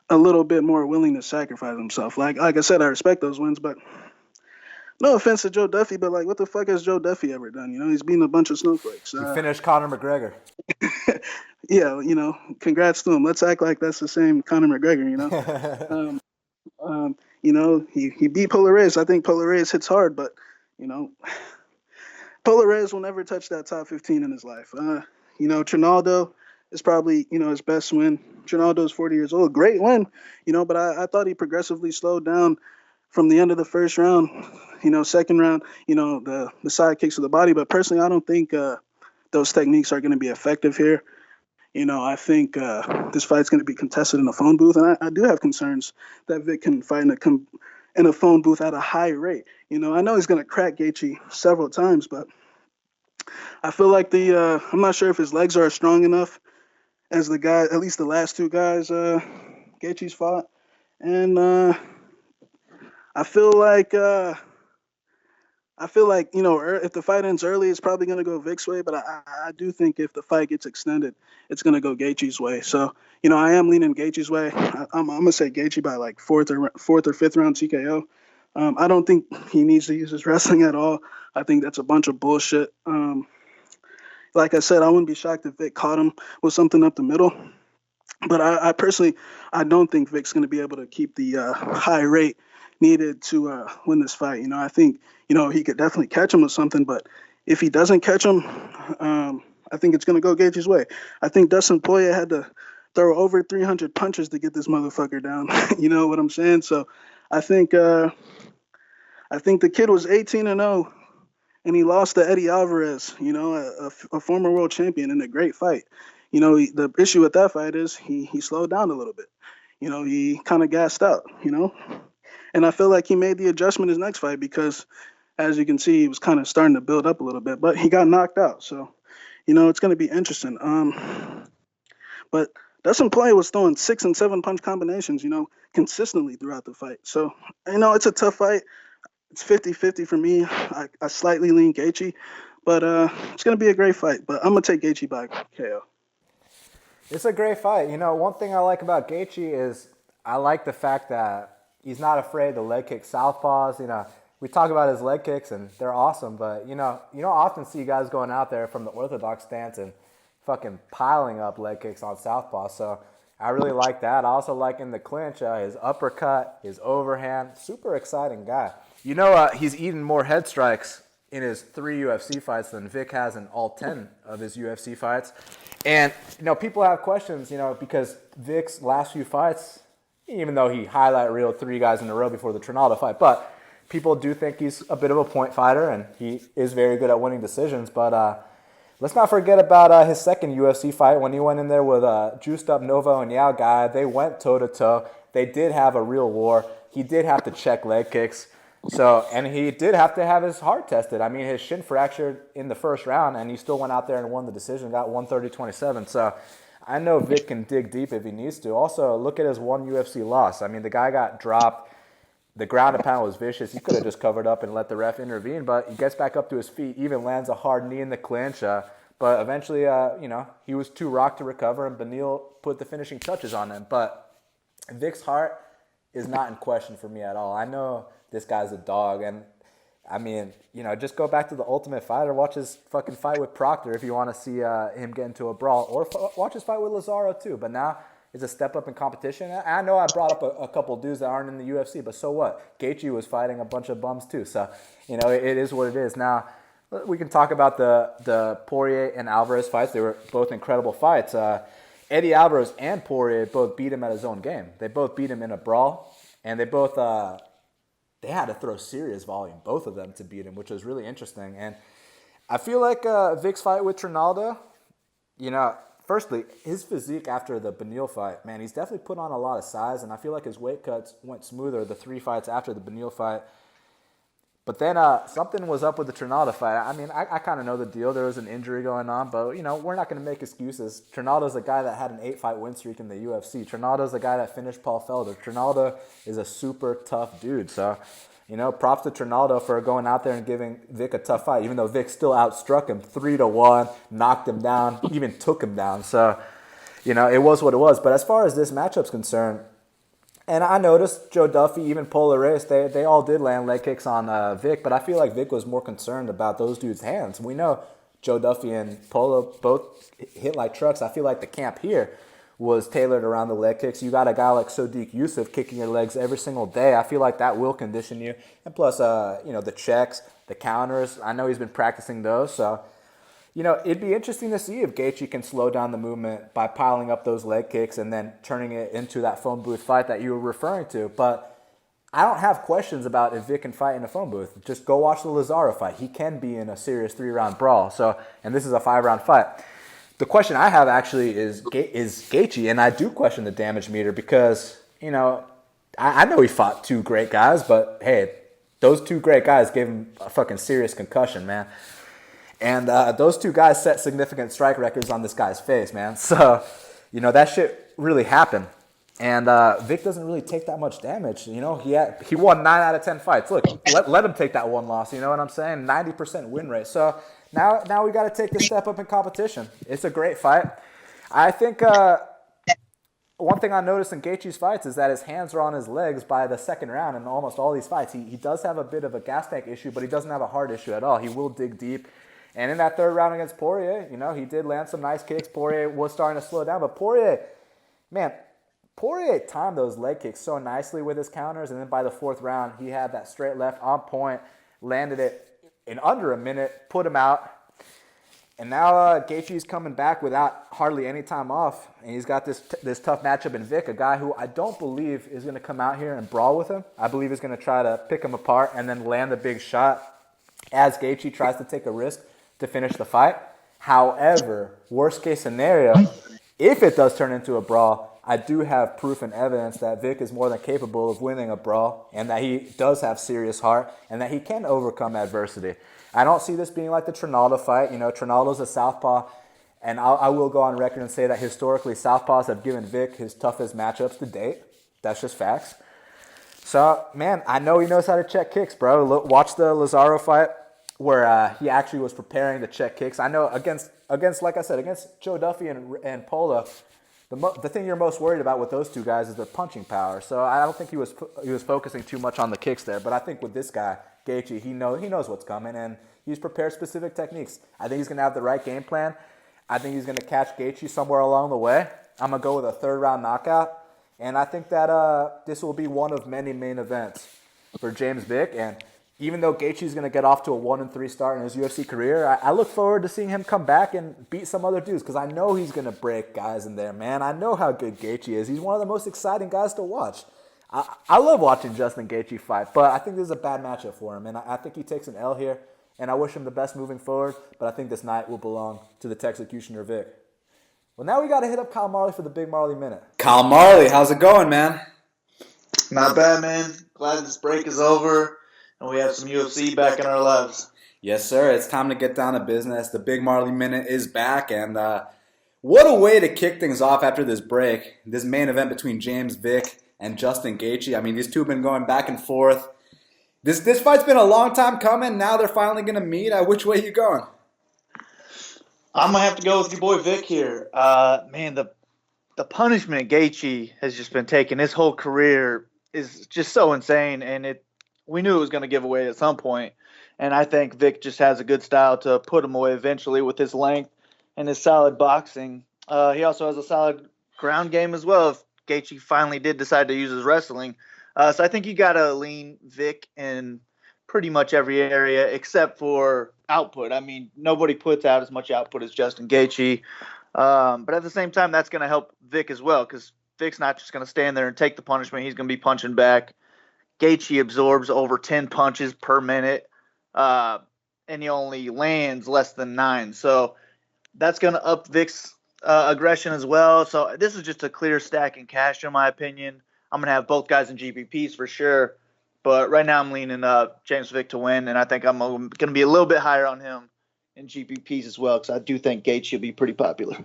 a little bit more willing to sacrifice himself. Like I said, I respect those wins, but no offense to Joe Duffy, but like, what the fuck has Joe Duffy ever done? You know, he's beaten a bunch of snowflakes. He finished Conor McGregor. Yeah, you know, congrats to him. Let's act like that's the same Conor McGregor. You know, you know, he beat Perez. I think Perez hits hard, but you know, Perez will never touch that top 15 in his life. You know, Trinaldo is probably, you know, his best win. Trinaldo's 40 years old. Great win, you know, but I thought he progressively slowed down from the end of the first round. You know, second round, you know, the side kicks to the body. But personally, I don't think those techniques are going to be effective here. You know, I think this fight's going to be contested in a phone booth. And I do have concerns that Vick can fight in a phone booth at a high rate. You know, I know he's going to crack Gaethje several times, but I feel like I'm not sure if his legs are strong enough as the guy, at least the last two guys Gaethje's fought. And I feel like you know, if the fight ends early, it's probably going to go Vick's way. But I do think if the fight gets extended, it's going to go Gaethje's way. So you know, I am leaning Gaethje's way. I'm going to say Gaethje by like fourth or fifth round TKO. I don't think he needs to use his wrestling at all. I think that's a bunch of bullshit. Like I said, I wouldn't be shocked if Vick caught him with something up the middle. But I personally, I don't think Vick's going to be able to keep the high rate needed to win this fight. You know, I think, you know, he could definitely catch him with something, but if he doesn't catch him, I think it's going to go Gaethje's way. I think Dustin Poirier had to throw over 300 punches to get this motherfucker down. You know what I'm saying? So I think the kid was 18-0, and he lost to Eddie Alvarez, you know, a former world champion in a great fight. You know, the issue with that fight is he slowed down a little bit. You know, he kind of gassed out, you know. And I feel like he made the adjustment his next fight because, as you can see, he was kind of starting to build up a little bit. But he got knocked out. So, you know, it's going to be interesting. But Dustin Poirier was throwing 6 and 7 punch combinations, you know, consistently throughout the fight. So, you know, it's a tough fight. It's 50-50 for me. I slightly lean Gaethje. But it's going to be a great fight. But I'm going to take Gaethje by KO. It's a great fight. You know, one thing I like about Gaethje is I like the fact that he's not afraid to leg kick southpaws. You know, we talk about his leg kicks, and they're awesome. But, you don't often see guys going out there from the orthodox stance and fucking piling up leg kicks on southpaw. So I really like that. I also like in the clinch his uppercut, his overhand. Super exciting guy. You know, he's eaten more head strikes in his 3 UFC fights than Vick has in all 10 of his UFC fights. And, you know, people have questions, you know, because Vick's last few fights, even though he highlight reeled 3 guys in a row before the Trinaldo fight, but people do think he's a bit of a point fighter, and he is very good at winning decisions. But let's not forget about his second UFC fight when he went in there with a juiced up Novo and Yao guy. They went toe-to-toe. They did have a real war. He did have to check leg kicks. So, and he did have to have his heart tested. I mean, his shin fractured in the first round, and he still went out there and won the decision, got 130-27. So, I know Vick can dig deep if he needs to. Also, look at his one UFC loss. I mean, the guy got dropped. The ground and pound was vicious. He could have just covered up and let the ref intervene, but he gets back up to his feet, even lands a hard knee in the clinch. But eventually, you know, he was too rocked to recover, and Beneil put the finishing touches on him. But Vick's heart is not in question for me at all. I know this guy's a dog, and I mean, you know, just go back to the Ultimate Fighter, watch his fucking fight with Proctor if you want to see him get into a brawl, or watch his fight with Lazaro too. But now it's a step up in competition. I know I brought up a couple dudes that aren't in the UFC, but so what? Gaethje was fighting a bunch of bums too, so you know, it is what it is. Now we can talk about the Poirier and Alvarez fights. They were both incredible fights. Eddie Alvarez and Poirier both beat him at his own game. They both beat him in a brawl, and they both they had to throw serious volume, both of them, to beat him, which was really interesting. And I feel like Vick's fight with Trinaldo, you know, firstly, his physique after the Beneil fight, man, he's definitely put on a lot of size, and I feel like his weight cuts went smoother the 3 fights after the Beneil fight. But then something was up with the Trinaldo fight. I mean, I kind of know the deal. There was an injury going on, but, you know, we're not going to make excuses. Trinaldo's a guy that had an 8-fight win streak in the UFC. Trinaldo's a guy that finished Paul Felder. Trinaldo is a super tough dude. So, you know, props to Trinaldo for going out there and giving Vick a tough fight, even though Vick still outstruck him 3-1, knocked him down, even took him down. So, you know, it was what it was. But as far as this matchup's concerned, And I noticed Joe Duffy, even Polaris, they all did land leg kicks on Vick, but I feel like Vick was more concerned about those dudes' hands. We know Joe Duffy and Polo both hit like trucks. I feel like the camp here was tailored around the leg kicks. You got a guy like Sodiq Yusuf kicking your legs every single day. I feel like that will condition you. And plus, the checks, the counters, I know he's been practicing those. So, it'd be interesting to see if Gaethje can slow down the movement by piling up those leg kicks and then turning it into that phone booth fight that you were referring to. But I don't have questions about if Vick can fight in a phone booth. Just go watch the Lazaro fight. He can be in a serious 3-round brawl. And this is a 5-round fight. The question I have actually is Gaethje, and I do question the damage meter because, I know he fought 2 great guys, but hey, those 2 great guys gave him a fucking serious concussion, man. And those 2 guys set significant strike records on this guy's face, man. So, that shit really happened. And Vick doesn't really take that much damage. He won 9 out of 10 fights. Look, let him take that 1 loss. You know what I'm saying? 90% win rate. So now we got to take this step up in competition. It's a great fight. I think one thing I noticed in Gaethje's fights is that his hands are on his legs by the 2nd round in almost all these fights. He does have a bit of a gas tank issue, but he doesn't have a heart issue at all. He will dig deep. And in that 3rd round against Poirier, he did land some nice kicks. Poirier was starting to slow down, but Poirier timed those leg kicks so nicely with his counters, and then by the 4th round, he had that straight left on point, landed it in under a minute, put him out. And now Gaethje's coming back without hardly any time off, and he's got this tough matchup in Vick, a guy who I don't believe is going to come out here and brawl with him. I believe he's going to try to pick him apart and then land a big shot as Gaethje tries to take a risk to finish the fight. However, worst case scenario, if it does turn into a brawl, I do have proof and evidence that Vick is more than capable of winning a brawl and that he does have serious heart and that he can overcome adversity. I don't see this being like the Trinaldo fight. Trinaldo's a southpaw, and I will go on record and say that historically southpaws have given Vick his toughest matchups to date. That's just facts. So, man, I know he knows how to check kicks, bro. Watch the Lazaro fight where he actually was preparing to check kicks. I know against like I said, against Joe Duffy and Pola, the thing you're most worried about with those 2 guys is their punching power. So I don't think he was focusing too much on the kicks there. But I think with this guy, Gaethje, he knows what's coming, and he's prepared specific techniques. I think he's going to have the right game plan. I think he's going to catch Gaethje somewhere along the way. I'm going to go with a 3rd round knockout. And I think that this will be one of many main events for James Vick. And even though Gaethje's going to get off to a 1-3 start in his UFC career, I look forward to seeing him come back and beat some other dudes because I know he's going to break guys in there, man. I know how good Gaethje is. He's one of the most exciting guys to watch. I love watching Justin Gaethje fight, but I think this is a bad matchup for him, and I think he takes an L here, and I wish him the best moving forward, but I think this night will belong to the Texecutioner Vick. Well, now we got to hit up Kyle Marley for the Big Marley Minute. Kyle Marley, how's it going, man? Not bad, man. Glad this break is over, and we have some UFC back in our lives. Yes, sir. It's time to get down to business. The Big Marley Minute is back, and what a way to kick things off after this break. This main event between James Vick and Justin Gaethje. I mean, these 2 have been going back and forth. This fight's been a long time coming. Now they're finally going to meet. Which way you going? I'm going to have to go with your boy Vick here. Man, the punishment Gaethje has just been taking his whole career is just so insane, and we knew it was going to give away at some point. And I think Vick just has a good style to put him away eventually with his length and his solid boxing. He also has a solid ground game as well if Gaethje finally did decide to use his wrestling. So I think you got to lean Vick in pretty much every area except for output. I mean, nobody puts out as much output as Justin Gaethje. But at the same time, that's going to help Vick as well because Vick's not just going to stand there and take the punishment. He's going to be punching back. Gaethje absorbs over 10 punches per minute, and he only lands less than 9. So that's going to up Vick's aggression as well. So this is just a clear stack and cash in my opinion. I'm going to have both guys in GPPs for sure. But right now I'm leaning James Vick to win, and I think I'm going to be a little bit higher on him in GPPs as well because I do think Gaethje will be pretty popular.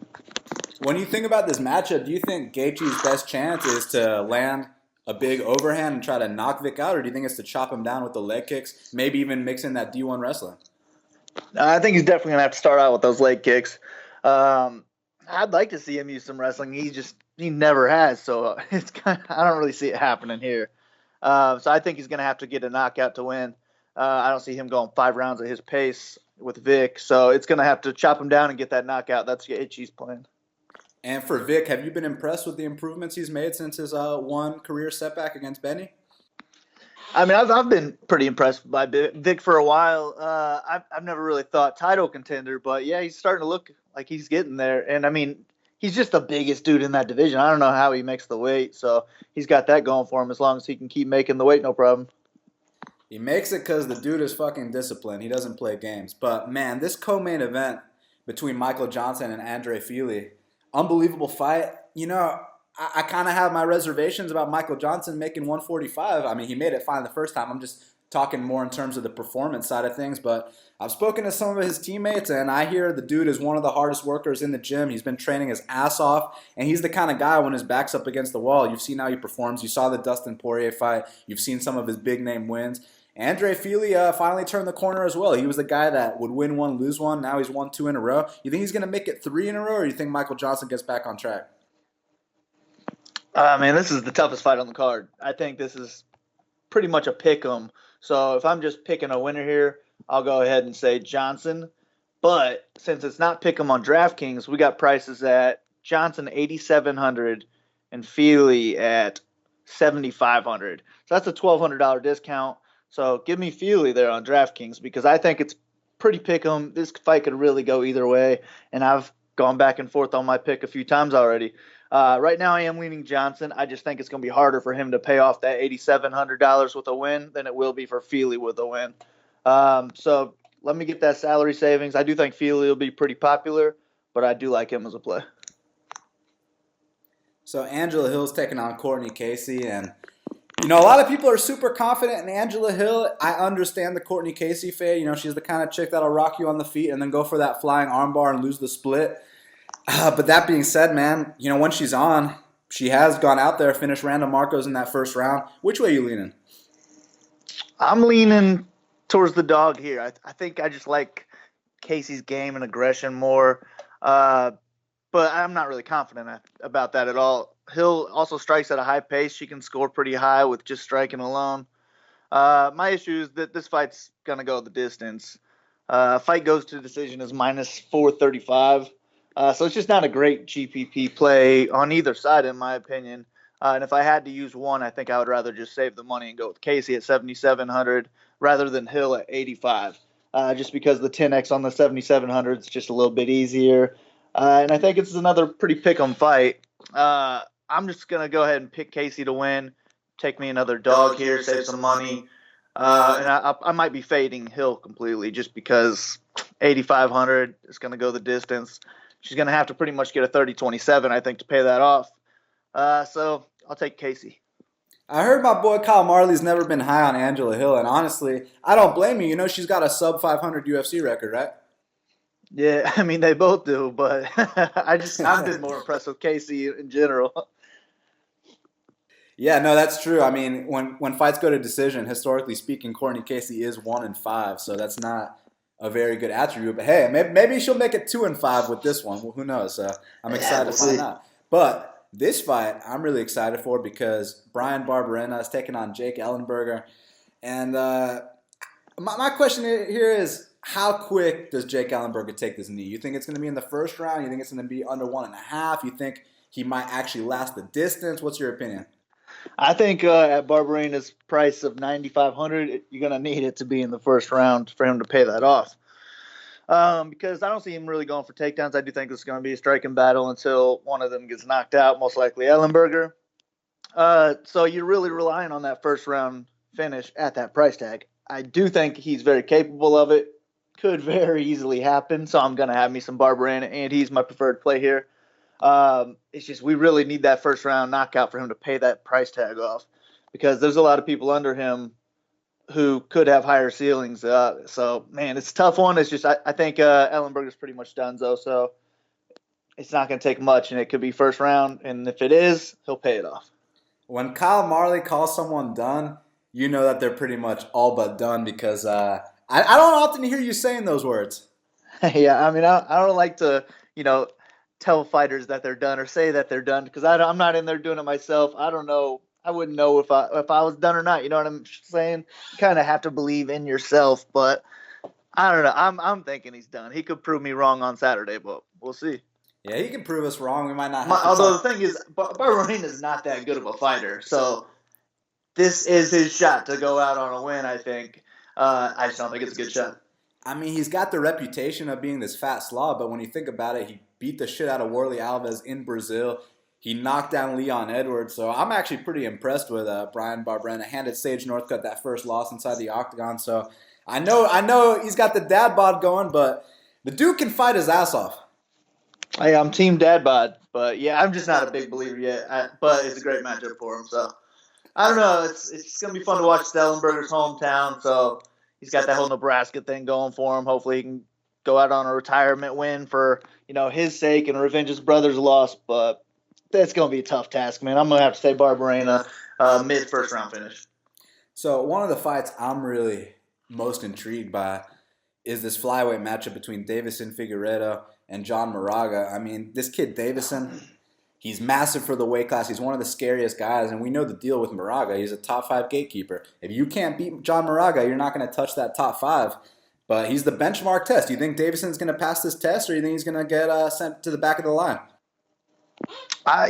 When you think about this matchup, do you think Gaethje's best chance is to land a big overhand and try to knock Vick out, or do you think it's to chop him down with the leg kicks, maybe even mix in that D1 wrestling? I think he's definitely going to have to start out with those leg kicks. I'd like to see him use some wrestling. He just he never has. So it's I don't really see it happening here. So I think he's going to have to get a knockout to win. I don't see him going 5 rounds at his pace with Vick. So it's going to have to chop him down and get that knockout. That's Gaethje's plan. And for Vick, have you been impressed with the improvements he's made since his one career setback against Benny? I mean, I've been pretty impressed by Vick for a while. I've never really thought title contender, but yeah, he's starting to look like he's getting there. And I mean, he's just the biggest dude in that division. I don't know how he makes the weight, so he's got that going for him as long as he can keep making the weight, no problem. He makes it because the dude is fucking disciplined. He doesn't play games. But man, this co-main event between Michael Johnson and Andre Fili, unbelievable fight. You know, I kind of have my reservations about Michael Johnson making 145. I mean, he made it fine the first time. I'm just talking more in terms of the performance side of things. But I've spoken to some of his teammates, and I hear the dude is one of the hardest workers in the gym. He's been training his ass off, and he's the kind of guy when his back's up against the wall. You've seen how he performs. You saw the Dustin Poirier fight. You've seen some of his big-name wins. Andre Fili finally turned the corner as well. He was the guy that would win one, lose one. Now he's won 2 in a row. You think he's going to make it 3 in a row, or you think Michael Johnson gets back on track? Man, this is the toughest fight on the card. I think this is pretty much a pick 'em. So if I'm just picking a winner here, I'll go ahead and say Johnson. But since it's not pick 'em on DraftKings, we got prices at Johnson 8,700 and Fili at 7,500. So that's a $1,200 discount. So give me Fili there on DraftKings because I think it's pretty pick 'em. This fight could really go either way, and I've gone back and forth on my pick a few times already. Right now I am leaning Johnson. I just think it's going to be harder for him to pay off that $8,700 with a win than it will be for Fili with a win. So let me get that salary savings. I do think Fili will be pretty popular, but I do like him as a play. So Angela Hill's taking on Cortney Casey, and you know, a lot of people are super confident in Angela Hill. I understand the Cortney Casey fade. You know, she's the kind of chick that'll rock you on the feet and then go for that flying armbar and lose the split. But that being said, man, you know, when she's on, she has gone out there, finished Randa Marcos in that first round. Which way are you leaning? I'm leaning towards the dog here. I think I just like Casey's game and aggression more. But I'm not really confident about that at all. Hill also strikes at a high pace. She can score pretty high with just striking alone. My issue is that this fight's going to go the distance. Fight goes to decision is minus 435. So it's just not a great GPP play on either side, in my opinion. And if I had to use one, I think I would rather just save the money and go with Casey at 7,700 rather than Hill at 85. Just because the 10x on the 7,700 is just a little bit easier. And I think it's another pretty pick-em fight. I'm just going to go ahead and pick Casey to win. Take me another dog here, save some money. And I might be fading Hill completely just because 8,500 is going to go the distance. She's going to have to pretty much get a 30-27, I think, to pay that off. So I'll take Casey. I heard my boy Kyle Marley's never been high on Angela Hill, and honestly, I don't blame you. You know, she's got a sub-500 UFC record, right? Yeah, I mean, they both do, but I've been more impressed with Casey in general. Yeah, no, that's true. I mean, when fights go to decision, historically speaking, Cortney Casey is 1-5, so that's not a very good attribute. But hey, maybe she'll make it 2-5 with this one. Well, who knows? I'm excited to find out. But this fight, I'm really excited for because Bryan Barberena is taking on Jake Ellenberger. And my question here is, how quick does Jake Ellenberger take this knee? You think it's going to be in the first round? You think it's going to be under 1.5? You think he might actually last the distance? What's your opinion? I think at Barberena's price of $9,500, you're going to need it to be in the first round for him to pay that off. Because I don't see him really going for takedowns. I do think this is going to be a striking battle until one of them gets knocked out, most likely Ellenberger. So you're really relying on that first round finish at that price tag. I do think he's very capable of it. Could very easily happen. So I'm going to have me some Barberena, and he's my preferred play here. It's just we really need that first round knockout for him to pay that price tag off because there's a lot of people under him who could have higher ceilings. So, man, it's a tough one. It's just I think Ellenberger's pretty much done, though, so it's not going to take much, and it could be first round, and if it is, he'll pay it off. When Kyle Marley calls someone done, you know that they're pretty much all but done because I don't often hear you saying those words. Yeah, I mean, I don't like to, tell fighters that they're done or say that they're done because I'm not in there doing it myself. I don't know. I wouldn't know if I was done or not. You know what I'm saying? You kind of have to believe in yourself, but I don't know. I'm thinking he's done. He could prove me wrong on Saturday, but we'll see. Yeah, he can prove us wrong. We might not have to Although talk. the thing is, Barberena is not that good of a fighter, so this is his shot to go out on a win. I think. I just don't think it's a good shot. I mean, he's got the reputation of being this fat slob, but when you think about it, he beat the shit out of Warlley Alves in Brazil. He knocked down Leon Edwards, so I'm actually pretty impressed with Bryan Barberena. Handed Sage Northcutt that first loss inside the octagon, so I know he's got the dad bod going, but the dude can fight his ass off. Hey, I'm Team Dad Bod, but yeah, I'm just not a big believer yet. But it's a great matchup for him, so I don't know. It's gonna be fun to watch Ellenberger's hometown, so he's got that whole Nebraska thing going for him. Hopefully, he can go out on a retirement win for his sake and revenge his brother's loss, but that's going to be a tough task, man. I'm going to have to say Barberena mid first round finish. So one of the fights I'm really most intrigued by is this flyweight matchup between Deiveson Figueiredo and John Moraga. I mean, this kid Deiveson, he's massive for the weight class. He's one of the scariest guys, and we know the deal with Moraga. He's a top 5 gatekeeper. If you can't beat John Moraga, you're not going to touch that top 5. But he's the benchmark test. Do you think Deiveson's going to pass this test, or do you think he's going to get sent to the back of the line?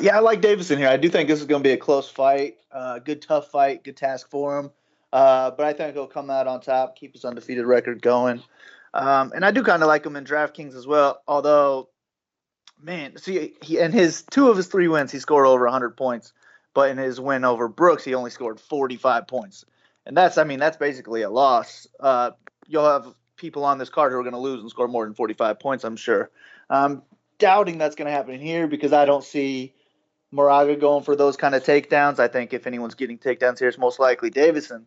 Yeah, I like Deiveson here. I do think this is going to be a close fight. Good, tough fight. Good task for him. But I think he'll come out on top, keep his undefeated record going. And I do kind of like him in DraftKings as well. Although, man, see, in his 2 of his 3 wins, he scored over 100 points. But in his win over Brooks, he only scored 45 points. And that's basically a loss. You'll have people on this card who are going to lose and score more than 45 points, I'm sure. Doubting that's going to happen here because I don't see Moraga going for those kind of takedowns. I think if anyone's getting takedowns here, it's most likely Deiveson.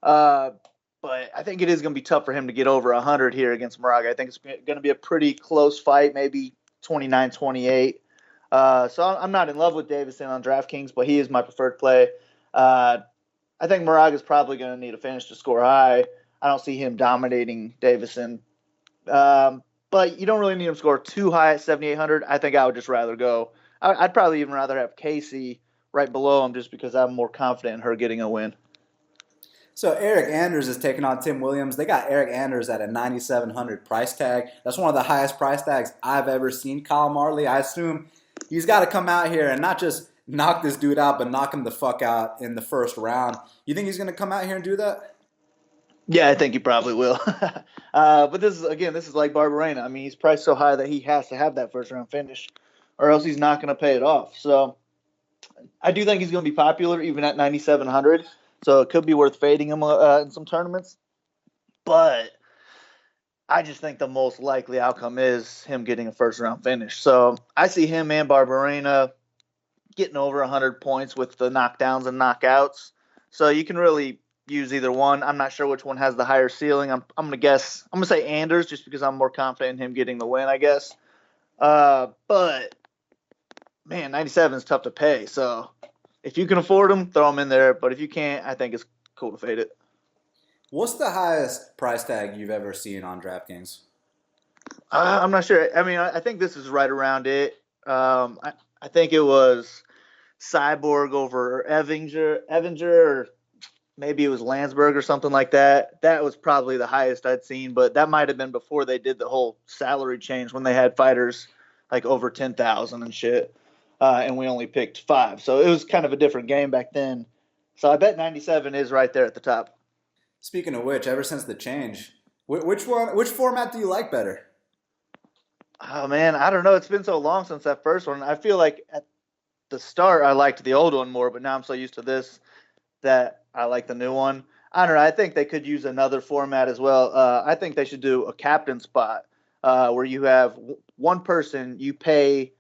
But I think it is going to be tough for him to get over 100 here against Moraga. I think it's going to be a pretty close fight, maybe 29-28. So I'm not in love with Deiveson on DraftKings, but he is my preferred play. I think Moraga's probably going to need a finish to score high. I don't see him dominating Deiveson. But you don't really need him to score too high at 7,800. I think I would just rather go. I'd probably even rather have Casey right below him just because I'm more confident in her getting a win. So Eryk Anders is taking on Tim Williams. They got Eryk Anders at a 9,700 price tag. That's one of the highest price tags I've ever seen. Kyle Marley, I assume he's got to come out here and not just knock this dude out, but knock him the fuck out in the first round. You think he's going to come out here and do that? Yeah, I think he probably will. But this is like Barberena. I mean, he's priced so high that he has to have that first round finish, or else he's not going to pay it off. So I do think he's going to be popular even at 9,700. So it could be worth fading him in some tournaments. But I just think the most likely outcome is him getting a first round finish. So I see him and Barberena getting over 100 points with the knockdowns and knockouts. So you can really use either one. I'm not sure which one has the higher ceiling. I'm gonna guess. I'm gonna say Anders just because I'm more confident in him getting the win, I guess. But man, 97 is tough to pay. So if you can afford them, throw them in there. But if you can't, I think it's cool to fade it. What's the highest price tag you've ever seen on DraftKings? I'm not sure. I mean, I think this is right around it. I think it was Cyborg over Evinger, or maybe it was Landsberg or something like that. That was probably the highest I'd seen, but that might have been before they did the whole salary change when they had fighters like over 10,000 and shit, and we only picked 5. So it was kind of a different game back then. So I bet 97 is right there at the top. Speaking of which, ever since the change, which format do you like better? Oh, man, I don't know. It's been so long since that first one. I feel like at the start I liked the old one more, but now I'm so used to this that I like the new one. I don't know. I think they could use another format as well. I think they should do a captain spot where you have one person, you pay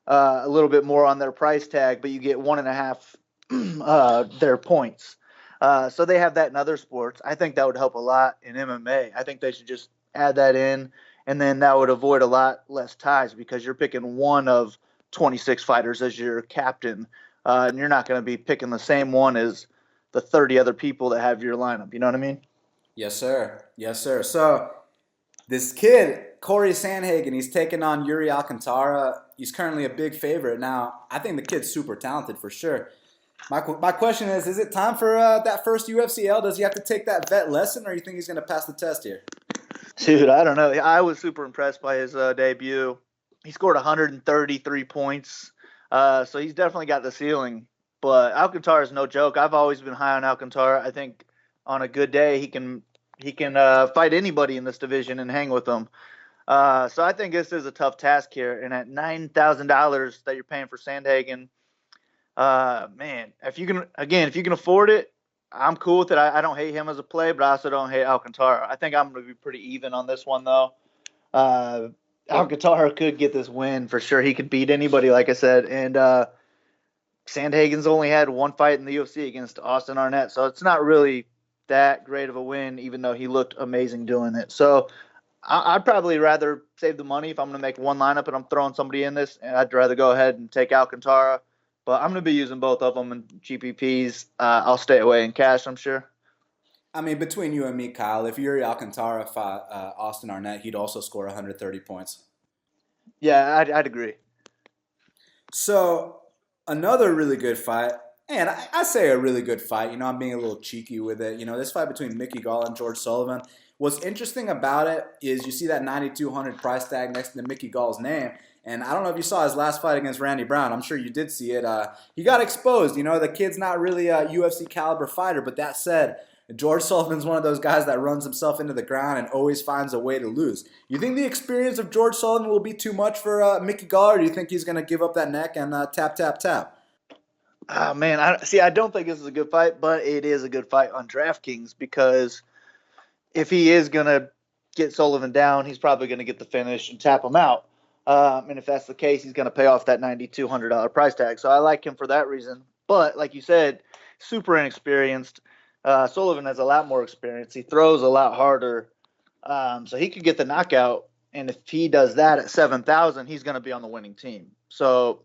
a little bit more on their price tag, but you get 1.5 their points. So they have that in other sports. I think that would help a lot in MMA. I think they should just add that in, and then that would avoid a lot less ties because you're picking one of 26 fighters as your captain, and you're not going to be picking the same one as the 30 other people that have your lineup. You know what I mean? Yes, sir. Yes, sir. So this kid, Corey Sandhagen, he's taking on Yuri Alcantara. he's currently a big favorite. Now, I think the kid's super talented for sure. My question is it time for that first UFCL? Does he have to take that vet lesson, or you think he's going to pass the test here? Dude, I don't know. I was super impressed by his debut. He scored 133 points, so he's definitely got the ceiling. But Alcantara is no joke. I've always been high on Alcantara. I think on a good day he can fight anybody in this division and hang with them. So I think this is a tough task here. And at $9,000 that you're paying for Sandhagen, man, if you can afford it, I'm cool with it. I don't hate him as a play, but I also don't hate Alcantara. I think I'm going to be pretty even on this one, though. Alcantara could get this win for sure. He could beat anybody, like I said. And Sandhagen's only had one fight in the UFC against Austin Arnett, so it's not really that great of a win, even though he looked amazing doing it. So I'd probably rather save the money if I'm going to make one lineup and I'm throwing somebody in this, and I'd rather go ahead and take Alcantara. But I'm going to be using both of them in GPPs. I'll stay away in cash, I'm sure. I mean, between you and me, Kyle, if Yuri Alcantara fought Austin Arnett, he'd also score 130 points. Yeah, I'd agree. So another really good fight, and I say a really good fight. I'm being a little cheeky with it. This fight between Mickey Gall and George Sullivan. What's interesting about it is you see that 9,200 price tag next to Mickey Gall's name. And I don't know if you saw his last fight against Randy Brown. I'm sure you did see it. He got exposed. The kid's not really a UFC caliber fighter. But that said, George Sullivan's one of those guys that runs himself into the ground and always finds a way to lose. You think the experience of George Sullivan will be too much for Mickey Gall, or do you think he's going to give up that neck and tap, tap, tap? Oh, man. I don't think this is a good fight, but it is a good fight on DraftKings because if he is going to get Sullivan down, he's probably going to get the finish and tap him out. And if that's the case, he's going to pay off that $9,200 price tag. So I like him for that reason. But like you said, super inexperienced. Sullivan has a lot more experience. He throws a lot harder. So he could get the knockout. And if he does that at 7,000, he's going to be on the winning team. So,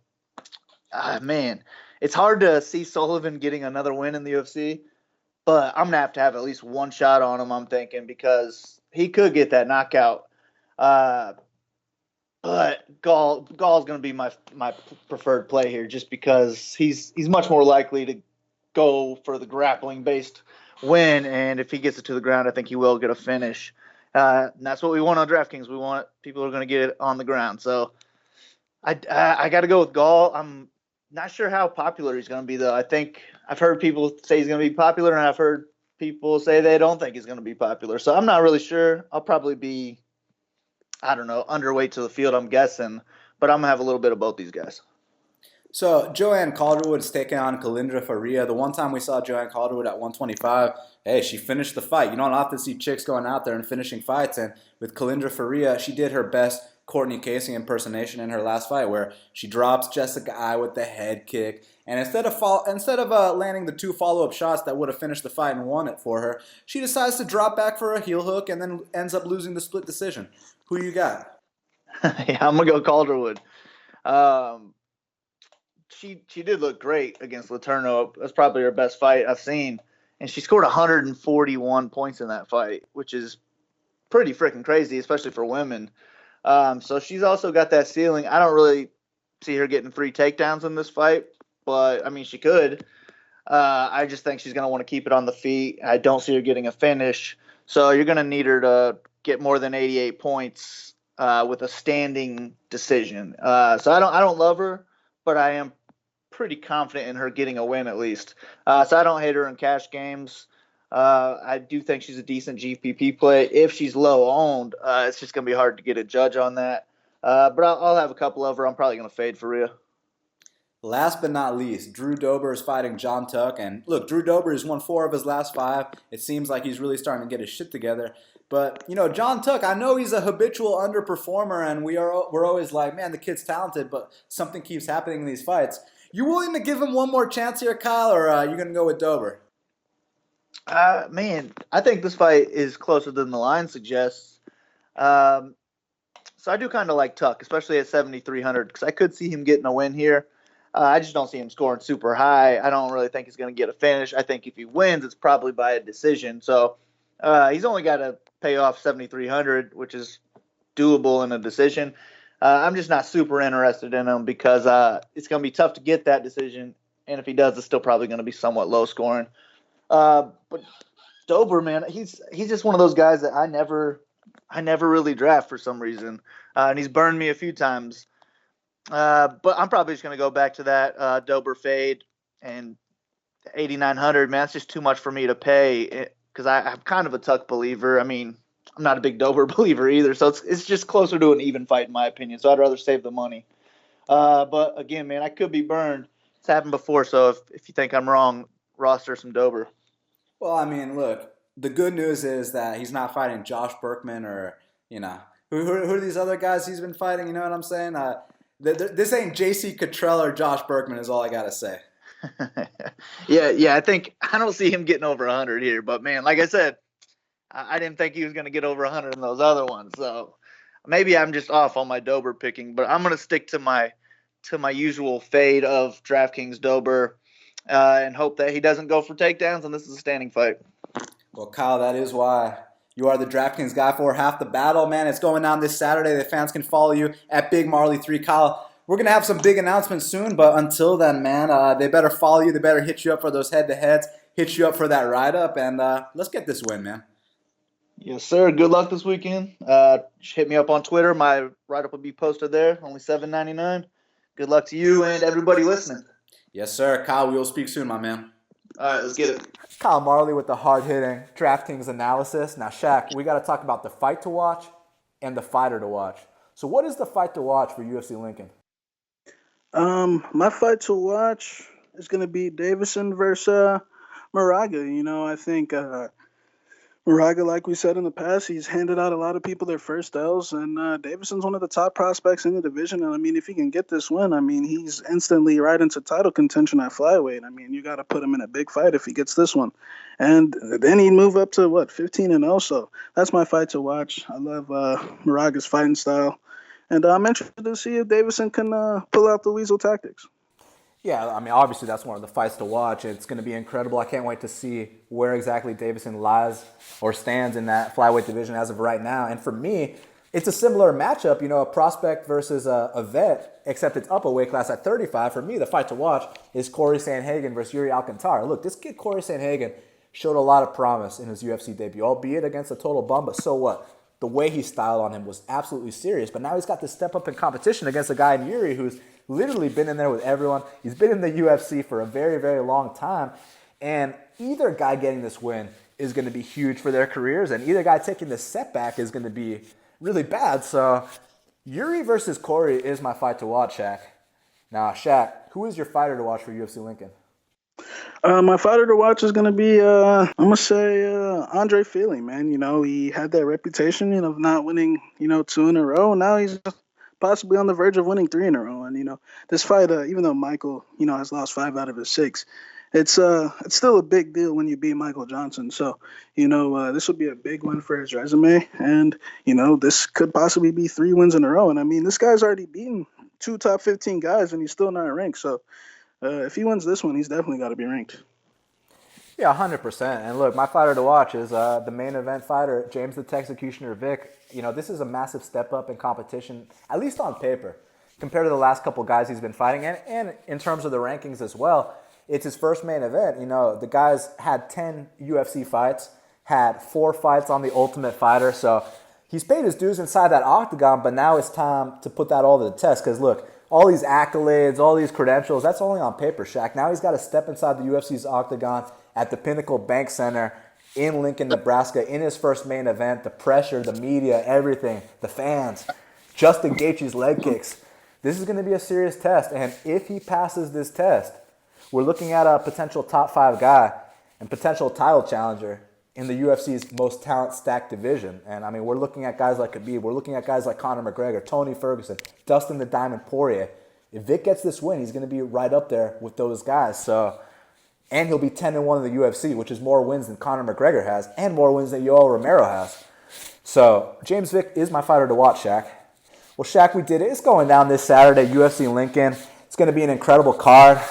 man, it's hard to see Sullivan getting another win in the UFC. But I'm going to have at least one shot on him, I'm thinking, because he could get that knockout. But Gall's going to be my preferred play here just because he's much more likely to go for the grappling-based win. And if he gets it to the ground, I think he will get a finish. And that's what we want on DraftKings. We want people who are going to get it on the ground. So I got to go with Gall. I'm not sure how popular he's going to be, though. I think I've heard people say he's going to be popular, and I've heard people say they don't think he's going to be popular. So I'm not really sure. I'll probably be, I don't know, underweight to the field, I'm guessing. But I'm going to have a little bit of both these guys. So Joanne Calderwood's taking on Kalindra Faria. The one time we saw Joanne Calderwood at 125, hey, she finished the fight. You don't often see chicks going out there and finishing fights. And with Kalindra Faria, she did her best Cortney Casey impersonation in her last fight, where she drops Jessica Eye with the head kick. And instead of landing the two follow-up shots that would have finished the fight and won it for her, she decides to drop back for a heel hook and then ends up losing the split decision. Who you got? Yeah, I'm going to go Calderwood. She did look great against Letourneau. That's probably her best fight I've seen. And she scored 141 points in that fight, which is pretty freaking crazy, especially for women. So she's also got that ceiling. I don't really see her getting 3 takedowns in this fight, but, I mean, she could. I just think she's going to want to keep it on the feet. I don't see her getting a finish. So you're going to need her to get more than 88 points with a standing decision. So I don't love her, but I am pretty confident in her getting a win at least. So I don't hate her in cash games. I do think she's a decent GPP play. If she's low owned, it's just going to be hard to get a judge on that. But I'll have a couple of her. I'm probably going to fade Faria. Last but not least, Drew Dober is fighting John Tuck. And look, Drew Dober has won 4 of his last 5. It seems like he's really starting to get his shit together. But, John Tuck, I know he's a habitual underperformer, and we're always like, man, the kid's talented, but something keeps happening in these fights. You willing to give him one more chance here, Kyle, or are you going to go with Dober? Man, I think this fight is closer than the line suggests. So I do kind of like Tuck, especially at 7,300, because I could see him getting a win here. I just don't see him scoring super high. I don't really think he's going to get a finish. I think if he wins, it's probably by a decision. So he's only got to pay off 7,300, which is doable in a decision. I'm just not super interested in him because it's going to be tough to get that decision. And if he does, it's still probably going to be somewhat low scoring. But Dober, man, he's just one of those guys that I never really draft for some reason. And he's burned me a few times. But I'm probably just going to go back to that Dober fade, and 8,900, man, that's just too much for me to pay because I'm kind of a Tuck believer. I mean, I'm not a big Dober believer either, so it's just closer to an even fight in my opinion. So I'd rather save the money. But again, man, I could be burned. It's happened before, so if you think I'm wrong, roster some Dober. Well, I mean, look, the good news is that he's not fighting Josh Berkman or, you know, who are these other guys he's been fighting? You know what I'm saying? This ain't J.C. Cottrell or Josh Berkman is all I got to say. Yeah, I don't see him getting over 100 here, but man, like I said, I didn't think he was going to get over 100 in those other ones. So maybe I'm just off on my Dober picking, but I'm going to stick to my usual fade of DraftKings Dober and hope that he doesn't go for takedowns and this is a standing fight. Well, Kyle, that is why you are the DraftKings guy for Half the Battle, man. It's going on this Saturday. The fans can follow you at Big Marley 3. Kyle, we're going to have some big announcements soon, but until then, man, they better follow you. They better hit you up for those head-to-heads, hit you up for that ride-up, and let's get this win, man. Yes, sir. Good luck this weekend. Just hit me up on Twitter. My write-up will be posted there, only $7.99. Good luck to you and everybody listening. Yes, sir. Kyle, we will speak soon, my man. All right, let's get it. Kyle Marley with the hard-hitting DraftKings analysis. Now, Shaq, we got to talk about the fight to watch and the fighter to watch. So what is the fight to watch for UFC Lincoln? My fight to watch is going to be Deiveson versus Moraga. You know, I think Moraga, like we said in the past, he's handed out a lot of people their first L's, and Deiveson's one of the top prospects in the division. And I mean, if he can get this win, I mean, he's instantly right into title contention at flyweight. I mean, you got to put him in a big fight if he gets this one, and then he'd move up to 15-0. So that's my fight to watch. I love Moraga's fighting style, and I'm interested to see if Deiveson can pull out the weasel tactics. Yeah, I mean, obviously that's one of the fights to watch. It's going to be incredible. I can't wait to see where exactly Deiveson lies or stands in that flyweight division as of right now. And for me, it's a similar matchup, you know, a prospect versus a vet, except it's up a weight class at 35. For me, the fight to watch is Corey Sandhagen versus Iuri Alcantara. Look, this kid, Corey Sandhagen, showed a lot of promise in his UFC debut, albeit against a total bum, but so what? The way he styled on him was absolutely serious. But now he's got to step up in competition against a guy in Iuri who's literally been in there with everyone. He's been in the UFC for a very, very long time. And either guy getting this win is going to be huge for their careers, and either guy taking this setback is going to be really bad. So Iuri versus Corey is my fight to watch, Shaq. Now, Shaq, who is your fighter to watch for UFC Lincoln? My fighter to watch is going to be, I'm going to say Andre Fili, man. You know, he had that reputation of not winning, 2 in a row. Now he's possibly on the verge of winning 3 in a row. And, this fight, even though Michael, has lost 5 out of his 6, it's still a big deal when you beat Michael Johnson. So, this would be a big win for his resume. And, this could possibly be 3 wins in a row. And, I mean, this guy's already beaten 2 top 15 guys, and he's still not ranked. So, if he wins this one, he's definitely got to be ranked. Yeah, 100%. And look, my fighter to watch is the main event fighter, James the Executioner Vick. This is a massive step up in competition, at least on paper, compared to the last couple guys he's been fighting. And in terms of the rankings as well, it's his first main event. The guy's had 10 UFC fights, had 4 fights on the Ultimate Fighter. So he's paid his dues inside that octagon, but now it's time to put that all to the test. Because look, all these accolades, all these credentials, that's only on paper, Shaq. Now he's got to step inside the UFC's octagon at the Pinnacle Bank Center in Lincoln, Nebraska, in his first main event. The pressure, the media, everything, the fans, Justin Gaethje's leg kicks. This is going to be a serious test, and if he passes this test, we're looking at a potential top 5 guy and potential title challenger in the UFC's most talent-stacked division. And, I mean, we're looking at guys like Khabib. We're looking at guys like Conor McGregor, Tony Ferguson, Dustin the Diamond Poirier. If Vick gets this win, he's going to be right up there with those guys. So, and he'll be 10-1 in the UFC, which is more wins than Conor McGregor has and more wins than Yoel Romero has. So, James Vick is my fighter to watch, Shaq. Well, Shaq, we did it. It's going down this Saturday, UFC Lincoln. It's going to be an incredible card.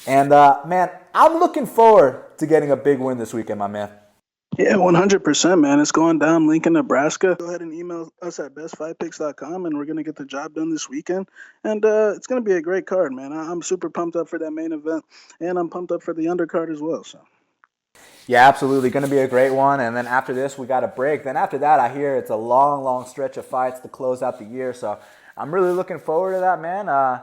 And, man, I'm looking forward to getting a big win this weekend, my man. Yeah, 100%, man. It's going down Lincoln, Nebraska. Go ahead and email us at bestfightpicks.com, and we're going to get the job done this weekend. And it's going to be a great card, man. I'm super pumped up for that main event, and I'm pumped up for the undercard as well. So. Yeah, absolutely. Going to be a great one. And then after this, we got a break. Then after that, I hear it's a long, long stretch of fights to close out the year. So I'm really looking forward to that, man.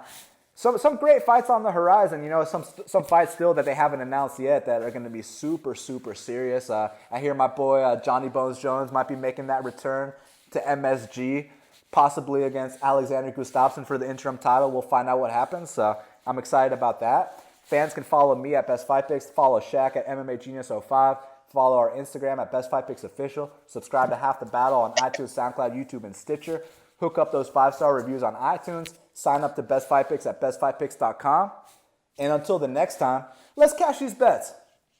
Some great fights on the horizon. You know, some fights still that they haven't announced yet that are going to be super, super serious. I hear my boy Johnny Bones Jones might be making that return to MSG, possibly against Alexander Gustafsson for the interim title. We'll find out what happens. So I'm excited about that. Fans can follow me at Best Fight Picks, follow Shaq at MMA Genius 05, follow our Instagram at Best Fight Picks Official, subscribe to Half the Battle on iTunes, SoundCloud, YouTube, and Stitcher, hook up those 5-star reviews on iTunes, sign up to Best Fight Picks at bestfightpicks.com, and until the next time, let's cash these bets.